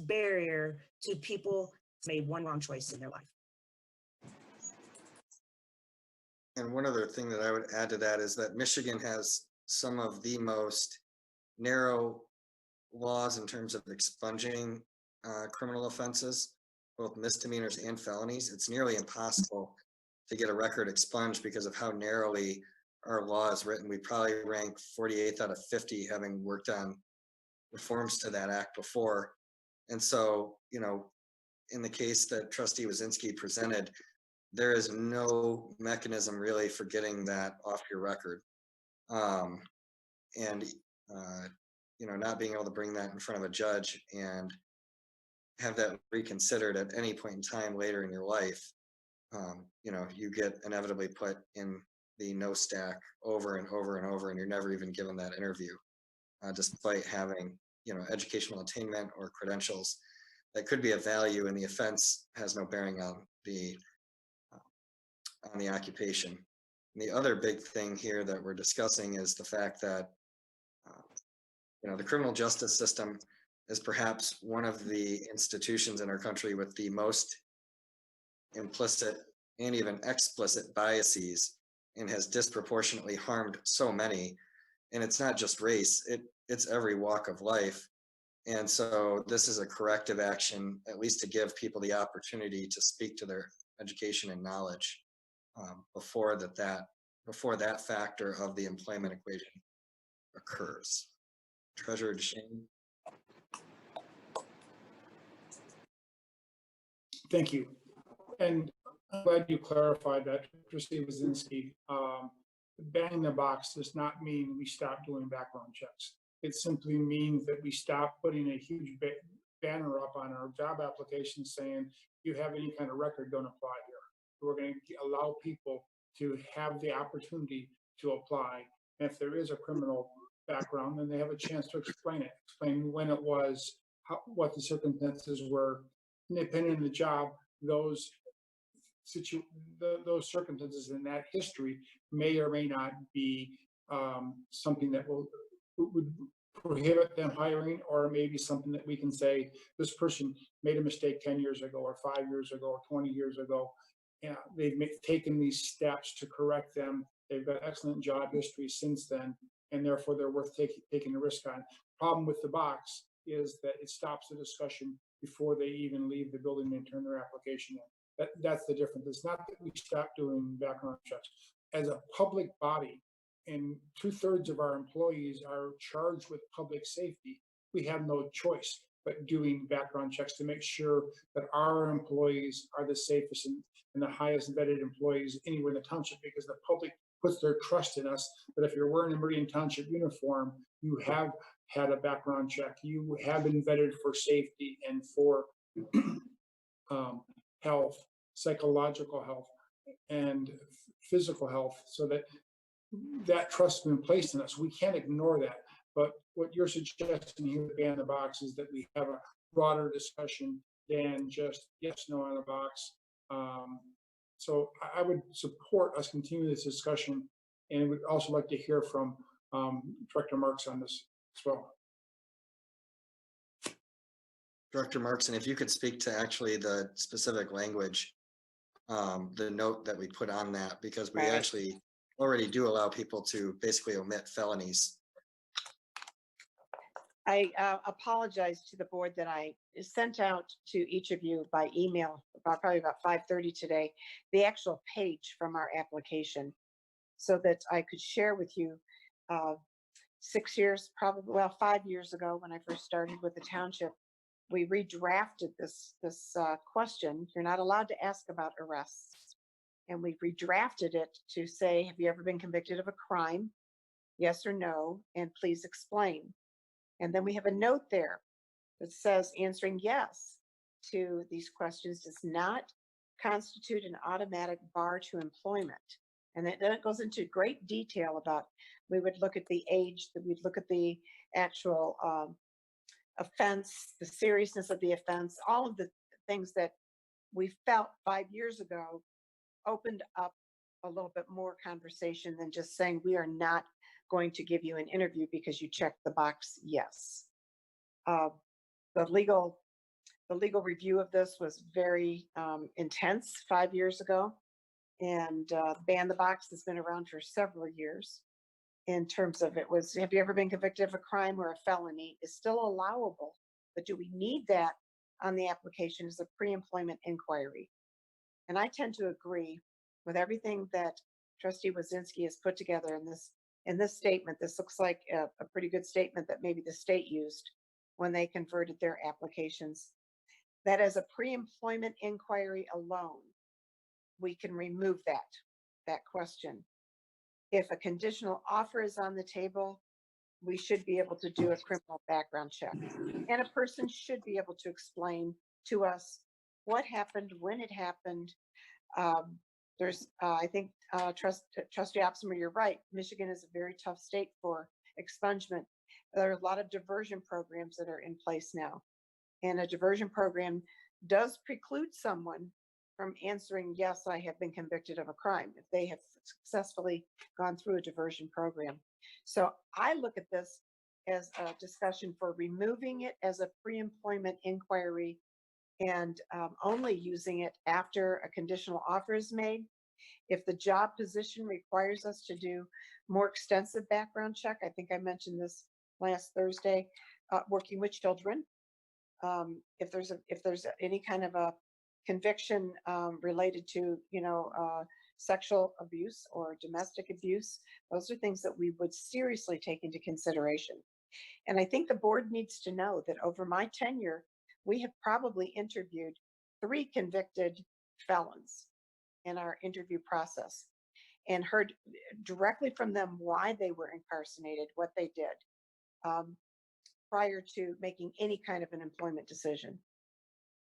H: barrier to people who made one wrong choice in their life.
F: And one other thing that I would add to that is that Michigan has some of the most narrow laws in terms of expunging criminal offenses, both misdemeanors and felonies. It's nearly impossible to get a record expunged because of how narrowly our law is written. We probably rank 48th out of 50, having worked on reforms to that act before. And so, you know, in the case that Trustee Wazinski presented, there is no mechanism really for getting that off your record. You know, not being able to bring that in front of a judge and have that reconsidered at any point in time later in your life, you know, you get inevitably put in the no stack over and over and over, and you're never even given that interview, despite having, you know, educational attainment or credentials that could be of value, and the offense has no bearing on the occupation. And the other big thing here that we're discussing is the fact that you know, the criminal justice system is perhaps one of the institutions in our country with the most implicit and even explicit biases, and has disproportionately harmed so many. And it's not just race, it's every walk of life. And so this is a corrective action, at least to give people the opportunity to speak to their education and knowledge before that factor of the employment equation occurs. Treasurer DeShane.
A: Thank you. And I'm glad you clarified that, Trustee Wazinski. Banning the box does not mean we stop doing background checks. It simply means that we stop putting a huge banner up on our job application saying, you have any kind of record, don't apply here. We're going to allow people to have the opportunity to apply. And if there is a criminal background, then they have a chance to explain it, explain when it was, what the circumstances were. And depending on the job, those circumstances in that history may or may not be something that would prohibit them hiring, or maybe something that we can say, this person made a mistake 10 years ago, or 5 years ago, or 20 years ago. Yeah, they've taken these steps to correct them. They've got excellent job history since then, and therefore they're worth taking a risk on. Problem with the box is that it stops the discussion before they even leave the building and turn their application in. That's the difference. It's not that we stop doing background checks. As a public body, and 2/3 of our employees are charged with public safety, we have no choice but doing background checks to make sure that our employees are the safest and the highest vetted employees anywhere in the township, because the public puts their trust in us that if you're wearing a Meridian Township uniform, you have had a background check, you have been vetted for safety and for health, psychological health, and physical health, so that trust has been placed in us. We can't ignore that. But what you're suggesting here to ban the box is that we have a broader discussion than just yes, no on the box. So I would support us continuing this discussion, and would also like to hear from Director Marks on this as well.
F: Director Marks, and if you could speak to actually the specific language, the note that we put on that, because we actually already do allow people to basically omit felonies.
M: I apologize to the board that I sent out to each of you by email probably about 5:30 today, the actual page from our application, so that I could share with you 6 years, probably, well, 5 years ago when I first started with the township, we redrafted this question. You're not allowed to ask about arrests. And we redrafted it to say, have you ever been convicted of a crime? Yes or no, and please explain. And then we have a note there that says answering yes to these questions does not constitute an automatic bar to employment. And then it goes into great detail about, we would look at the age, that we'd look at the actual offense, the seriousness of the offense, all of the things that we felt 5 years ago opened up a little bit more conversation than just saying we are not going to give you an interview because you checked the box yes. The legal review of this was very intense 5 years ago, and ban the box has been around for several years. In terms of, it was, have you ever been convicted of a crime or a felony, is still allowable, but do we need that on the application as a pre-employment inquiry? And I tend to agree with everything that Trustee Wazinski has put together in this statement. This looks like a pretty good statement that maybe the state used when they converted their applications. That as a pre-employment inquiry alone, we can remove that question. If a conditional offer is on the table, we should be able to do a criminal background check. And a person should be able to explain to us what happened, when it happened. I think, Trustee Opsimer, you're right. Michigan is a very tough state for expungement. There are a lot of diversion programs that are in place now. And a diversion program does preclude someone from answering, yes, I have been convicted of a crime, if they have successfully gone through a diversion program. So I look at this as a discussion for removing it as a pre-employment inquiry and only using it after a conditional offer is made. If the job position requires us to do more extensive background check, I think I mentioned this last Thursday, working with children. If there's any kind of a conviction related to, sexual abuse or domestic abuse, those are things that we would seriously take into consideration. And I think the board needs to know that over my tenure, we have probably interviewed 3 convicted felons in our interview process and heard directly from them why they were incarcerated, what they did. prior to making any kind of an employment decision.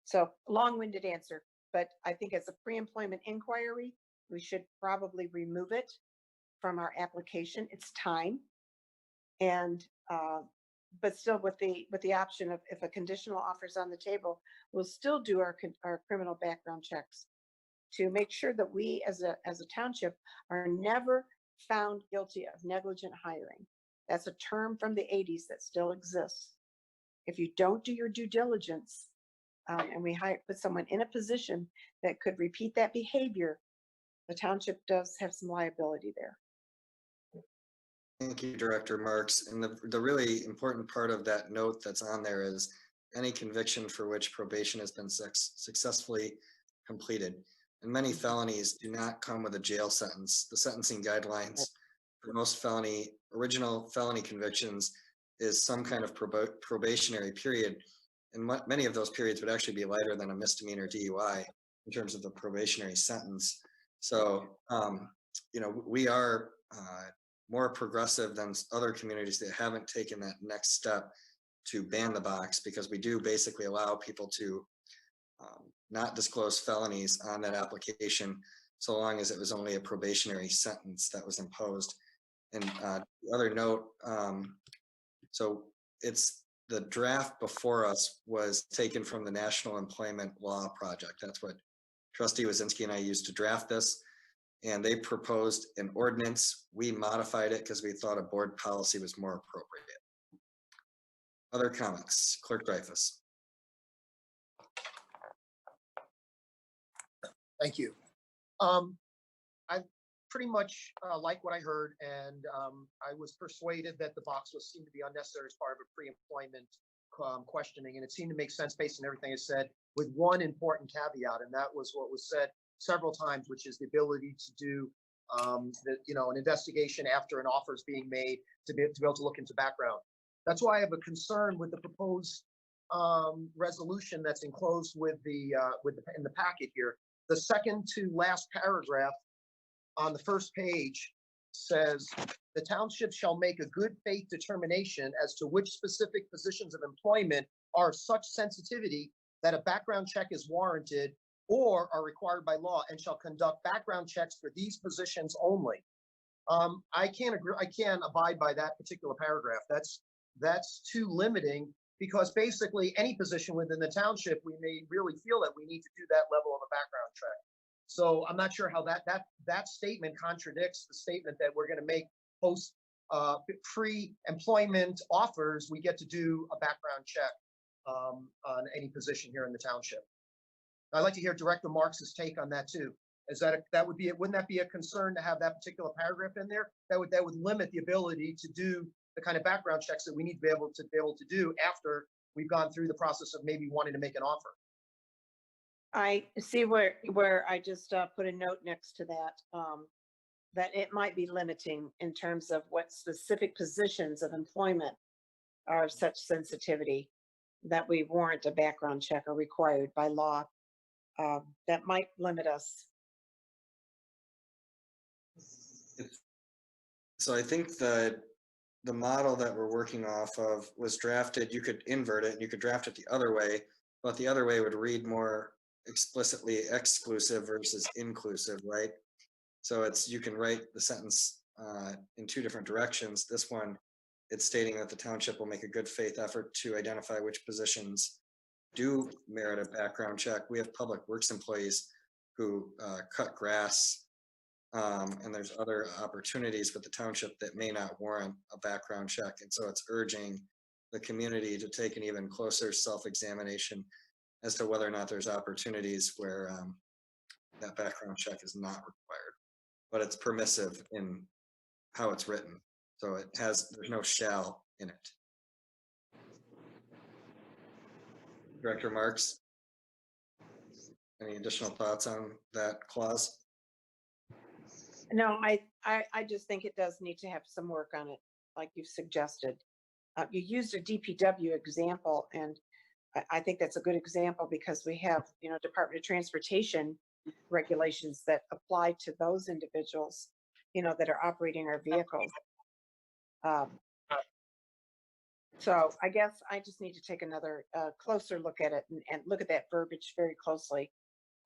M: So long-winded answer, but I think as a pre-employment inquiry, we should probably remove it from our application. It's time. And, but still with the option of if a conditional offer is on the table, we'll still do our criminal background checks to make sure that we as a township are never found guilty of negligent hiring. That's a term from the 80s that still exists. If you don't do your due diligence, and we put someone in a position that could repeat that behavior, the township does have some liability there.
F: Thank you, Director Marks. And the really important part of that note that's on there is any conviction for which probation has been successfully completed. And many felonies do not come with a jail sentence. The sentencing guidelines for most original felony convictions is some kind of probationary period. And many of those periods would actually be lighter than a misdemeanor DUI in terms of the probationary sentence. So, you know, we are more progressive than other communities that haven't taken that next step to ban the box, because we do basically allow people to not disclose felonies on that application so long as it was only a probationary sentence that was imposed. And the other note, so it's the draft before us was taken from the National Employment Law Project. That's what Trustee Wazinski and I used to draft this. And they proposed an ordinance. We modified it because we thought a board policy was more appropriate. Other comments? Clerk Dreyfus.
E: Thank you. I pretty much like what I heard, and I was persuaded that the box seemed to be unnecessary as part of a pre-employment questioning, and it seemed to make sense based on everything I said, with one important caveat, and that was what was said several times, which is the ability to do an investigation after an offer is being made to be able to look into background. That's why I have a concern with the proposed resolution that's enclosed in the packet here. The second to last paragraph on the first page says, the township shall make a good faith determination as to which specific positions of employment are of such sensitivity that a background check is warranted or are required by law, and shall conduct background checks for these positions only. I can't agree. I can't abide by that particular paragraph. That's too limiting, because basically any position within the township, we may really feel that we need to do that level of a background check. So I'm not sure how that statement contradicts the statement that we're going to make post pre-employment offers. We get to do a background check on any position here in the township. I'd like to hear Director Marks's take on that too. Is that wouldn't that be a concern to have that particular paragraph in there? That would limit the ability to do the kind of background checks that we need to be able to do after we've gone through the process of maybe wanting to make an offer.
M: I see where I just put a note next to that, that it might be limiting in terms of what specific positions of employment are of such sensitivity that we warrant a background check or required by law. That might limit us.
F: So I think the model that we're working off of was drafted, you could invert it and you could draft it the other way, but the other way would read more explicitly exclusive versus inclusive, right? So you can write the sentence in two different directions. This one, it's stating that the township will make a good faith effort to identify which positions do merit a background check. We have public works employees who cut grass, and there's other opportunities with the township that may not warrant a background check. And so it's urging the community to take an even closer self-examination as to whether or not there's opportunities where that background check is not required, but it's permissive in how it's written. So there's no shall in it. Director Marks, any additional thoughts on that clause?
M: No, I just think it does need to have some work on it, like you've suggested. You used a DPW example, and I think that's a good example because we have, Department of Transportation regulations that apply to those individuals, that are operating our vehicles. So I guess I just need to take another closer look at it and look at that verbiage very closely.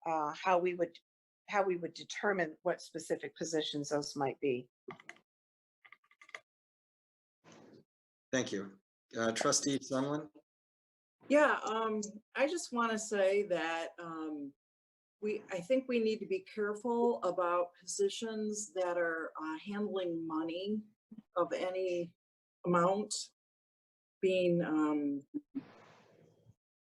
M: How we would determine what specific positions those might be.
F: Thank you. Trustee Sunland?
G: Yeah, I just want to say that I think we need to be careful about positions that are handling money of any amount being,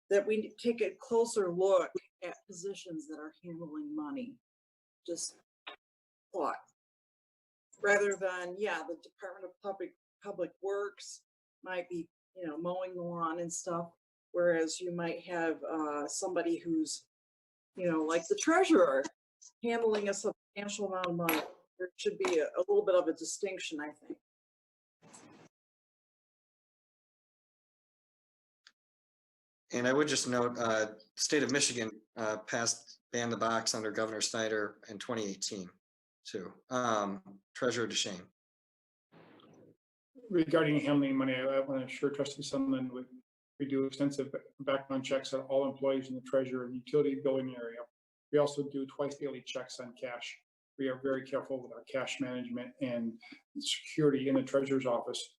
G: that we take a closer look at positions that are handling money. Just thought, rather than, yeah, the Department of Public Works might be, mowing the lawn and stuff, whereas you might have somebody who's, like the treasurer handling a substantial amount of money. There should be a little bit of a distinction, I think.
F: And I would just note, state of Michigan passed ban the box under Governor Snyder in 2018 too. Treasurer DeShane.
A: Regarding handling money, I want to assure Trustee Sunland we do extensive background checks on all employees in the treasurer and utility billing area. We also do twice daily checks on cash. We are very careful with our cash management and security in the treasurer's office.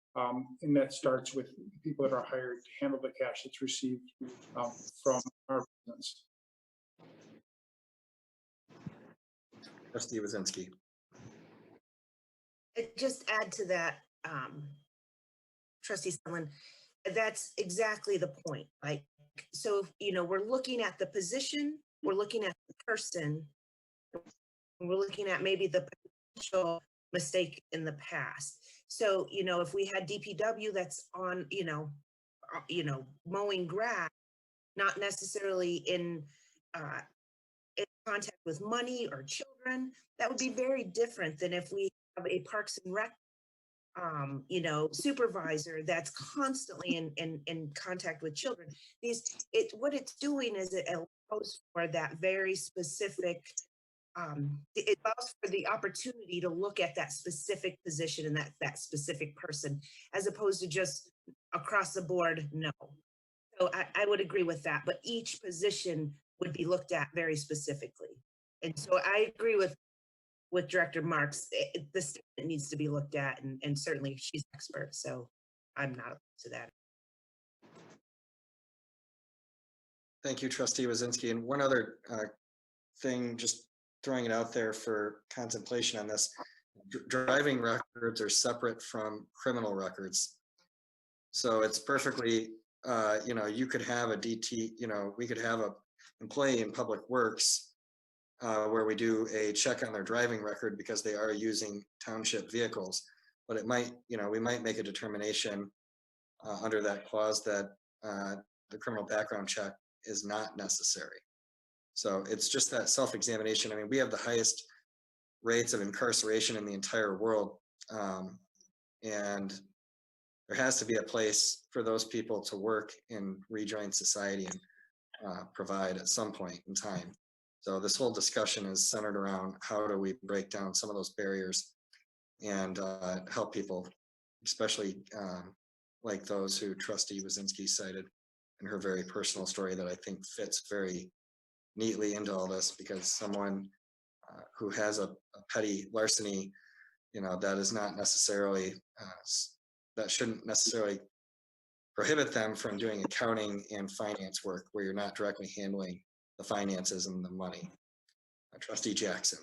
A: And that starts with people that are hired to handle the cash that's received from our business.
F: Trustee Wazinski.
H: Just add to that, Trustee Sunland, that's exactly the point. Like, so, we're looking at the position, we're looking at the person, and we're looking at maybe the potential mistake in the past. So, if we had DPW that's on, mowing grass, not necessarily in contact with money or children, that would be very different than if we have a Parks and Rec supervisor that's constantly in contact with children. What it's doing is it allows for that very specific, it allows for the opportunity to look at that specific position and that specific person, as opposed to just across the board, no. So I would agree with that, but each position would be looked at very specifically. And so I agree with Director Marks. The statement needs to be looked at, and certainly she's expert, so I'm not opposed to that.
F: Thank you, Trustee Wazinski. And one other thing, just throwing it out there for contemplation on this, driving records are separate from criminal records. So it's perfectly, you could have a DT, we could have a employee in Public Works where we do a check on their driving record because they are using township vehicles, but it might, we might make a determination under that clause that the criminal background check is not necessary. So it's just that self-examination. I mean, we have the highest rates of incarceration in the entire world. And there has to be a place for those people to work and rejoin society and provide at some point in time. So this whole discussion is centered around how do we break down some of those barriers and help people, especially like those who Trustee Wazinski cited in her very personal story that I think fits very neatly into all this, because someone who has a petty larceny, that is not necessarily, that shouldn't necessarily prohibit them from doing accounting and finance work where you're not directly handling the finances and the money. Trustee Jackson.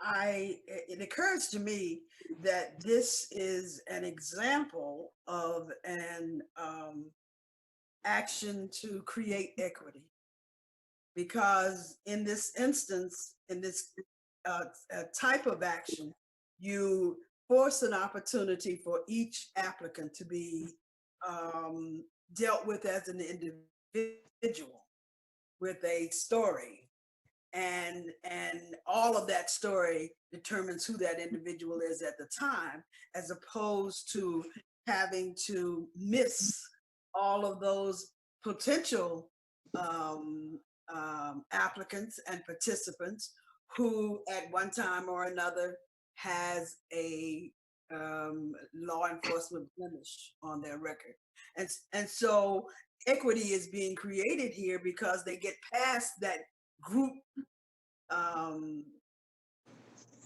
D: It occurs to me that this is an example of an action to create equity, because in this instance, in this type of action, you force an opportunity for each applicant to be dealt with as an individual with a story. And all of that story determines who that individual is at the time, as opposed to having to miss all of those potential applicants and participants who at one time or another has a law enforcement blemish on their record. And so equity is being created here because they get past that group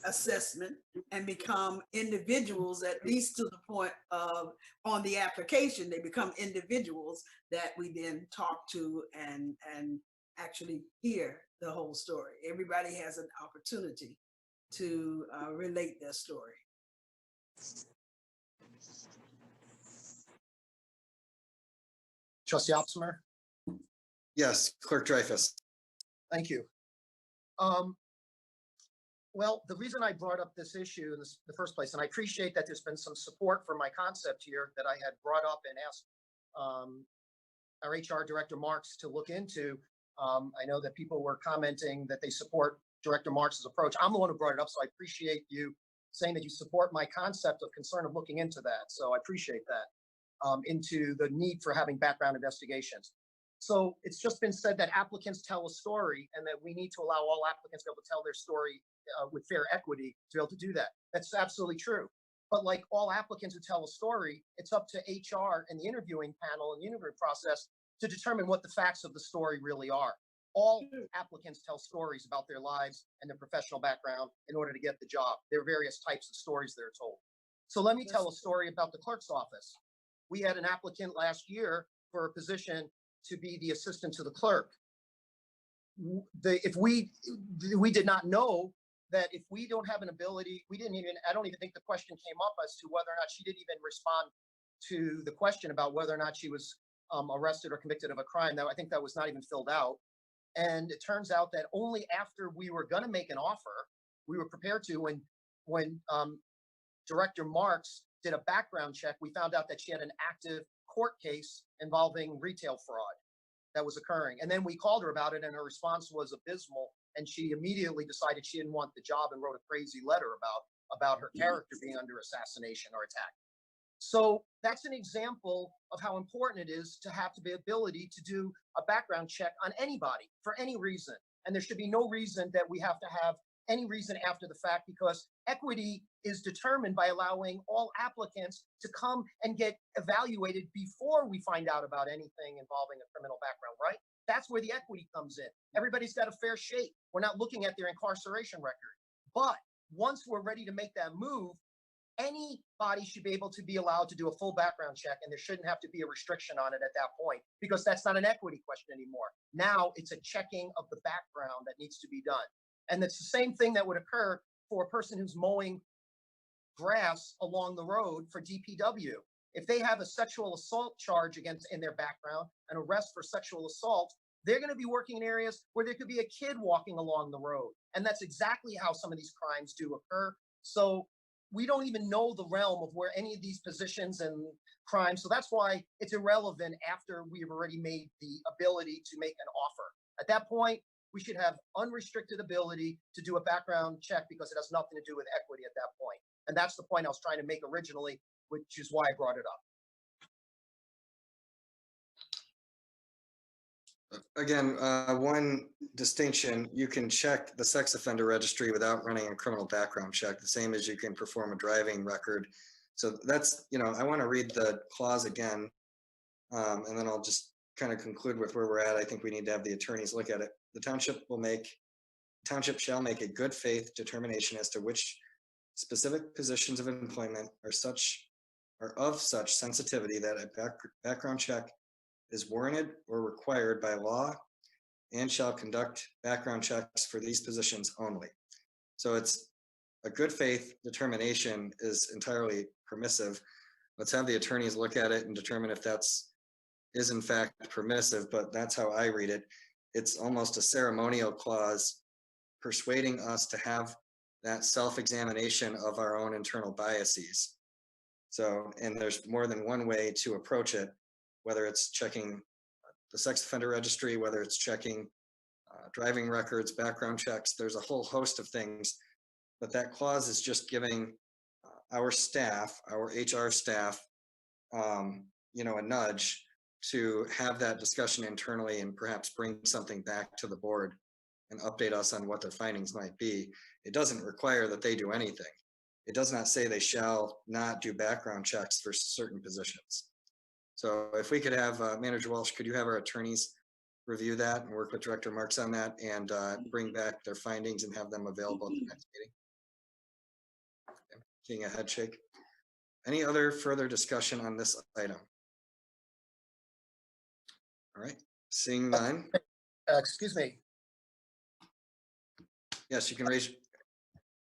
D: assessment and become individuals, at least to the point of on the application, they become individuals that we then talk to and actually hear the whole story. Everybody has an opportunity to relate their story.
E: Trustee Optimer?
F: Yes, Clerk Dreyfus.
E: Thank you. Well, the reason I brought up this issue in the first place, and I appreciate that there's been some support for my concept here that I had brought up and asked our HR Director Marks to look into. I know that people were commenting that they support Director Marks's approach. I'm the one who brought it up, so I appreciate you saying that you support my concept of concern of looking into that. So I appreciate that, into the need for having background investigations. So it's just been said that applicants tell a story and that we need to allow all applicants to be able to tell their story with fair equity to be able to do that. That's absolutely true. But like all applicants who tell a story, it's up to HR and the interviewing panel and the interviewing process to determine what the facts of the story really are. All applicants tell stories about their lives and their professional background in order to get the job. There are various types of stories they're told. So let me tell a story about the clerk's office. We had an applicant last year for a position to be the assistant to the clerk. If we did not know that if we don't have an ability, I don't even think the question came up as to whether or not she didn't even respond to the question about whether or not she was arrested or convicted of a crime. I think that was not even filled out. And it turns out that only after we were going to make an offer, we were prepared to, when Director Marks did a background check, we found out that she had an active court case involving retail fraud that was occurring. And then we called her about it and her response was abysmal. And she immediately decided she didn't want the job and wrote a crazy letter about her character being under assassination or attack. So that's an example of how important it is to have the ability to do a background check on anybody for any reason. And there should be no reason that we have to have any reason after the fact, because equity is determined by allowing all applicants to come and get evaluated before we find out about anything involving a criminal background, right? That's where the equity comes in. Everybody's got a fair shake. We're not looking at their incarceration record. But once we're ready to make that move, anybody should be able to be allowed to do a full background check, and there shouldn't have to be a restriction on it at that point, because that's not an equity question anymore. Now it's a checking of the background that needs to be done. And it's the same thing that would occur for a person who's mowing grass along the road for DPW. If they have a sexual assault charge in their background, an arrest for sexual assault, they're going to be working in areas where there could be a kid walking along the road. And that's exactly how some of these crimes do occur. So we don't even know the realm of where any of these positions and crimes. So that's why it's irrelevant after we've already made the ability to make an offer. At that point, we should have unrestricted ability to do a background check, because it has nothing to do with equity at that point. And that's the point I was trying to make originally, which is why I brought it up.
F: Again, one distinction, you can check the sex offender registry without running a criminal background check, the same as you can perform a driving record. So that's, I want to read the clause again, and then I'll just kind of conclude with where we're at. I think we need to have the attorneys look at it. The township shall make a good faith determination as to which specific positions of employment are of such sensitivity that a background check is warranted or required by law, and shall conduct background checks for these positions only. So it's a good faith determination is entirely permissive. Let's have the attorneys look at it and determine if is in fact permissive, but that's how I read it. It's almost a ceremonial clause persuading us to have that self-examination of our own internal biases. So, and there's more than one way to approach it, whether it's checking the sex offender registry, whether it's checking driving records, background checks. There's a whole host of things, but that clause is just giving our staff, our HR staff, a nudge to have that discussion internally and perhaps bring something back to the board and update us on what their findings might be. It doesn't require that they do anything. it does not say they shall not do background checks for certain positions. So if we could have, Manager Walsh, could you have our attorneys review that and work with Director Marks on that and bring back their findings and have them available at the next meeting? Okay, seeing a head shake. Any other further discussion on this item? All right, seeing none.
E: Excuse me.
F: Yes, you can raise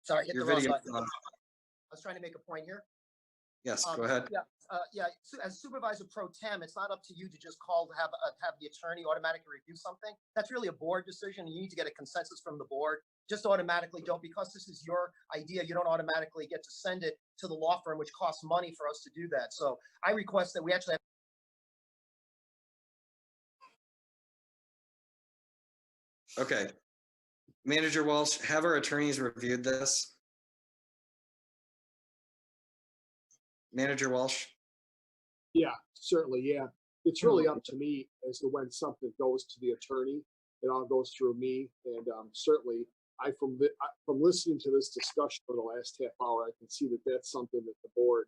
E: Sorry, hit
F: your
E: the wrong
F: video.
E: button. I was trying to make a point here.
F: Yes, go ahead.
E: Yeah. As Supervisor Pro Tem, it's not up to you to just call to have the attorney automatically review something. That's really a board decision. You need to get a consensus from the board. Just automatically don't, because this is your idea, you don't automatically get to send it to the law firm, which costs money for us to do that. So I request that we actually have.
F: Okay. Manager Walsh, have our attorneys reviewed this? Manager Walsh?
B: Yeah, certainly, yeah. It's really up to me as to when something goes to the attorney. It all goes through me, and certainly, from listening to this discussion for the last half hour, I can see that that's something that the board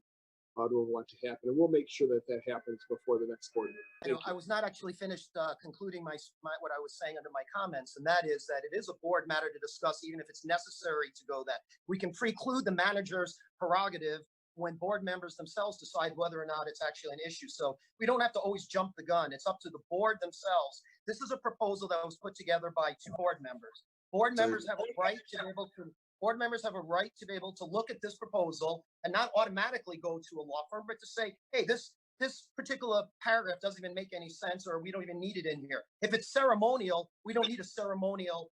B: will want to happen, and we'll make sure that that happens before the next board meeting.
E: I was not actually finished concluding my what I was saying under my comments, and that is that it is a board matter to discuss, even if it's necessary to go that. We can preclude the manager's prerogative when board members themselves decide whether or not it's actually an issue. So we don't have to always jump the gun. It's up to the board themselves. This is a proposal that was put together by 2 board members. Board members have a right to be able to. Board members have a right to be able to look at this proposal and not automatically go to a law firm, but to say, hey, this particular paragraph doesn't even make any sense, or we don't even need it in here. If it's ceremonial, we don't need a ceremonial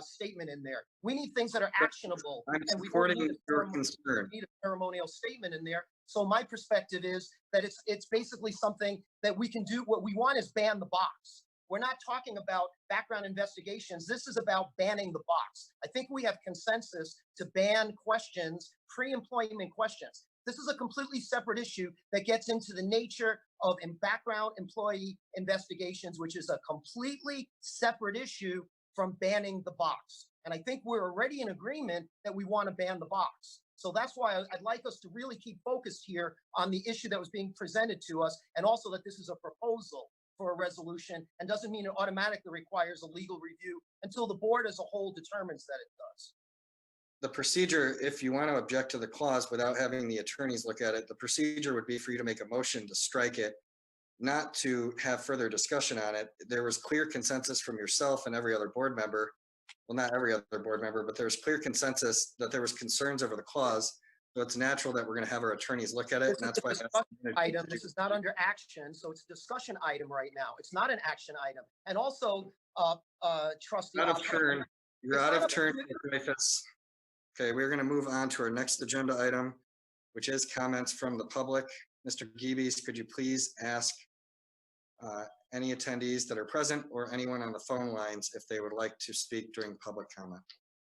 E: statement in there. We need things that are actionable.
F: I'm
E: and we
F: supporting
E: don't need
F: your concern.
E: need a ceremonial statement in there. So my perspective is that it's basically something that we can do. What we want is ban the box. We're not talking about background investigations. This is about banning the box. I think we have consensus to ban questions, pre-employment questions. This is a completely separate issue that gets into the nature of background employee investigations, which is a completely separate issue from banning the box. And I think we're already in agreement that we want to ban the box. So that's why I'd like us to really keep focused here on the issue that was being presented to us, and also that this is a proposal for a resolution and doesn't mean it automatically requires a legal review until the board as a whole determines that it does.
F: The procedure, if you want to object to the clause without having the attorneys look at it, the procedure would be for you to make a motion to strike it, not to have further discussion on it. There was clear consensus from yourself and every other board member. Well, not every other board member, but there was clear consensus that there was concerns over the clause. So it's natural that we're going to have our attorneys look at it. And that's why
E: item. This is not under action, so it's a discussion item right now. It's not an action item. And also, Trustee,
F: out of turn. You're out of turn, Dreyfus. Okay, we're going to move on to our next agenda item, which is comments from the public. Mr. Geebies, could you please ask any attendees that are present or anyone on the phone lines if they would like to speak during public comment?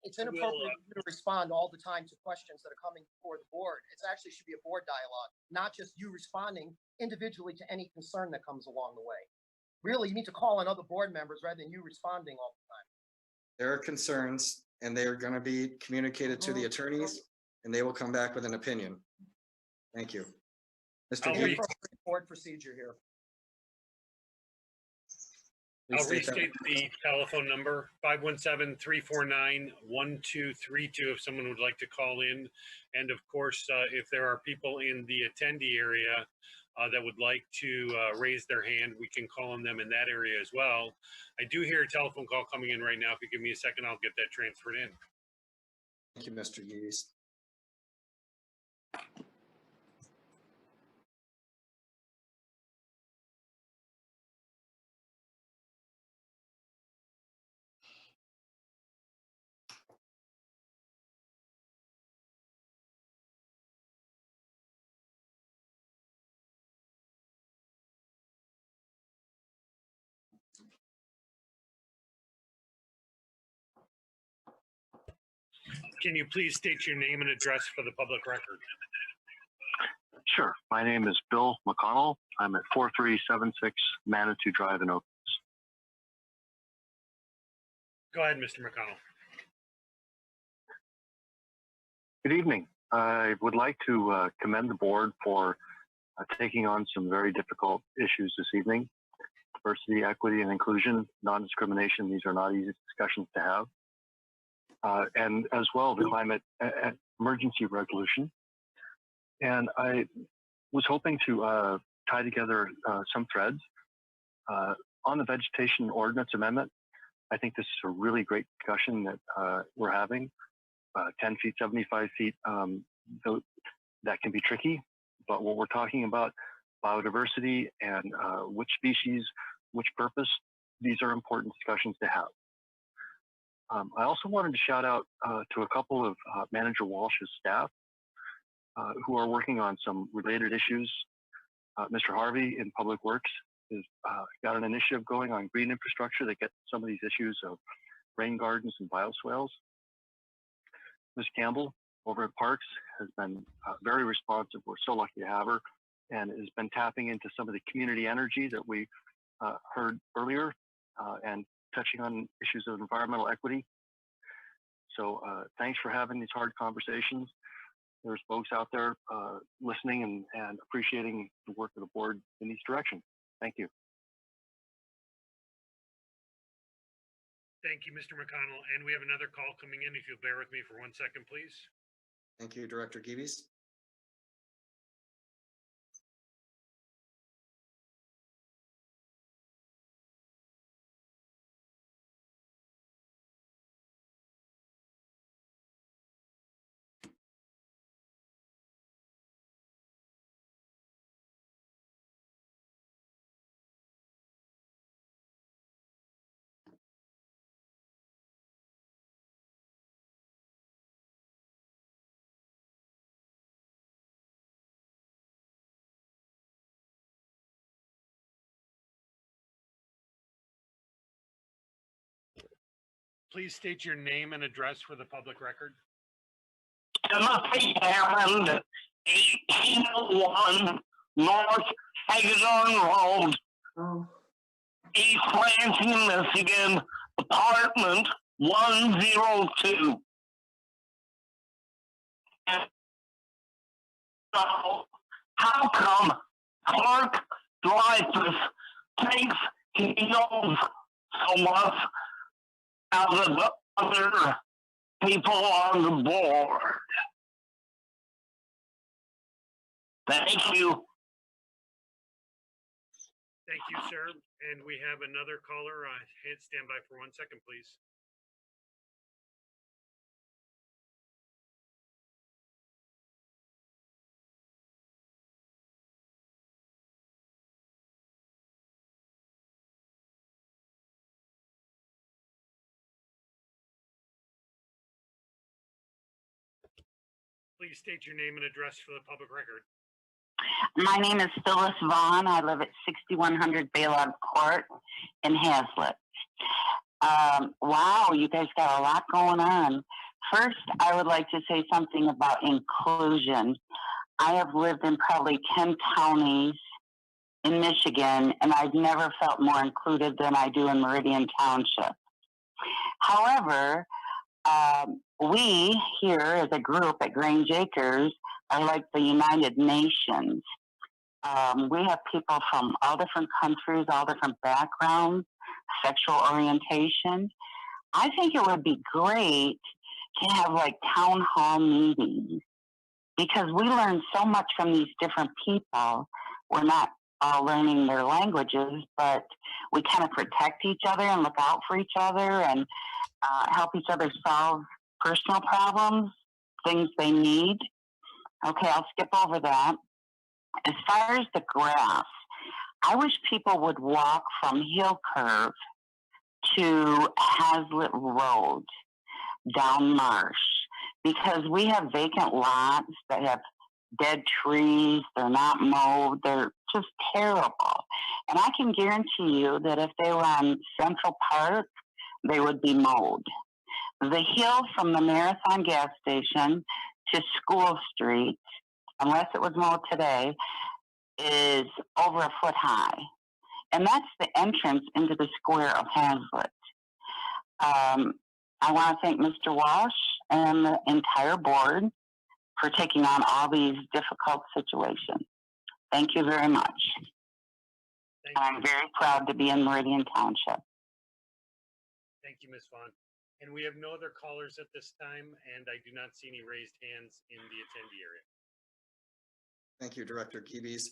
E: It's inappropriate to respond all the time to questions that are coming before the board. It actually should be a board dialogue, not just you responding individually to any concern that comes along the way. Really, you need to call on other board members rather than you responding all the time.
F: There are concerns, and they are going to be communicated to the attorneys, and they will come back with an opinion. Thank you. Mr. Geebies.
E: Board procedure here.
I: I'll restate the telephone number, 517-349-1232, if someone would like to call in. And of course, if there are people in the attendee area that would like to raise their hand, we can call on them in that area as well. I do hear a telephone call coming in right now. If you give me a second, I'll get that transferred in.
F: Thank you, Mr. Geebies.
I: Can you please state your name and address for the public record?
N: Sure. My name is Bill McConnell. I'm at 4376 Manitou Drive in Oak.
I: Go ahead, Mr. McConnell.
N: Good evening. I would like to commend the board for taking on some very difficult issues this evening. Diversity, equity, and inclusion, non-discrimination, these are not easy discussions to have. And as well, the climate emergency resolution. And I was hoping to tie together some threads on the vegetation ordinance amendment. I think this is a really great discussion that we're having. 10 feet, 75 feet, that can be tricky, but what we're talking about, biodiversity and which species, which purpose, these are important discussions to have. I also wanted to shout out to a couple of Manager Walsh's staff who are working on some related issues. Mr. Harvey in Public Works has got an initiative going on green infrastructure that gets some of these issues of rain gardens and bioswales. Ms. Campbell over at Parks has been very responsive. We're so lucky to have her, and has been tapping into some of the community energy that we heard earlier and touching on issues of environmental equity. So thanks for having these hard conversations. There's folks out there listening and appreciating the work of the board in these directions. Thank you.
I: Thank you, Mr. McConnell. And we have another call coming in. If you'll bear with me for 1 second, please.
F: Thank you, Director Geeves.
I: Please state your name and address for the public record.
O: Timothy Hammond, 1801 North Hagedorn Road, East Lansing, Michigan, apartment 102. So, how come Clark Dreyfus thinks he knows so much out of the other people on the board? Thank you.
I: Thank you, sir. And we have another caller. Stand by for 1 second, please. Please state your name and address for the public record.
O: My name is Phyllis Vaughn. I live at 6100 Baylog Court in Hazlett. Wow, you guys got a lot going on. First, I would like to say something about inclusion. I have lived in probably 10 counties in Michigan, and I've never felt more included than I do in Meridian Township. However, we here as a group at Grange Acres are like the United Nations. We have people from all different countries, all different backgrounds, sexual orientation. I think it would be great to have like town hall meetings, because we learn so much from these different people. We're not all learning their languages, but we kind of protect each other and look out for each other and help each other solve personal problems, things they need. Okay, I'll skip over that. As far as the grass, I wish people would walk from Hill Curve to Hazlett Road down Marsh, because we have vacant lots that have dead trees, they're not mowed, they're just terrible. And I can guarantee you that if they were on Central Park, they would be mowed. The hill from the Marathon gas station to School Street, unless it was mowed today, is over a foot high. And that's the entrance into the square of Hazlett. I want to thank Mr. Walsh and the entire board for taking on all these difficult situations. Thank you very much.
I: Thank you.
O: I'm very proud to be in Meridian Township.
I: Thank you, Ms. Vaughn. And we have no other callers at this time, and I do not see any raised hands in the attendee area.
F: Thank you, Director Geebies.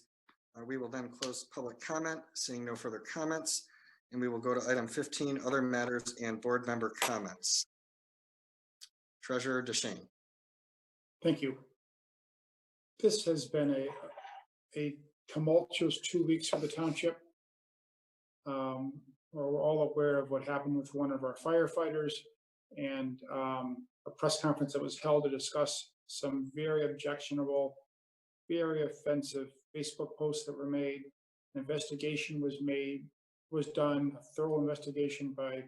F: We will then close public comment, seeing no further comments, and we will go to item 15, other matters and board member comments. Treasurer DeShane.
A: Thank you. This has been a tumultuous 2 weeks for the township. We're all aware of what happened with one of our firefighters, and a press conference that was held to discuss some very objectionable, very offensive Facebook posts that were made. An investigation was done, a thorough investigation by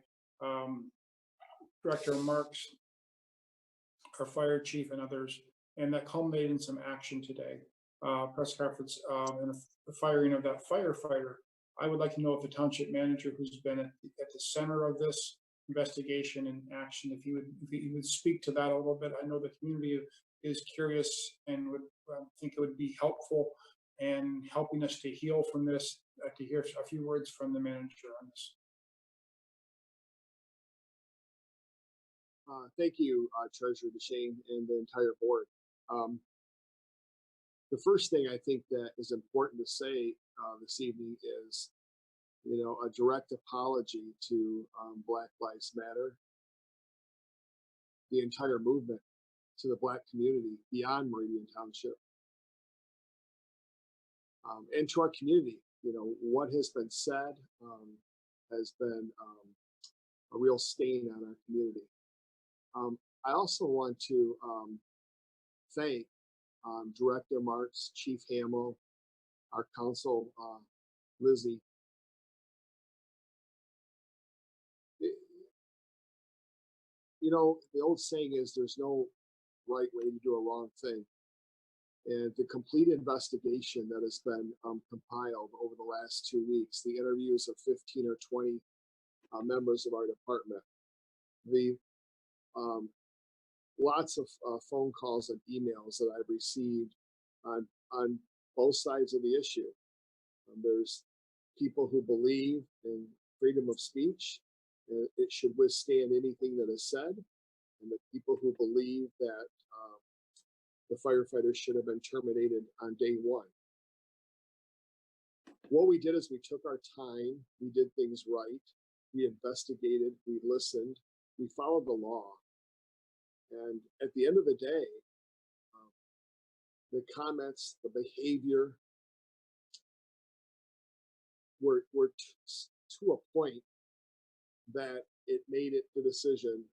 A: Director Marks, our fire chief, and others, and that culminated in some action today. Press conference and the firing of that firefighter. I would like to know if the township manager, who's been at the center of this investigation and action, if he would speak to that a little bit. I know the community is curious and would think it would be helpful in helping us to heal from this, to hear a few words from the manager on this.
B: Thank you, Treasurer DeShane and the entire board. The first thing I think that is important to say this evening is, a direct apology to Black Lives Matter, the entire movement, to the Black community beyond Meridian Township, and to our community. What has been said has been a real stain on our community. I also want to thank Director Marks, Chief Hamill, our council, Lizzie. The old saying is there's no right way to do a wrong thing. And the complete investigation that has been compiled over the last 2 weeks, the interviews of 15 or 20 members of our department, the lots of phone calls and emails that I've received on both sides of the issue. There's people who believe in freedom of speech, it should withstand anything that is said, and the people who believe that the firefighters should have been terminated on day one. What we did is we took our time, we did things right, we investigated, we listened, we followed the law. And at the end of the day, the comments, the behavior were to a point that it made the decision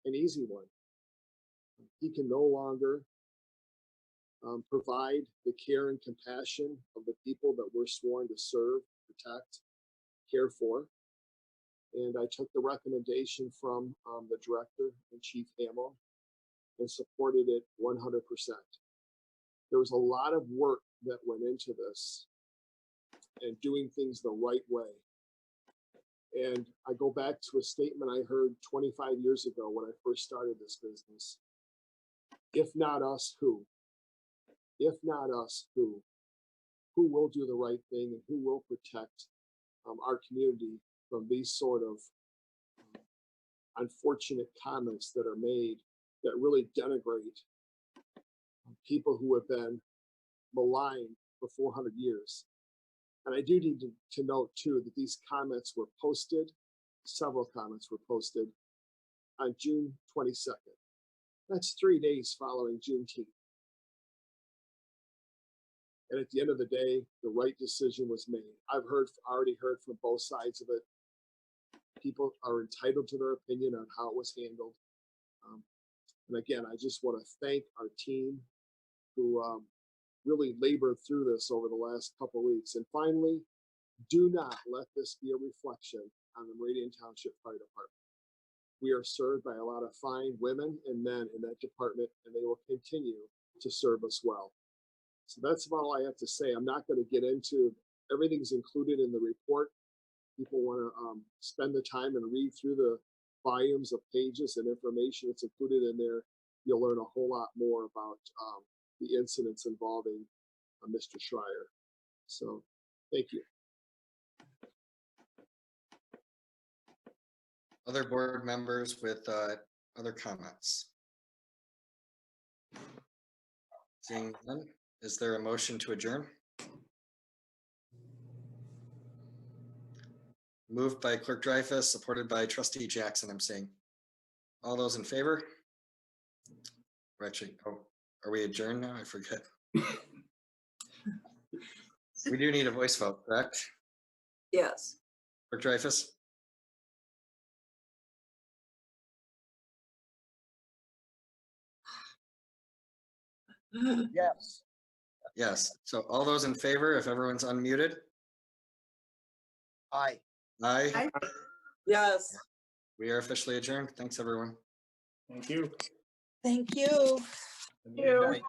B: an easy one. He can no longer provide the care and compassion of the people that we're sworn to serve, protect, care for. And I took the recommendation from the director and Chief Hamill and supported it 100%. There was a lot of work that went into this and doing things the right way. And I go back to a statement I heard 25 years ago when I first started this business. If not us, who? If not us, who? Who will do the right thing and who will protect our community from these sort of unfortunate comments that are made that really denigrate people who have been maligned for 400 years. And I do need to note too that these comments were posted, several comments were posted on June 22nd. That's 3 days following Juneteenth. And at the end of the day, the right decision was made. I've already heard from both sides of it. People are entitled to their opinion on how it was handled. And again, I just want to thank our team who really labored through this over the last couple of weeks. And finally, do not let this be a reflection on the Meridian Township Fire Department. We are served by a lot of fine women and men in that department, and they will continue to serve us well. So that's about all I have to say. I'm not going to get into everything's included in the report. People want to spend the time and read through the volumes of pages and information that's included in there. you'll learn a whole lot more about the incidents involving Mr. Schreier. So, thank you.
F: Other board members with other comments? Seeing none, is there a motion to adjourn? Moved by Clerk Dreyfus, supported by Trustee Jackson, I'm saying. All those in favor? We're actually, oh, are we adjourned now? I forget. We do need a voice vote, correct?
G: Yes.
F: Clerk Dreyfus?
E: Yes.
F: Yes. So all those in favor, if everyone's unmuted?
E: Aye.
F: Aye.
G: Yes.
F: We are officially adjourned. Thanks, everyone.
A: Thank you.
L: Thank you.
E: Good night.